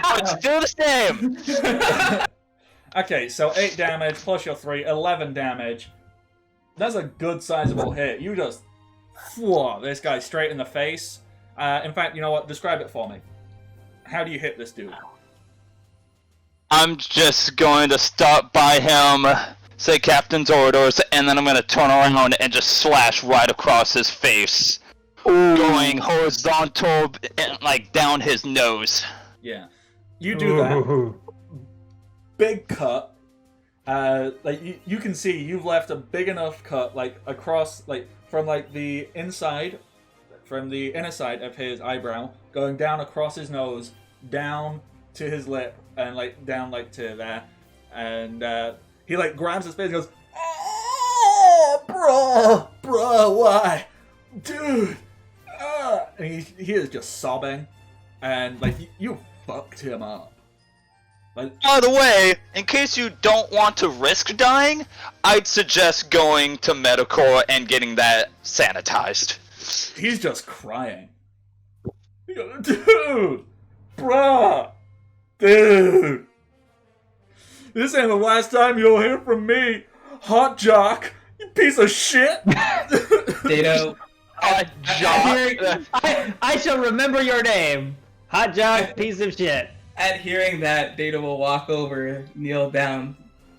Oh, it's still the same. Okay, so 8 damage plus your 3, 11 damage. That's a good sizable hit. You just whoa, this guy straight in the face. In fact, you know what? Describe it for me. How do you hit this dude? I'm just going to stop by him, say Captain's orders, and then I'm going to turn around and just slash right across his face, going horizontal, and, like down his nose. Yeah. You do that. Big cut. Like you can see you've left a big enough cut like across like from like the inside from the inner side of his eyebrow going down across his nose down to his lip and like down like to there and he like grabs his face and goes, oh bro why dude and he is just sobbing and like you fucked him up. Like, By the way, in case you don't want to risk dying, I'd suggest going to medical and getting that sanitized. he's just crying. He goes, dude! Bruh! Dude! This ain't the last time you'll hear from me! Hot Jock! You piece of shit! Dado, I shall remember your name. Hot Jock, piece of shit. at hearing that, Data will walk over, kneel down,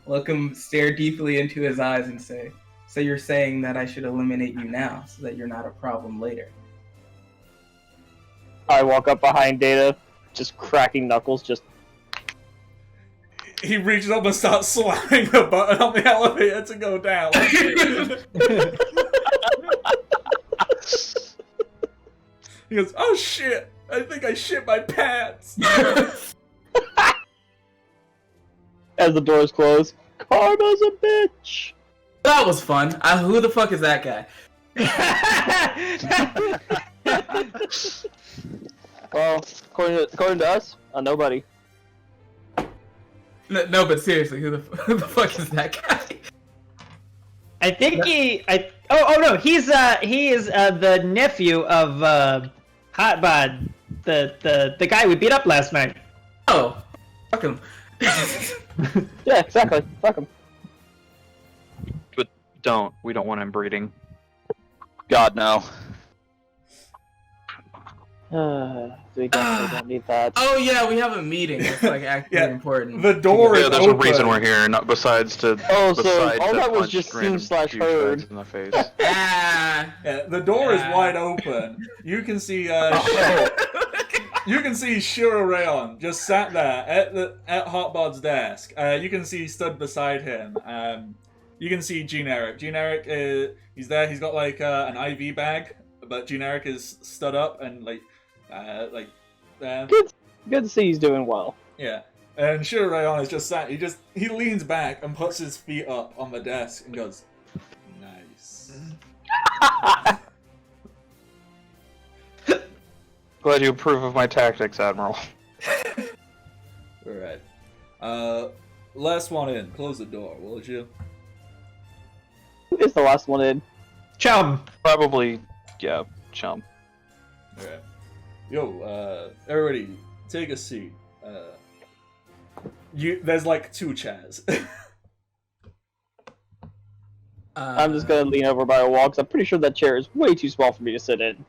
look him, stare deeply into his eyes, and say, "So you're saying that I should eliminate you now, so that you're not a problem later?" I walk up behind Data, just cracking knuckles, just He reaches up and starts slamming the button on the elevator to go down. He goes, oh shit! I think I shit my pants! and as the doors close. Karma's a bitch. That was fun. Who the fuck is that guy? Well, according to us, nobody. No, but seriously, who the fuck is that guy? I think oh no, he is the nephew of Hotbod, the guy we beat up last night. Oh, fuck him. Yeah, exactly. Fuck him. But we don't want him breeding. God, no. We definitely don't need that. Oh yeah, we have a meeting. It's like actually Yeah, important. The door Yeah, is there's open. a reason we're here, not besides to. Oh, so besides all to that was punch just random seen/heard. douchebags in the face. Ah. Yeah, the door is Yeah. wide open. You can see you can see Shiroraion just sat there at Hotbod's desk. You can see stood beside him. You can see Generic. Generic he's there. He's got like an IV bag, but Generic is stood up and Good to see he's doing well. yeah. And Shiroraion is just sat. He leans back and puts his feet up on the desk and goes, "Nice." Glad you approve of my tactics, Admiral. All right. Last one in. Close the door, will you? Who is the last one in? Chum. Probably, yeah, chum. All right. Yo, everybody, take a seat. There's like 2 chairs. I'm just gonna lean over by a wall because I'm pretty sure that chair is way too small for me to sit in.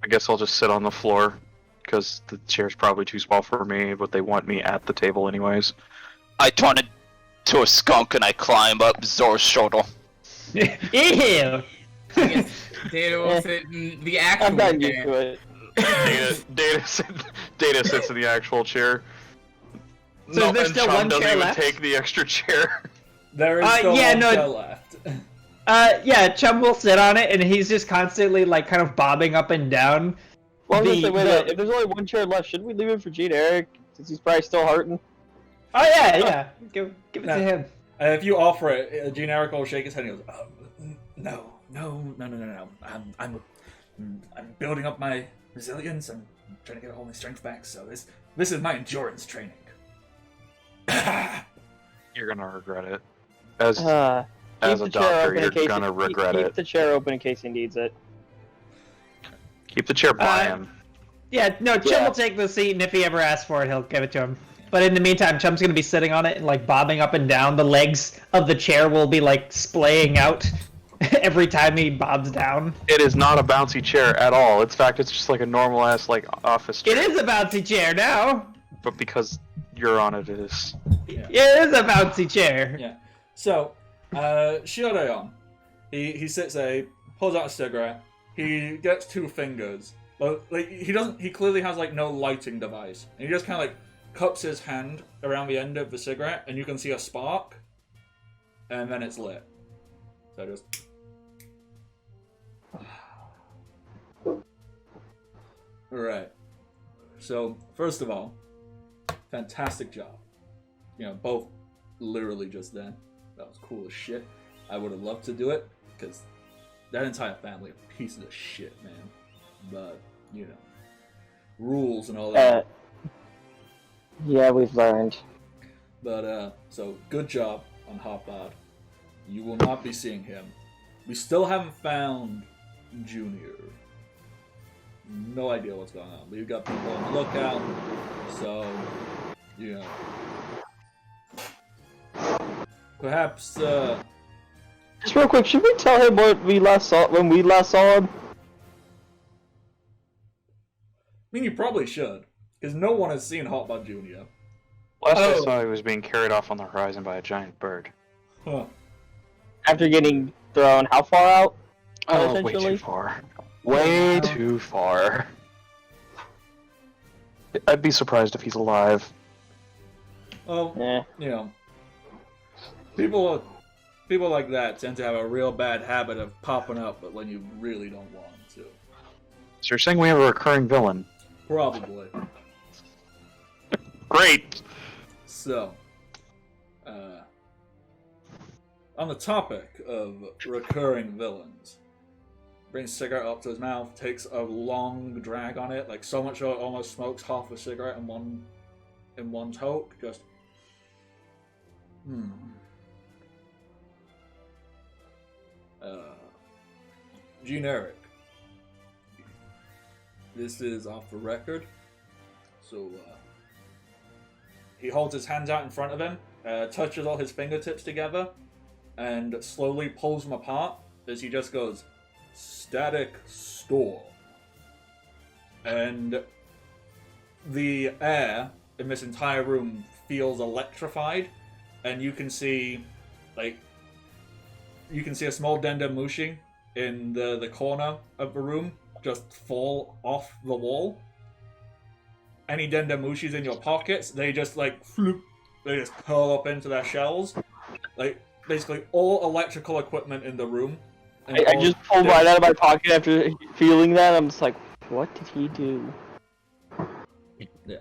I guess I'll just sit on the floor, because the chair's probably too small for me, but they want me at the table anyways. I turn into a skunk and I climb up Zor's shoulder. Ew. I guess Data will sit in the actual I've gotten used chair. to it. Data sits in the actual chair. So No, there's and still Chum one doesn't chair even left? take the extra chair. There is still yeah, one no- chair left. Yeah, Chum will sit on it, and he's just constantly like kind of bobbing up and down. Well, I was gonna The- say, wait, the- if there's only one chair left, shouldn't we leave it for Gene Eric since he's probably still hurting? Oh yeah. Give it to him. If you offer it, Generic will shake his head and he goes, "No. I'm building up my resilience. I'm trying to get all my strength back. So this is my endurance training." You're gonna regret it. As Keep a the chair doctor, open in you're case gonna regret keep it. the chair open in case he needs it. Keep the chair by him. Yeah, no, Chum Yeah. will take the seat, and if he ever asks for it, he'll give it to him. But in the meantime, Chum's gonna be sitting on it and like bobbing up and down. The legs of the chair will be like splaying out every time he bobs down. It is not a bouncy chair at all. In fact, it's just like a normal ass like office chair. It is a bouncy chair now. But because you're on it, it is. It is a bouncy chair. Yeah. So, Shiroraion, he sits there, he pulls out a cigarette, he gets 2 fingers, but like he clearly has like no lighting device. And he just kind of like cups his hand around the end of the cigarette, and you can see a spark, and then it's lit. So just. Alright. So, first of all, fantastic job. You know, both literally just then. That was cool as shit. I would have loved to do it, because that entire family are pieces of shit, man. But, you know, rules and all that. Yeah, we've learned. But, so, good job on Hotbod. You will not be seeing him. We still haven't found Junior. No idea what's going on. We've got people on the lookout, so, you know. Perhaps, Just real quick, should we tell him what we last saw when we last saw him? I mean, you probably should, because no one has seen Hotbod Junior. Last I Oh. saw, he was being carried off on the horizon by a giant bird. Huh. After getting thrown how far out? Oh, way Essentially? too far. Way too far. I'd be surprised if he's alive. Well, Yeah. you know, people like that tend to have a real bad habit of popping up, but when you really don't want them to. So you're saying we have a recurring villain? Probably. Great! So, On the topic of recurring villains, brings cigarette up to his mouth, takes a long drag on it, like so much so it almost smokes half a cigarette in one toke. Just generic. This is off the record, so he holds his hands out in front of him, touches all his fingertips together, and slowly pulls them apart as he just goes, "Static storm." And the air in this entire room feels electrified, and you can see a small Dendamushi in the corner of the room just fall off the wall. Any Dendamushis in your pockets, they just floop, they just curl up into their shells. Like basically all electrical equipment in the room. I just pulled right out of my pocket after feeling that. I'm just like, what did he do? Yeah.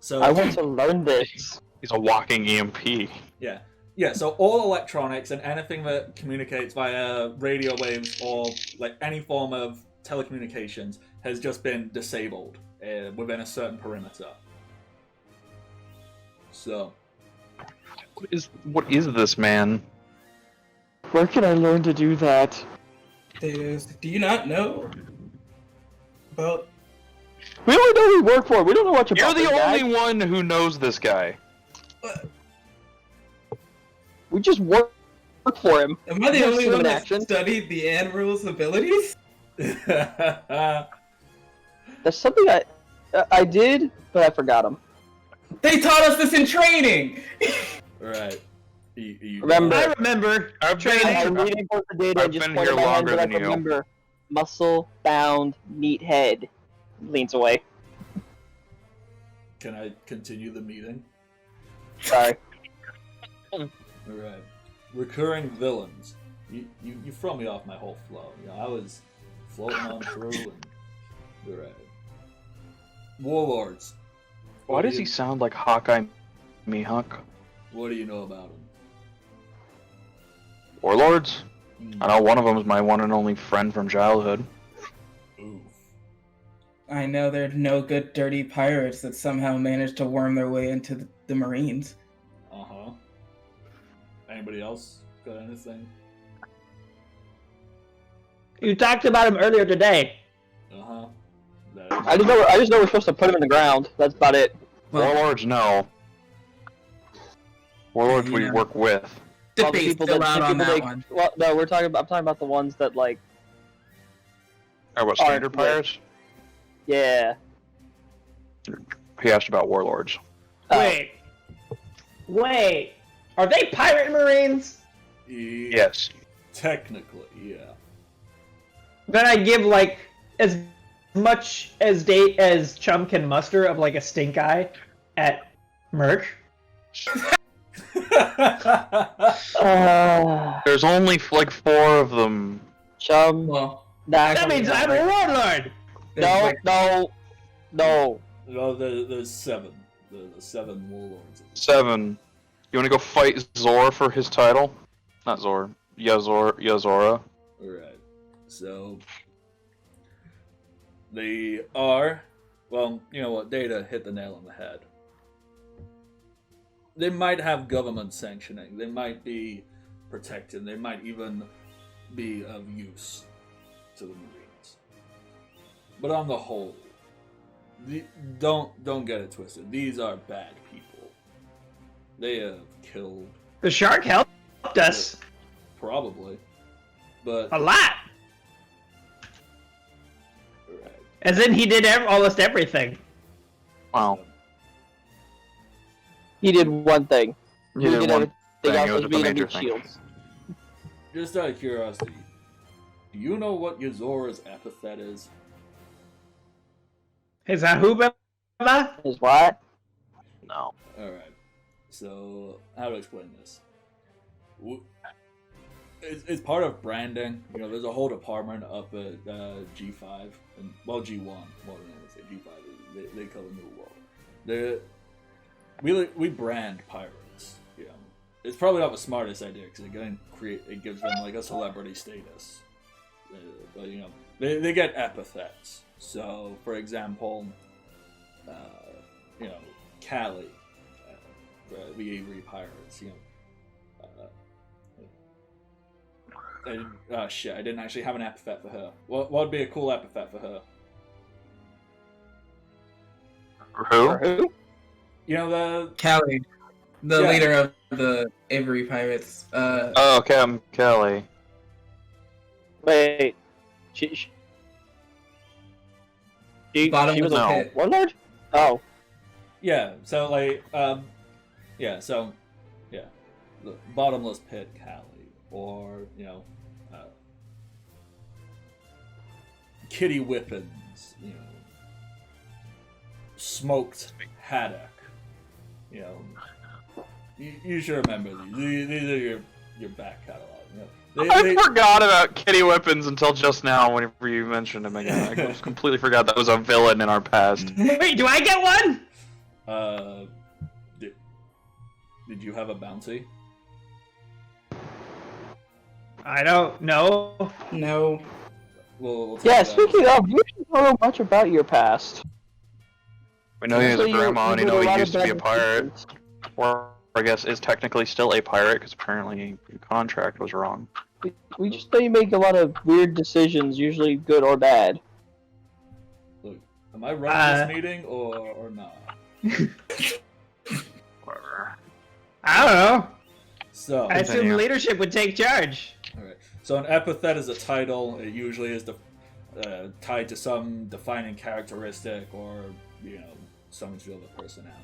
So I want to learn this. He's a walking EMP. Yeah. Yeah, so all electronics and anything that communicates via radio waves or any form of telecommunications has just been disabled within a certain perimeter. So, What is this man? Where can I learn to do that? Do you not know about? We only know who we work for. We don't know what You're the only one who knows this guy. We just work for him. Am I the You only see him one in that action? studied the Admiral's abilities? That's something I did, but I forgot him. They taught us this in training. right. You Remember, I remember I've training. I'm reading for the data I've and just been pointed here my hand, longer but I than you. remember. Muscle-bound meathead. Leans away. Can I continue the meeting? Sorry. Alright. Recurring villains. You throw me off my whole flow. I was floating on through and... Alright. Warlords. Why do does you- he sound like Hawkeye Mihawk? What do you know about him? Warlords? Hmm. I know one of them is my one and only friend from childhood. Oof. I know they're no good dirty pirates that somehow managed to worm their way into the Marines. Uh-huh. Anybody else got anything? You talked about him earlier today. Uh-huh. I just know we're supposed to put him in the ground. That's about it. Well, Warlords, no. Warlords we Yeah. work with. All the debate people still that- out the on people that that- one. Well, no, I'm talking about the ones that Or what, Alright, standard pirates? yeah. He asked about warlords. Wait. Are they pirate marines? Yes. Technically, yeah. Then I give as much as Chum can muster of a stink eye at Merc. There's only 4 of them. Chum. Well, That means I'm a warlord. there's No. No, there's 7. There's 7 warlords. 7. You wanna go fight Zor for his title? Not Zor. Yazora. Alright. So they are, well, you know what, Data hit the nail on the head. They might have government sanctioning, they might be protected, they might even be of use to the Marines. But on the whole, don't get it twisted. These are bad people. They have killed, The shark helped us probably, but a lot. right. As in, he did almost everything. Wow. He did one thing. He did one thing, else it was was the being major meat thing. shields. Just out of curiosity, do you know what Yazora's epithet is? Is that Huba? Is what? No. Alright, so how to explain this? It's part of branding. You know, there's a whole department up at G5, and well, G1, more than anything. G5, they cover New World. We brand pirates. You know, it's probably not the smartest idea because it gives them like a celebrity status. But you know, they get epithets. So, for example, you know, Callie, the Avery Pirates. You know, shit, I didn't actually have an epithet for her. What would be a cool epithet for her? Who? You know the Callie, the Yeah. leader of the Avery Pirates. Oh, Kelly. Wait, she Bottom was of the a pit. warlord? Oh, yeah. So like yeah. So yeah, the bottomless pit Callie, or you know, Kitty Whippins. You know, smoked haddock. You know, you should remember these. These are your back catalog. You know, I forgot about Kitty Whippins until just now whenever you mentioned him again. I just completely forgot that was a villain in our past. Wait, do I get one? Did you have a bounty? I don't know. No. We'll take yeah. that. Speaking of, you actually don't know much about your past. We know he has a Honestly, grandma, and you we did know a he lot used of to be a bad pirate. decisions. Or I guess is technically still a pirate because apparently your contract was wrong. We just know you make a lot of weird decisions, usually good or bad. Look, am I running this meeting or not? Whatever. I don't know. So, I assume Continue. leadership would take charge. alright. So an epithet is a title. It usually is tied to some defining characteristic or, you know, someone's real personality.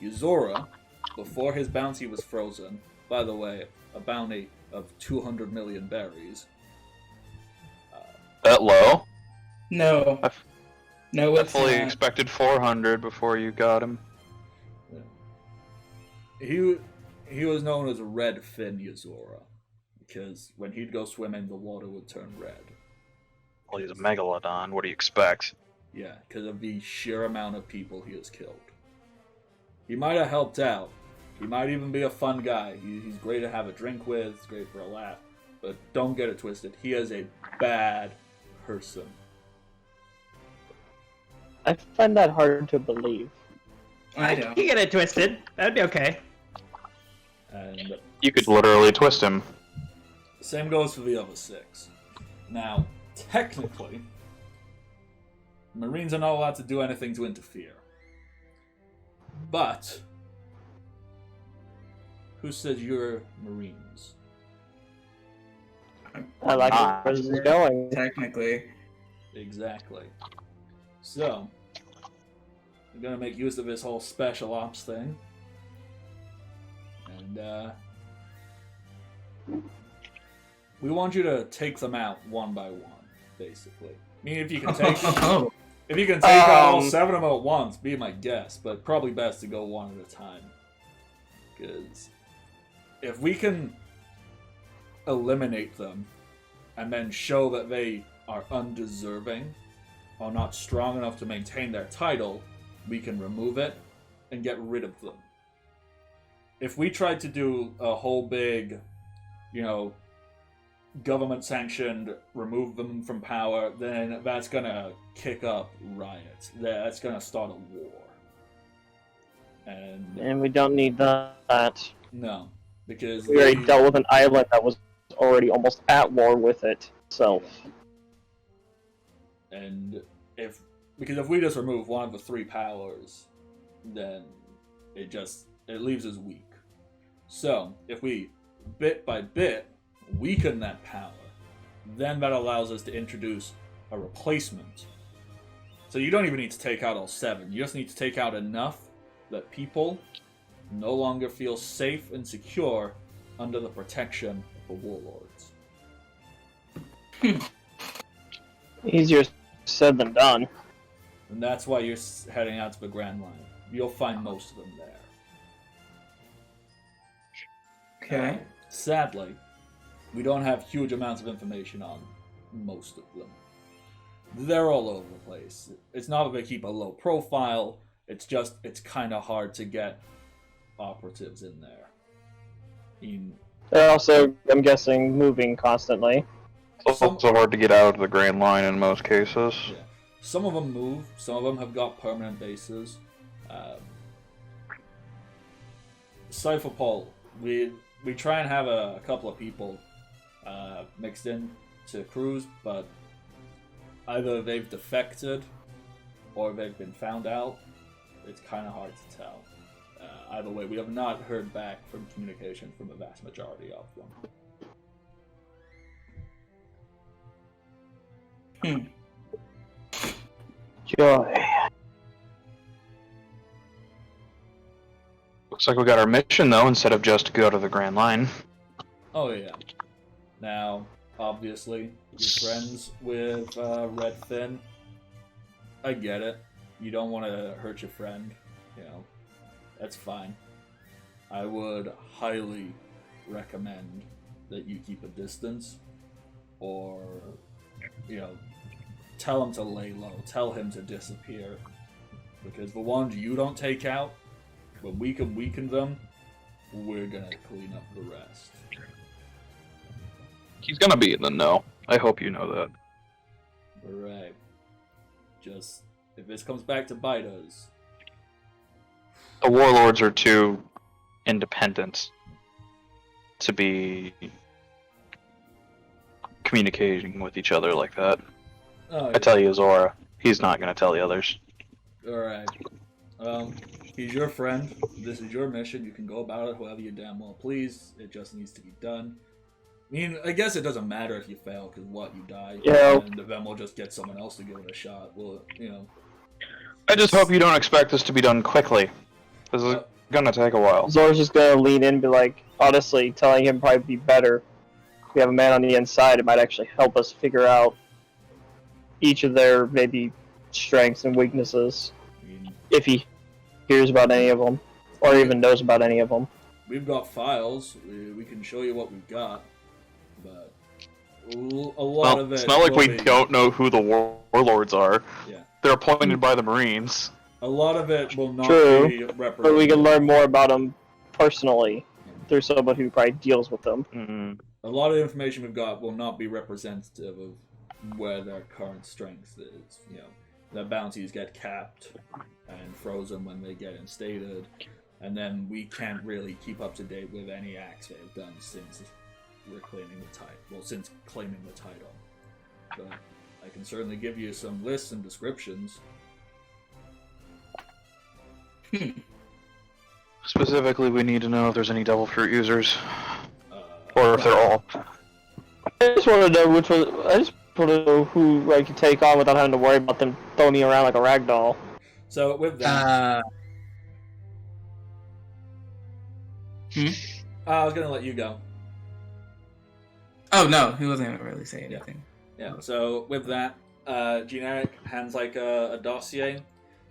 Yuzora, before his bounty was frozen, by the way, a bounty of 200 million berries. That low? No. I No, I it's fully not. expected 400 before you got him. He was known as Red Fin Yuzora, because when he'd go swimming, the water would turn red. Well, he's a megalodon. What do you expect? Yeah, because of the sheer amount of people he has killed. He might have helped out. He might even be a fun guy. He's great to have a drink with. He's great for a laugh. But don't get it twisted. He is a bad person. I find that hard to believe. I You don't. get it twisted. That'd be okay. And You could literally twist him. same goes for the other 6. Now, technically, Marines are not allowed to do anything to interfere. But who says you're Marines? I like Ah. where this is going. Technically. Exactly. So, I'm gonna make use of this whole special ops thing. And, we want you to take them out one by one, basically. I mean, if you can take Oh. if you can take out all Um, 7 of them at once, be my guest, but probably best to go one at a time. Because if we can eliminate them and then show that they are undeserving or not strong enough to maintain their title, we can remove it and get rid of them. If we tried to do a whole big, you know, government-sanctioned remove them from power, then that's gonna kick up riots. That's gonna start a war. And And we don't need that. no, because We already dealt with an island that was already almost at war with it. So and if we just remove one of the 3 powers, then it leaves us weak. So if we bit by bit weaken that power, then that allows us to introduce a replacement. So you don't even need to take out all 7. You just need to take out enough that people no longer feel safe and secure under the protection of the warlords. easier said than done. And that's why you're heading out to the Grand Line. You'll find most of them there. Okay. Sadly, we don't have huge amounts of information on most of them. They're all over the place. It's not that they keep a low profile, it's kind of hard to get operatives in there. mean, They're also, I'm guessing, moving constantly. It's also hard to get out of the Grand Line in most cases. yeah. Some of them move. Some of them have got permanent bases. Cypher Pole, we try and have a couple of people mixed in to cruise, but either they've defected or they've been found out. It's kind of hard to tell. Either way, we have not heard back from communication from the vast majority of them. Joy. Looks like we got our mission though, instead of just go to the Grand Line. Oh yeah. Now, obviously, you're friends with Redfin. I get it. You don't want to hurt your friend. You know, that's fine. I would highly recommend that you keep a distance, or, you know, tell him to lay low. Tell him to disappear, because the ones you don't take out, when we can weaken them, we're gonna clean up the rest. He's gonna be in the know. I hope you know that. Alright. Just, if this comes back to bite us, The warlords are too independent to be communicating with each other like that. oh, I tell you, Zora, he's not gonna tell the others. alright. He's your friend. This is your mission. You can go about it however you damn well please. It just needs to be done. I mean, I guess it doesn't matter if you fail, because what, you die, Yeah. and then we'll just get someone else to give it a shot. Well, you know. I just hope you don't expect this to be done quickly. This is gonna take a while. Zor's just gonna lean in and be like, honestly, telling him probably be better. If we have a man on the inside, it might actually help us figure out each of their maybe strengths and weaknesses, I mean, if he hears about any of them, or even knows about any of them. we've got files. We can show you what we've got, but a lot of it. It's not like will we be- don't know who the warlords are. Yeah. They're appointed by the Marines. A lot of it will not True, be represented. But we can learn more about them personally through someone who probably deals with them. Mm. A lot of the information we've got will not be representative of where their current strength is. You know, their bounties get capped and frozen when they get instated, and then we can't really keep up to date with any acts they've done since reclaiming the title. Well, since claiming the title. But I can certainly give you some lists and descriptions. Specifically, we need to know if there's any devil fruit users, Uh, or if they're all. I just want to know which one. I just want to know who I can take on without having to worry about them throwing me around like a rag doll. So with that, I was gonna let you go. Oh no, he wasn't gonna really say anything. Yeah. So with that, Generic hands like a dossier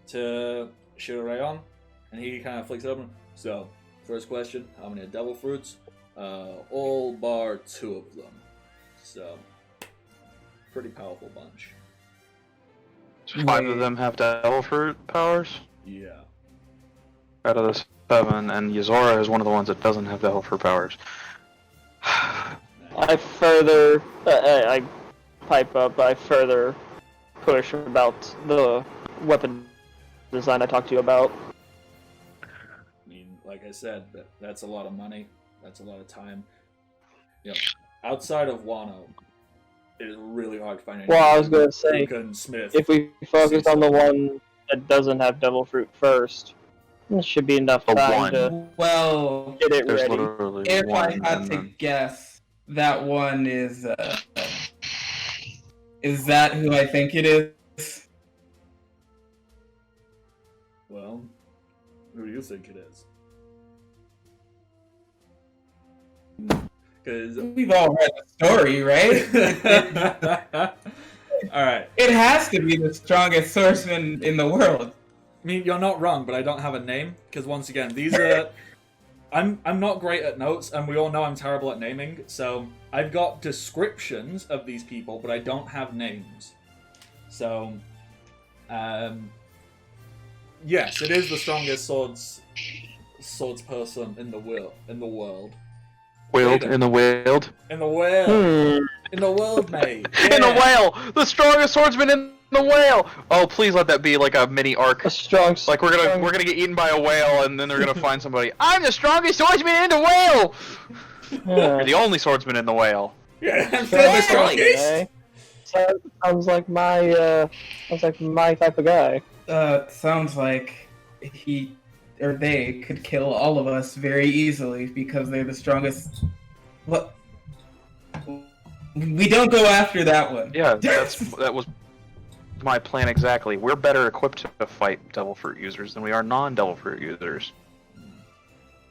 to Shiroraion, and he kind of flicks it open. So, first question: how many devil fruits? All bar 2 of them. So, pretty powerful bunch. 5 of them have devil fruit powers Yeah. out of the 7, and Yzora is one of the ones that doesn't have devil fruit powers. I further, I pipe up. I further push about the weapon design I talked to you about. I mean, like I said, that's a lot of money. That's a lot of time. You know, outside of Wano, it is really hard to find anyone Well, I was gonna who say, can smith. if we focus on the one that doesn't have devil fruit first, it should be enough The time one. to Well, get it There's ready. literally if one. I had and to then... guess, that one is that who I think it is? Well, who do you think it is? Because We've all read the story, right? all right. It has to be the strongest swordsman in the world. I mean, you're not wrong, but I don't have a name because once again, these are. I'm not great at notes, and we all know I'm terrible at naming. So I've got descriptions of these people, but I don't have names. So, yes, it is the strongest swords person in the world. Wailed in the wailed. In the whale. In the world, mate. In the Yeah. whale! The strongest swordsman in the whale! Oh, please let that be like a mini arc. A strong. Like we're gonna get eaten by a whale, and then they're gonna find somebody. I'm the strongest swordsman in the whale. You're the only swordsman in the whale. Yeah, I'm still the strongest. Okay. Sounds like my type of guy. Sounds like he or they could kill all of us very easily because they're the strongest. What? We don't go after that one. Yeah, that was my plan exactly. We're better equipped to fight devil fruit users than we are non-devil fruit users.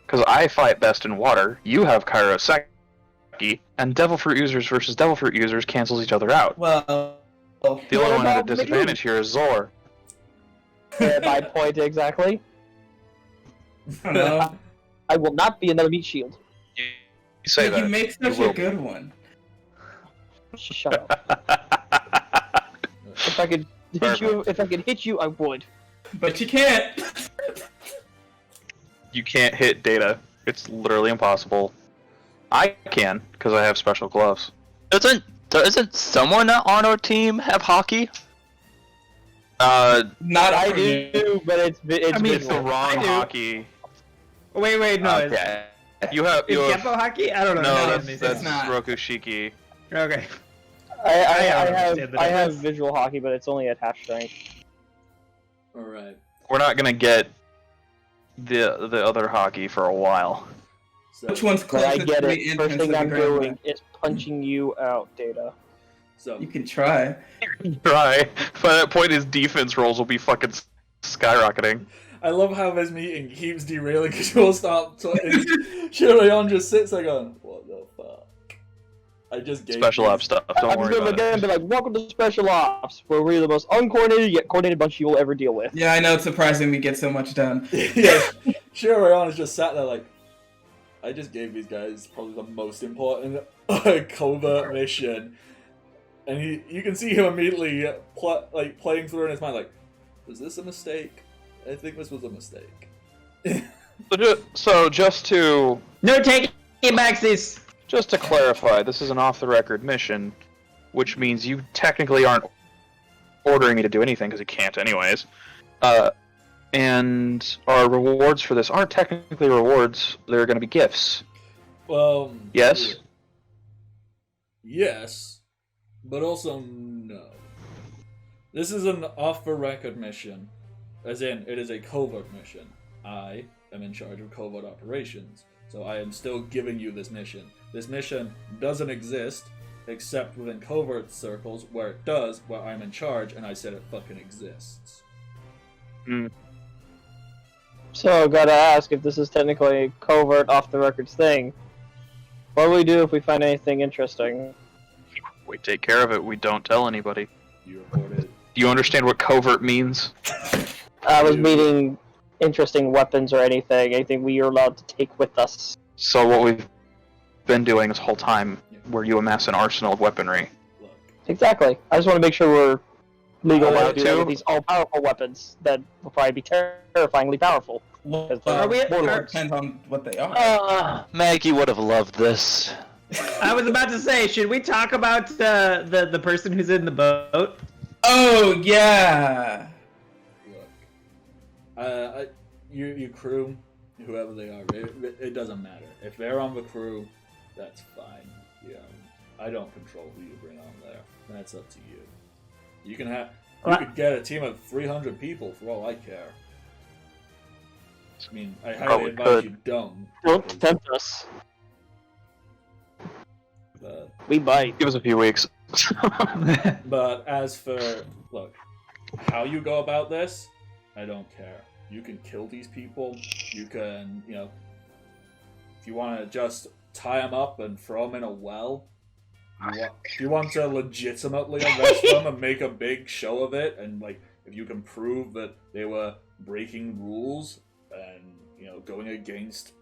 Because I fight best in water. You have Kairoseki, and devil fruit users versus devil fruit users cancels each other out. Well, The only one at a about me? disadvantage here is Zor. My point exactly. I don't know. I will not be another meat shield. You say that. You make such will a good one. Shut up. If I could hit you, I would. But you can't. You can't hit Data. It's literally impossible. I can, because I have special gloves. Doesn't someone on our team have hockey? Not I for me. do, but it's I mean, It's the visual. wrong I do. hockey. Wait, no. Okay. You have Is Gempo hockey? I don't know. no, it's that's not. Roku Shiki. Okay. I have visual hockey, but it's only at half strength. Alright. We're not gonna get the other hockey for a while. So, Which one's But I closer get to the it. entrance First thing of the I'm Grand doing Mine? is punching you out, Data. so You can try. Right. By that point, his defense rolls will be fucking skyrocketing. I love how this meeting keeps derailing because you'll start talking. Shiroraion just sits there going, what the fuck? I just gave Special you- ops stuff. Don't I'm worry just gonna about again it. be like, welcome to Special Ops, where we're the most uncoordinated yet coordinated bunch you will ever deal with. Yeah, I know. It's surprising we get so much done. Yeah, Shiroraion is just sat there like, I just gave these guys probably the most important covert mission, and you can see him immediately playing through in his mind like, was this a mistake? I think this was a mistake. So just to No taking backsies. Just to clarify, this is an off-the-record mission, which means you technically aren't ordering me to do anything, because you can't anyways. And our rewards for this aren't technically rewards, they're going to be gifts. Well, Yes? yes, but also no. This is an off-the-record mission, as in, it is a covert mission. I am in charge of covert operations, so I am still giving you this mission. This mission doesn't exist, except within covert circles, where it does, where I'm in charge, and I said it fucking exists. So, gotta ask, if this is technically a covert, off-the-records thing, what do we do if we find anything interesting? We take care of it, we don't tell anybody. You reported. Do you understand what covert means? I was meaning interesting weapons or anything we are allowed to take with us. So what we've been doing this whole time, where you amass an arsenal of weaponry. Look, Exactly. I just want to make sure we're legal Allowed to do that to? with these all-powerful weapons that will probably be terrifyingly powerful. Well, Are we- it depends on what they are. Maggie would have loved this. I was about to say, should we talk about the person who's in the boat? Oh yeah. look. Your crew, whoever they are, it doesn't matter. If they're on the crew, that's fine. Yeah, I don't control who you bring on there. That's up to you. You can have. You could get a team of 300 people for all I care. I mean, I highly Probably advise could. you don't. Don't because, tempt us. but We bite. Give us a few weeks. But as for, look, how you go about this, I don't care. You can kill these people. You can, if you want to just tie them up and throw them in a well. If you want to legitimately arrest them and make a big show of it, and if you can prove that they were breaking rules and going against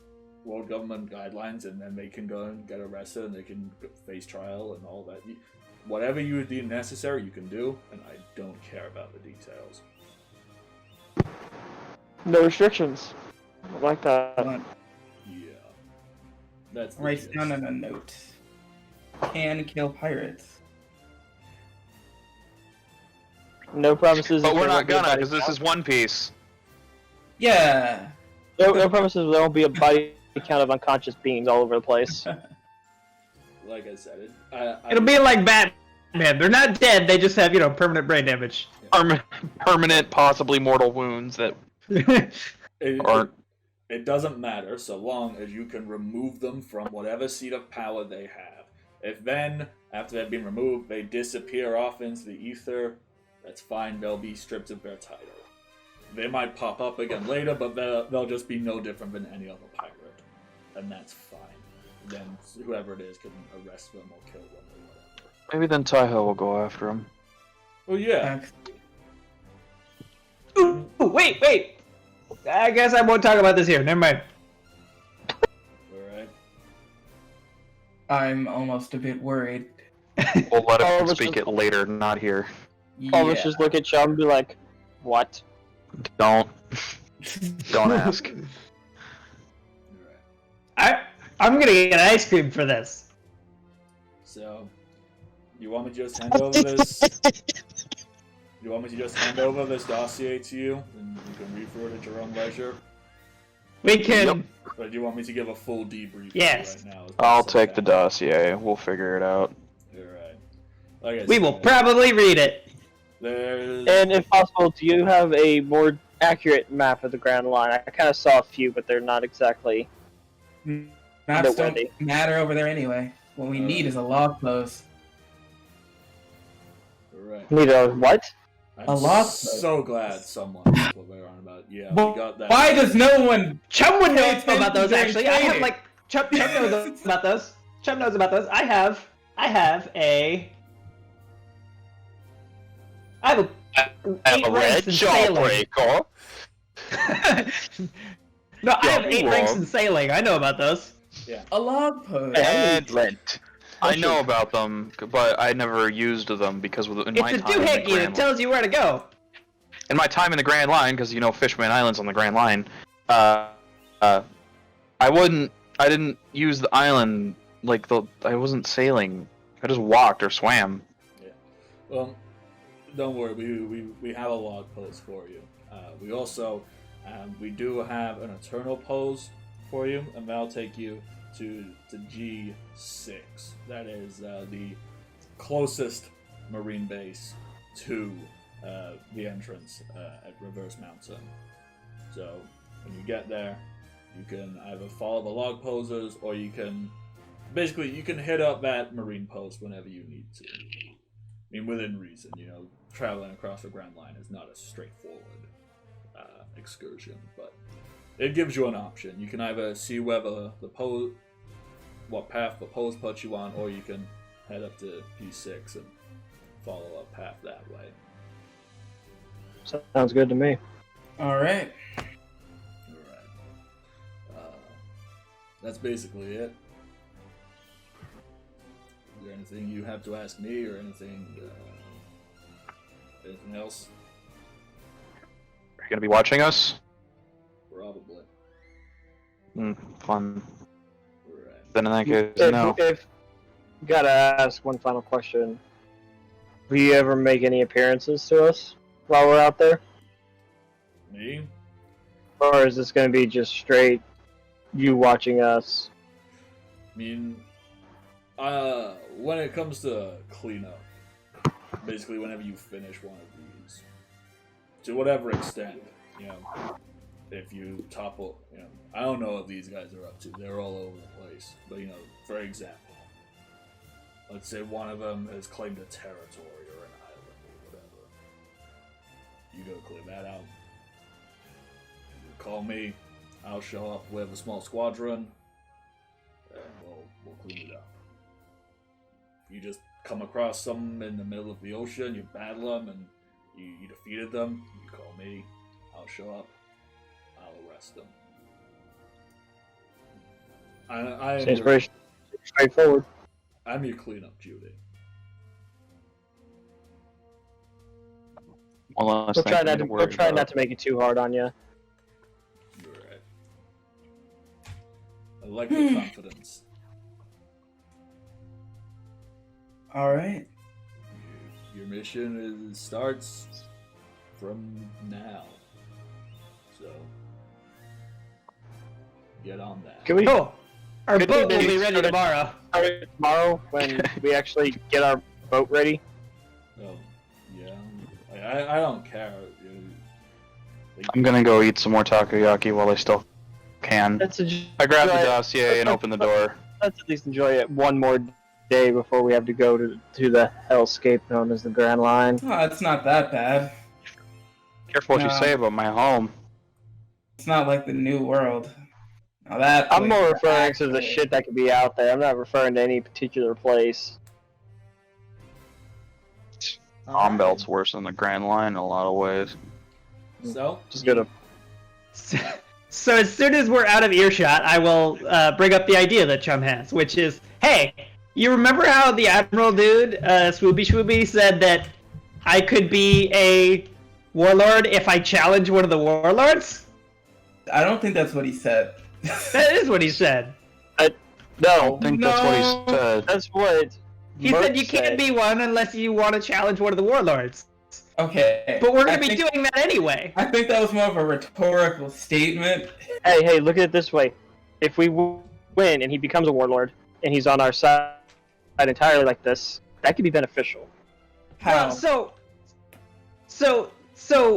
world government guidelines, and then they can go and get arrested and they can face trial and all that. Whatever you deem necessary, you can do, and I don't care about the details. No restrictions. I like that. Yeah. That's the Write gist. down on a note. Can kill pirates. No promises. But that we're there not won't be a gonna, body because this count. is One Piece. Yeah. No promises there won't be a body count of unconscious beings all over the place. Like I said, It'll be like Batman. They're not dead. They just have permanent brain damage. Permanent, possibly mortal wounds that aren't. It doesn't matter so long as you can remove them from whatever seat of power they have. If then, after they've been removed, they disappear off into the ether, that's fine. They'll be stripped of their title. They might pop up again later, but they'll just be no different than any other pirate. And that's fine. Then whoever it is can arrest them or kill them or whatever. Maybe then Taiho will go after him. Well, yeah. Ooh, wait! I guess I won't talk about this here. Never mind. Alright. I'm almost a bit worried. We'll let All him of us speak just- it later, not here. All of us just look at Chum and be like, what? Don't ask. Alright. I'm gonna get ice cream for this. So, you want me to just hand over this? You want me to just hand over this dossier to you, and you can read through it at your own leisure? We can. Or do you want me to give a full debrief Yes. right now? I'll take the dossier. We'll figure it out. Alright. Like I We will said, probably read it. There's... And if possible, do you have a more accurate map of the Grand Line? I kind of saw a few, but they're not exactly. Maps They're don't windy. matter over there anyway. What we need is a log post. Alright. Need a what? I'm A lot- so glad someone knows what we're on about. Yeah, we got that. Why does no one? Chum would know Pay about those. attention Actually, during I have training. like Chum knows about those. Chum knows about those. I have a. I have eight ranks in sailing. jawbreaker. No, I have Yeah, 8 you ranks are. in sailing. I know about those. A log post. And Lent. I know about them, but I never used them because in It's my a time in the doohickey that Grand tells you where to go. in my time in the Grand Line, because Fishman Island's on the Grand Line, I didn't use the island I wasn't sailing. I just walked or swam. Well, don't worry. We have a log post for you. We also we do have an eternal pose for you, and that'll take you to G6. That is the closest marine base to the entrance at Reverse Mountain. So when you get there, you can either follow the log poses, or you can hit up that marine post whenever you need to. I mean, within reason. Traveling across the Grand Line is not a straightforward excursion, but it gives you an option. You can either see whether what path the pose puts you on, or you can head up to P6 and follow a path that way. Sounds good to me. All right. Alright. That's basically it. Is there anything you have to ask me, or anything else? Are you gonna be watching us? Probably. Fun. Alright. Then in that case, no. If gotta ask one final question. Will you ever make any appearances to us while we're out there? Me? Or is this gonna be just straight you watching us? I mean, when it comes to cleanup, basically whenever you finish one of these, to whatever extent, if you topple, I don't know what these guys are up to. They're all over the place. But, for example, let's say one of them has claimed a territory or an island or whatever. You go clear that out. You call me. I'll show up with a small squadron, and we'll clean it up. You just come across some in the middle of the ocean, you battle them, and you defeated them. You call me. I'll show up. I'll arrest them. Seems very straightforward. I'm your cleanup duty. One last We'll thing try for me not to. worry We'll try about. not to make it too hard on you. You're right. I like the confidence. All right. Your mission starts from now. So, get on that. Can we Cool. Our Good boat will thing be we ready started- tomorrow. start it tomorrow when we actually get our boat ready? Oh, yeah. I don't care. I'm gonna go eat some more takoyaki while I still can. Let's I grab the dossier and open the door. Let's at least enjoy it one more day before we have to go to the hellscape known as the Grand Line. Oh, it's not that bad. Careful what you No. say about my home. It's not like the New World. Now that I'm more place referring to the actually- shit that could be out there. I'm not referring to any particular place. Palm Belt's worse than the Grand Line in a lot of ways. So, Just gonna. So as soon as we're out of earshot, I will bring up the idea that Chum has, which is, hey, you remember how the Admiral dude, Swoopy Swoopy, said that I could be a warlord if I challenge one of the warlords? I don't think that's what he said. That is what he said. No, I think that's what No. he said. that's what. He said you can't be one unless you want to challenge one of the warlords. Okay. But we're going I to be think- doing that anyway. I think that was more of a rhetorical statement. Hey, look at it this way. If we win and he becomes a warlord and he's on our side entirely like this, that could be beneficial. How? So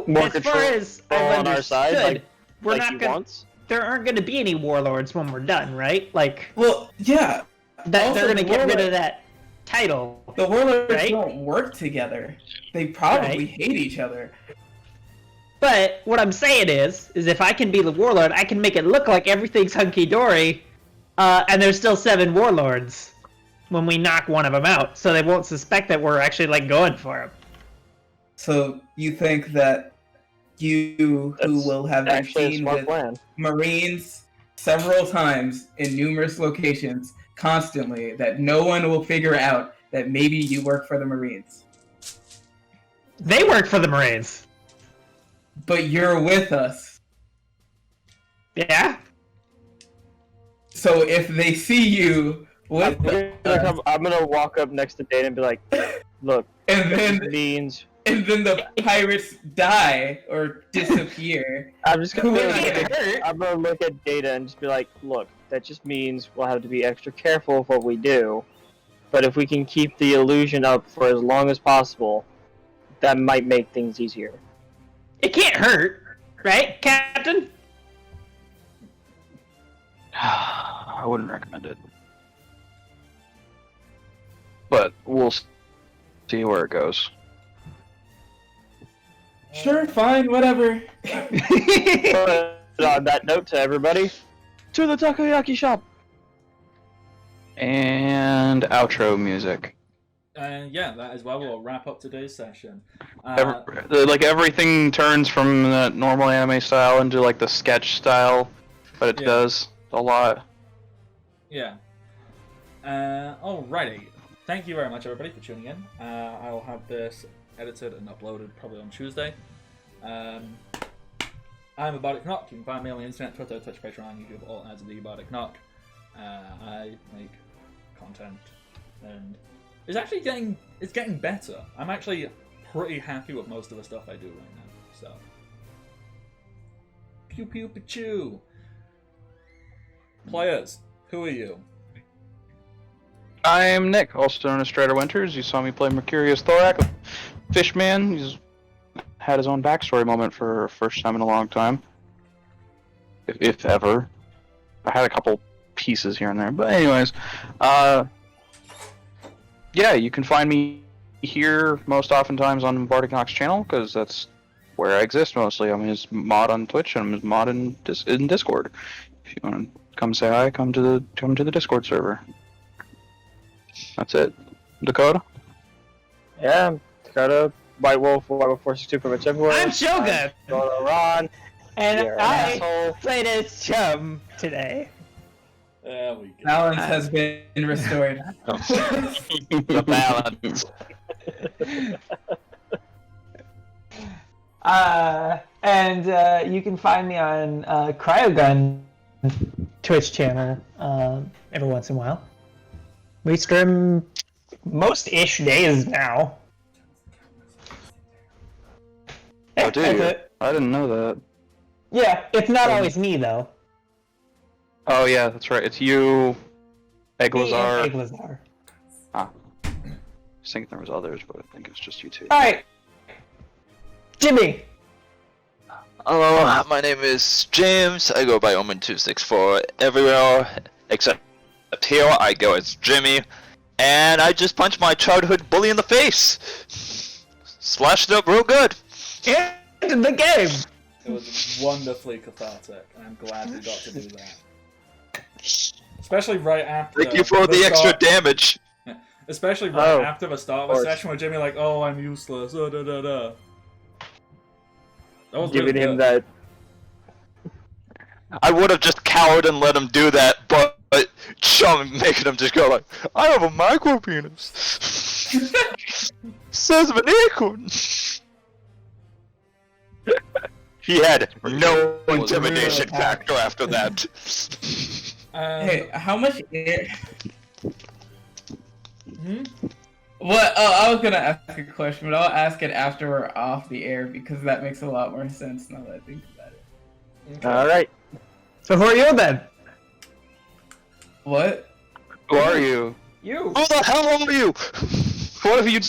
More as far control as I've on our side, understood, we're like not he going. wants. There aren't going to be any warlords when we're done, right? Like Well, yeah. that, Also, they're going to get rid warlord- of that title. The warlords Right? don't work together. They probably Right. hate each other. But what I'm saying is if I can be the warlord, I can make it look like everything's hunky dory, and there's still 7 warlords when we knock one of them out, so they won't suspect that we're actually like going for him. So you think that you, who That's will have been Actually, a seen smart with plan. Marines several times in numerous locations constantly, that no one will figure out that maybe you work for the Marines. They work for the Marines. But you're with us. Yeah? So if they see you with us, I'm gonna walk up next to Data and be like, "Look, and this then means the pirates die or disappear, I'm just gonna Who look would at, get hurt? I'm gonna look at Data and just be like, look, that just means we'll have to be extra careful of what we do. But if we can keep the illusion up for as long as possible, that might make things easier." It can't hurt, right, Captain? I wouldn't recommend it. But we'll see where it goes. sure, fine, whatever. But on that note, to everybody, to the takoyaki shop. And outro music. And yeah, that is where we'll wrap up today's session. Like everything turns from the normal anime style into like the sketch style, but it Yeah. does a lot. Yeah. Alrighty. Thank you very much, everybody, for tuning in. I will have this edited and uploaded probably on Tuesday. I'm a Bardic Knock. You can find me on the internet, Twitter, Twitch, Patreon, YouTube, all as the Bardic Knock. I make content, and it's actually getting better. I'm actually pretty happy with most of the stuff I do right now. So, pew pew pew. Players, who are you? I'm Nick, also known as Strider Winters. You saw me play Mercurius Thorak, Fishman. He's had his own backstory moment for first time in a long time, if ever. I had a couple pieces here and there, but anyways, yeah, you can find me here most oftentimes on Bardic Knock's channel because that's where I exist mostly. I'm his mod on Twitch and I'm his mod in Discord. If you want to come say hi, come to the Discord server. That's it. Dakota? Yeah, Dakota, White Wolf, 462, pretty much everywhere. I'm Shogun, Ron, and you're an I asshole. played as Chum today. There we go. Balance has been restored. The balance. And you can find me on Cryogun Twitch channel every once in a while. We stream most-ish days now. Oh, do That's you? it. I didn't know that. Yeah, it's not always me though. Oh yeah, that's right. It's you, Me and Eglazar. Eglazar. I was thinking there was others, but I think it's just you two. All right, Jimmy. Hello, my name is James. I go by Omen264 everywhere except here. I go as Jimmy, and I just punched my childhood bully in the face. Slashed it up real good. Into the game. It was wonderfully cathartic, and I'm glad we got to do that. Especially right after. Thank you for the extra start- damage. Especially right Oh, after the start of the session where Jimmy like, oh, I'm useless. Da, da, da. That was Giving really him good. that. I would have just cowered and let him do that, but making him just go like, I have a micro penis. Says Manekun. He had no intimidation factor after that. Hey, how much air? Hmm? What? Oh, I was gonna ask a question, but I'll ask it after we're off the air because that makes a lot more sense now that I think about it. Okay. All right. So who are you then? What? Who are you? You. Who the hell are you? What have you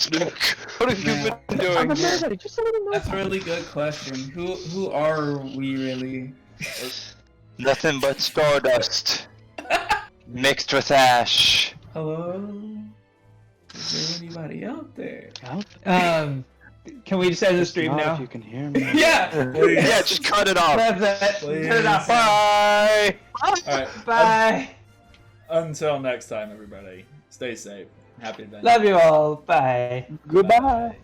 been doing? Just a little That's a really good question. Who are we really? Nothing but stardust. Mixed with ash. Hello? Is there anybody out there? Can we just end the stream now? You can hear me. Yeah. Please. Yeah, just cut it off. That's it. Please. Turn it off. Bye. Alright. Bye. Until next time, everybody. Stay safe. Happy adventure. Love you all. Bye. Goodbye.